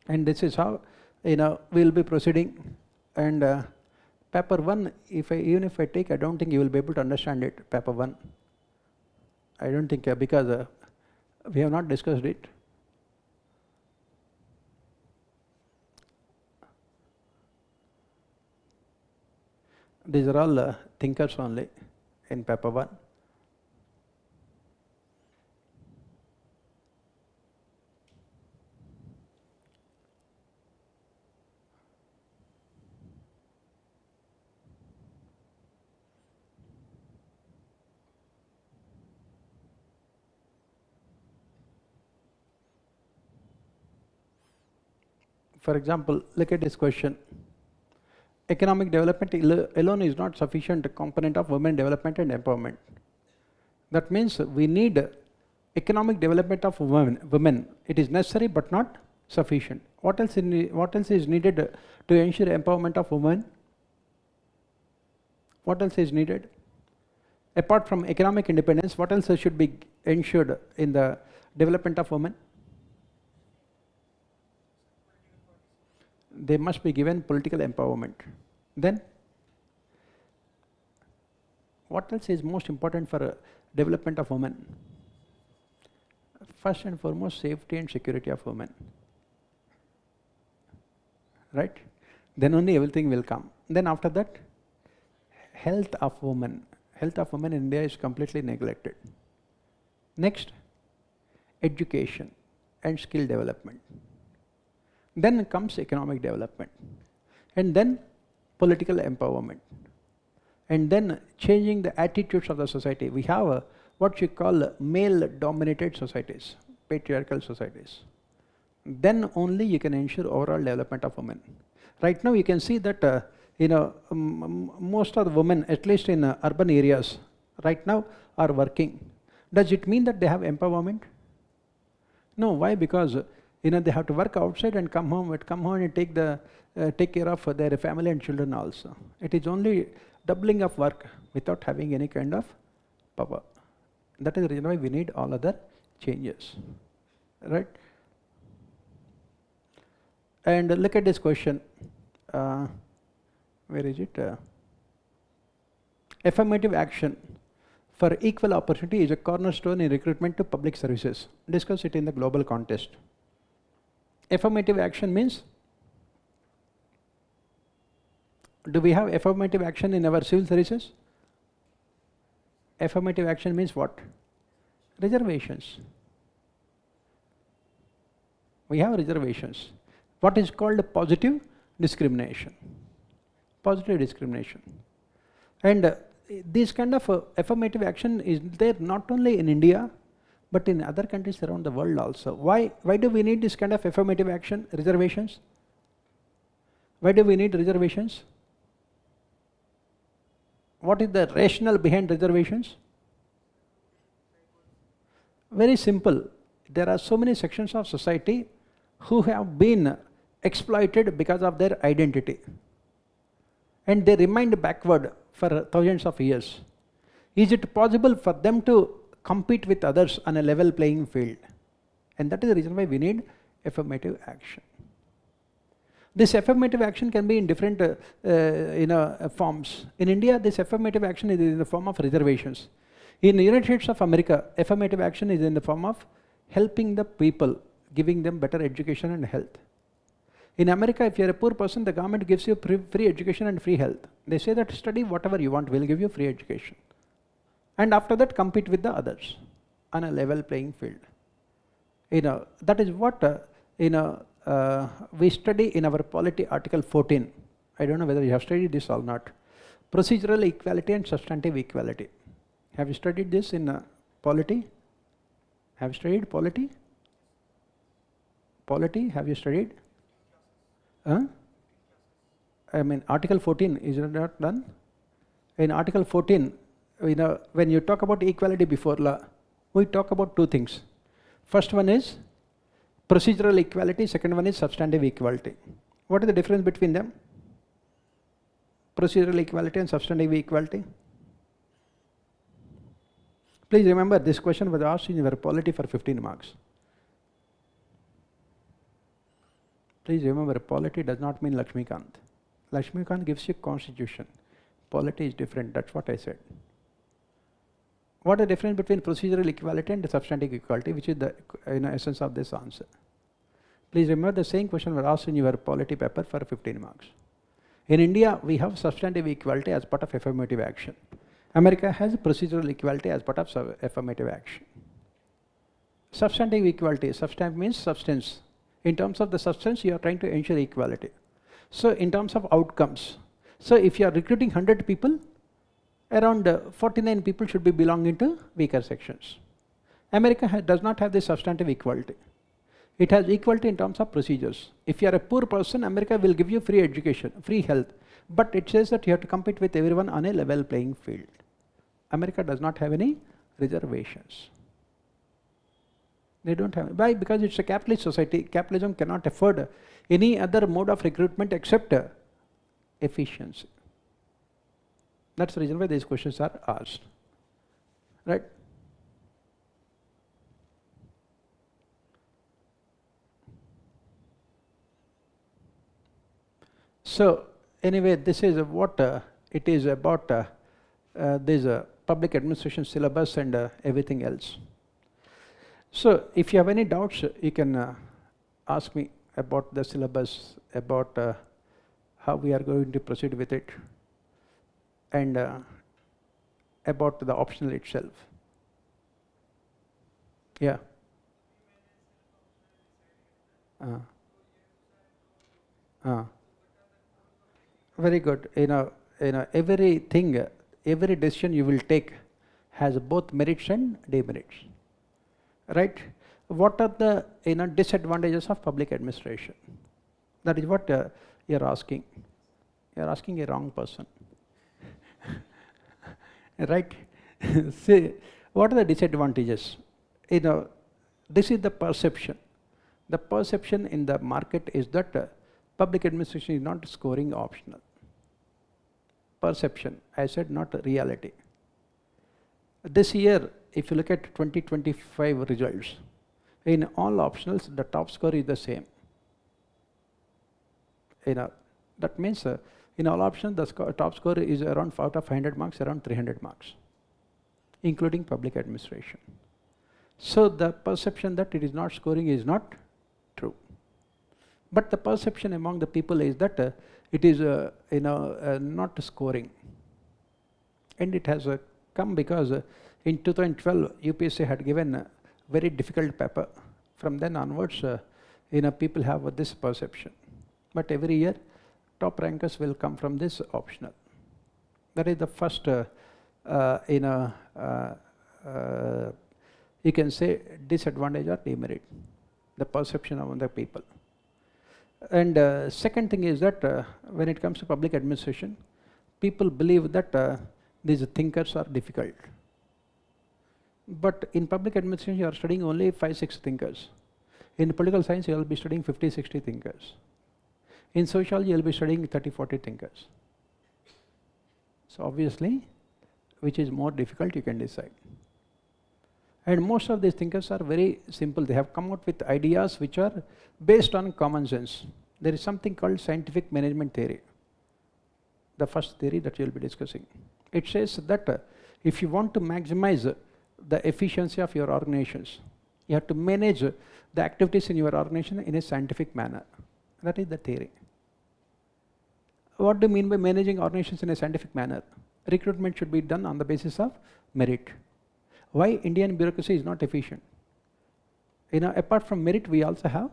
and this is how we will be proceeding. And paper 1, even if I take, I don't think you will be able to understand it, paper 1. I don't think because we have not discussed it. These are all thinkers only in paper 1. For example, look at this question. Economic development alone is not sufficient component of women development and empowerment. That means we need economic development of women. It is necessary but not sufficient. What else is needed to ensure empowerment of women? What else is needed? Apart from economic independence, what else should be ensured in the development of women? They must be given political empowerment. Then, what else is most important for development of women? First and foremost, safety and security of women. Right? Then only everything will come. Then after that, health of women. Health of women in India is completely neglected. Next, education and skill development. Then comes economic development, and then political empowerment, and then changing the attitudes of the society. We have what you call male-dominated societies, patriarchal societies. Then only you can ensure overall development of women. Right now you can see that most of the women, at least in urban areas, right now are working. Does it mean that they have empowerment? No. Why? Because they have to work outside and come home and take care of their family and children also. It is only doubling of work without having any kind of power. That is the reason why we need all other changes, right? And look at this question. Where is it? Affirmative action for equal opportunity is a cornerstone in recruitment to public services. Discuss it in the global context. Affirmative action means, do we have affirmative action in our civil services? Affirmative action means what? Reservations. We have reservations. What is called positive discrimination? Positive discrimination. And this kind of affirmative action is there not only in India, but in other countries around the world also. Why do we need this kind of affirmative action, reservations? Why do we need reservations? What is the rationale behind reservations? Very simple. There are so many sections of society who have been exploited because of their identity, and they remained backward for thousands of years. Is it possible for them to compete with others on a level playing field? And that is the reason why we need affirmative action. This affirmative action can be in different forms. In India, this affirmative action is in the form of reservations. In the United States of America, affirmative action is in the form of helping the people, giving them better education and health. In America, if you are a poor person, the government gives you free education and free health. They say that study whatever you want, we'll give you free education. And after that, compete with the others on a level playing field. That is what we study in our polity article 14. I don't know whether you have studied this or not. Procedural equality and substantive equality. Have you studied this in polity? Have you studied polity? Polity, have you studied? I mean, article 14, is it not done? In article 14, when you talk about equality before law, we talk about two things. First one is procedural equality, second one is substantive equality. What is the difference between them? Procedural equality and substantive equality. Please remember, this question was asked in your polity for 15 marks. Please remember, polity does not mean Lakshmikant. Lakshmikant gives you constitution. Polity is different, that's what I said. What is the difference between procedural equality and substantive equality, which is the essence of this answer? Please remember the same question was asked in your polity paper for 15 marks. In India, we have substantive equality as part of affirmative action. America has procedural equality as part of affirmative action. Substantive equality, substantive means substance. In terms of the substance, you are trying to ensure equality. So in terms of outcomes, so if you are recruiting 100 people, around 49 people should be belonging to weaker sections. America does not have this substantive equality. It has equality in terms of procedures. If you are a poor person, America will give you free education, free health, but it says that you have to compete with everyone on a level playing field. America does not have any reservations. They don't have. Why? Because it's a capitalist society. Capitalism cannot afford any other mode of recruitment except efficiency. That's the reason why these questions are asked. Right? So anyway, this is what it is about this public administration syllabus and everything else. So if you have any doubts, you can ask me about the syllabus, about how we are going to proceed with it, and about the optional itself. Yeah. Very good. Everything, every decision you will take has both merits and demerits. Right? What are the disadvantages of public administration? That is what you are asking. You are asking a wrong person. Right? See, what are the disadvantages? This is the perception. The perception in the market is that public administration is not scoring optional. Perception, I said, not reality. This year, if you look at 2025 results, in all optionals, the top score is the same. That means in all options, the top score is around out of 500 marks, around 300 marks, including public administration. So the perception that it is not scoring is not true. But the perception among the people is that it is not scoring. And it has come because in 2012, UPSC had given a very difficult paper. From then onwards, people have this perception. But every year, top rankers will come from this optional. That is the first, you can say, disadvantage or demerit, the perception among the people. And second thing is that when it comes to public administration, people believe that these thinkers are difficult. But in public administration, you are studying only 5-6 thinkers. In political science, you will be studying 50-60 thinkers. In sociology, you will be studying 30-40 thinkers. So obviously, which is more difficult, you can decide. And most of these thinkers are very simple. They have come out with ideas which are based on common sense. There is something called scientific management theory, the first theory that you will be discussing. It says that if you want to maximize the efficiency of your organizations, you have to manage the activities in your organization in a scientific manner. That is the theory. What do you mean by managing organizations in a scientific manner? Recruitment should be done on the basis of merit. Why Indian bureaucracy is not efficient? Apart from merit, we also have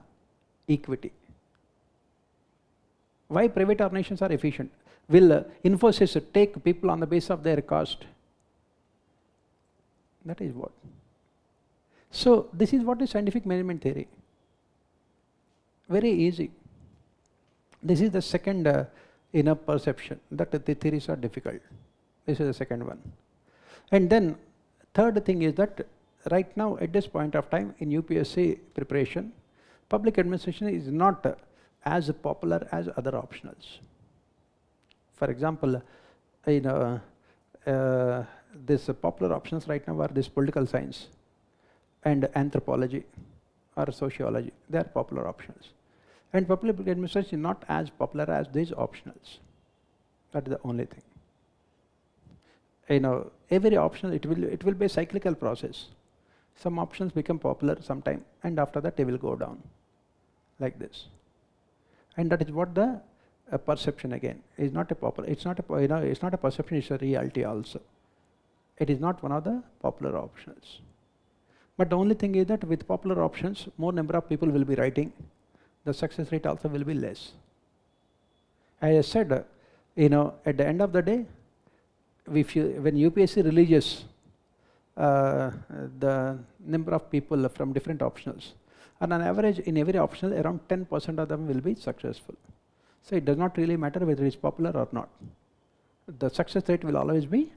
equity. Why private organizations are efficient? Will Infosys take people on the basis of their cost? That is what. So this is what is scientific management theory. Very easy. This is the second perception, that the theories are difficult. This is the second one. And then third thing is that right now at this point of time in UPSC preparation, public administration is not as popular as other optionals. For example, this popular options right now are this political science and anthropology or sociology. They are popular options. And public administration is not as popular as these optionals. That is the only thing. every option, it will be a cyclical process. Some options become popular sometime, and after that they will go down, like this. And that is what the perception again is not a popular. It's not a it's not a perception. It's a reality also. It is not one of the popular options. But the only thing is that with popular options, more number of people will be writing. The success rate also will be less. As I said, at the end of the day, when UPSC releases the number of people from different optionals, and on average in every optional around 10% of them will be successful. So it does not really matter whether it is popular or not. The success rate will always be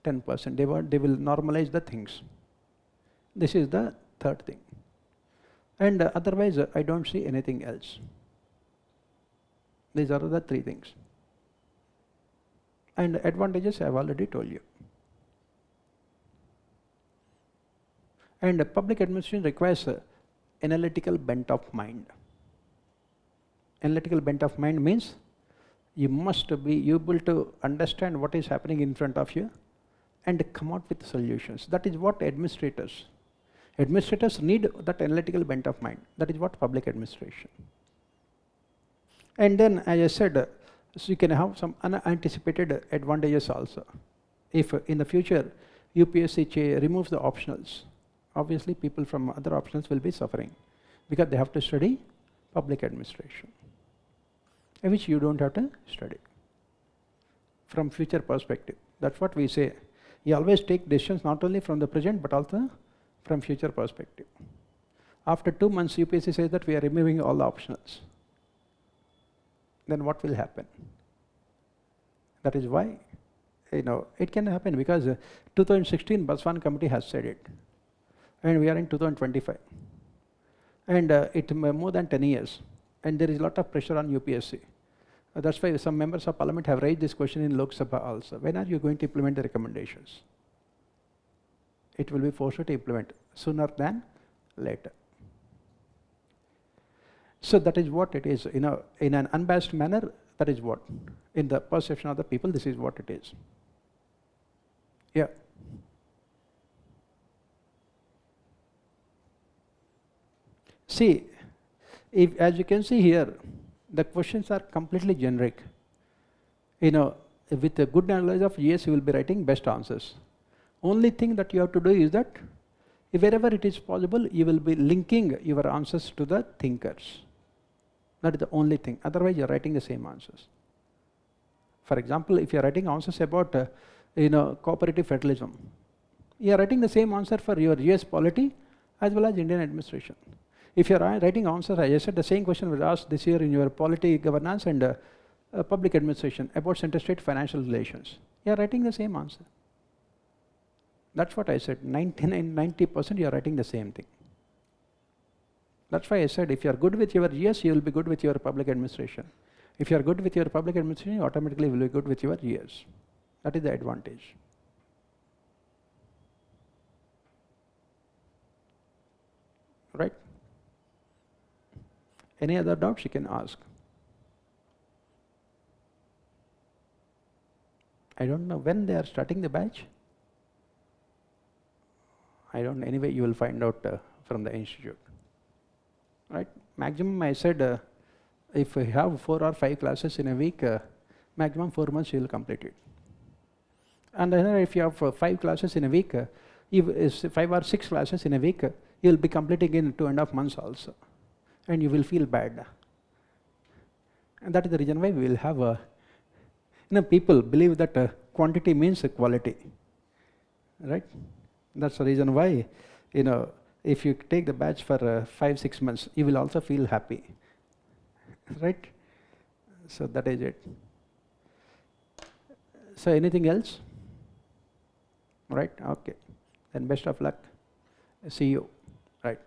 10%. They will normalize the things. This is the third thing. And otherwise I don't see anything else. These are the three things. And advantages I have already told you. And public administration requires analytical bent of mind. Analytical bent of mind means you must be able to understand what is happening in front of you and come out with solutions. That is what administrators need, that analytical bent of mind. That is what public administration. And then, as I said, so you can have some unanticipated advantages also. If in the future UPSC removes the optionals, obviously people from other optionals will be suffering because they have to study public administration, which you don't have to study from future perspective. That's what we say. You always take decisions not only from the present but also from future perspective. After 2 months, UPSC says that we are removing all the optionals. Then what will happen? That is why, it can happen because 2016 Baswan committee has said it, and we are in 2025, and it's more than 10 years, and there is a lot of pressure on UPSC. That's why some members of parliament have raised this question in Lok Sabha also. When are you going to implement the recommendations? It will be forced to implement sooner than later. So that is what it is. In an unbiased manner, that is what, in the perception of the people, this is what it is. Yeah. See, as you can see here, the questions are completely generic. With a good knowledge of GS, you will be writing best answers. Only thing that you have to do is that, if wherever it is possible, you will be linking your answers to the thinkers. That is the only thing. Otherwise, you are writing the same answers. For example, if you are writing answers about cooperative federalism, you are writing the same answer for your US polity as well as Indian administration. If you are writing answers, as I said, the same question was asked this year in your polity, governance and public administration about center-state financial relations. You are writing the same answer. That's what I said. 90% you are writing the same thing. That's why I said if you are good with your GS, you will be good with your public administration. If you are good with your public administration, you automatically will be good with your GS. That is the advantage. Right? Any other doubts you can ask? I don't know when they are starting the batch. I don't know. Anyway, you will find out from the institute. Right? Maximum, I said, if you have 4 or 5 classes in a week, maximum 4 months you will complete it. And then if you have 5 classes in a week, if 5 or 6 classes in a week, you will be completing in 2.5 months also. And you will feel bad. And that is the reason why we will have people believe that quantity means quality. Right? That's the reason why, if you take the batch for 5-6 months, you will also feel happy. Right? So that is it. So anything else? Right? Okay. Then best of luck. See you. Right.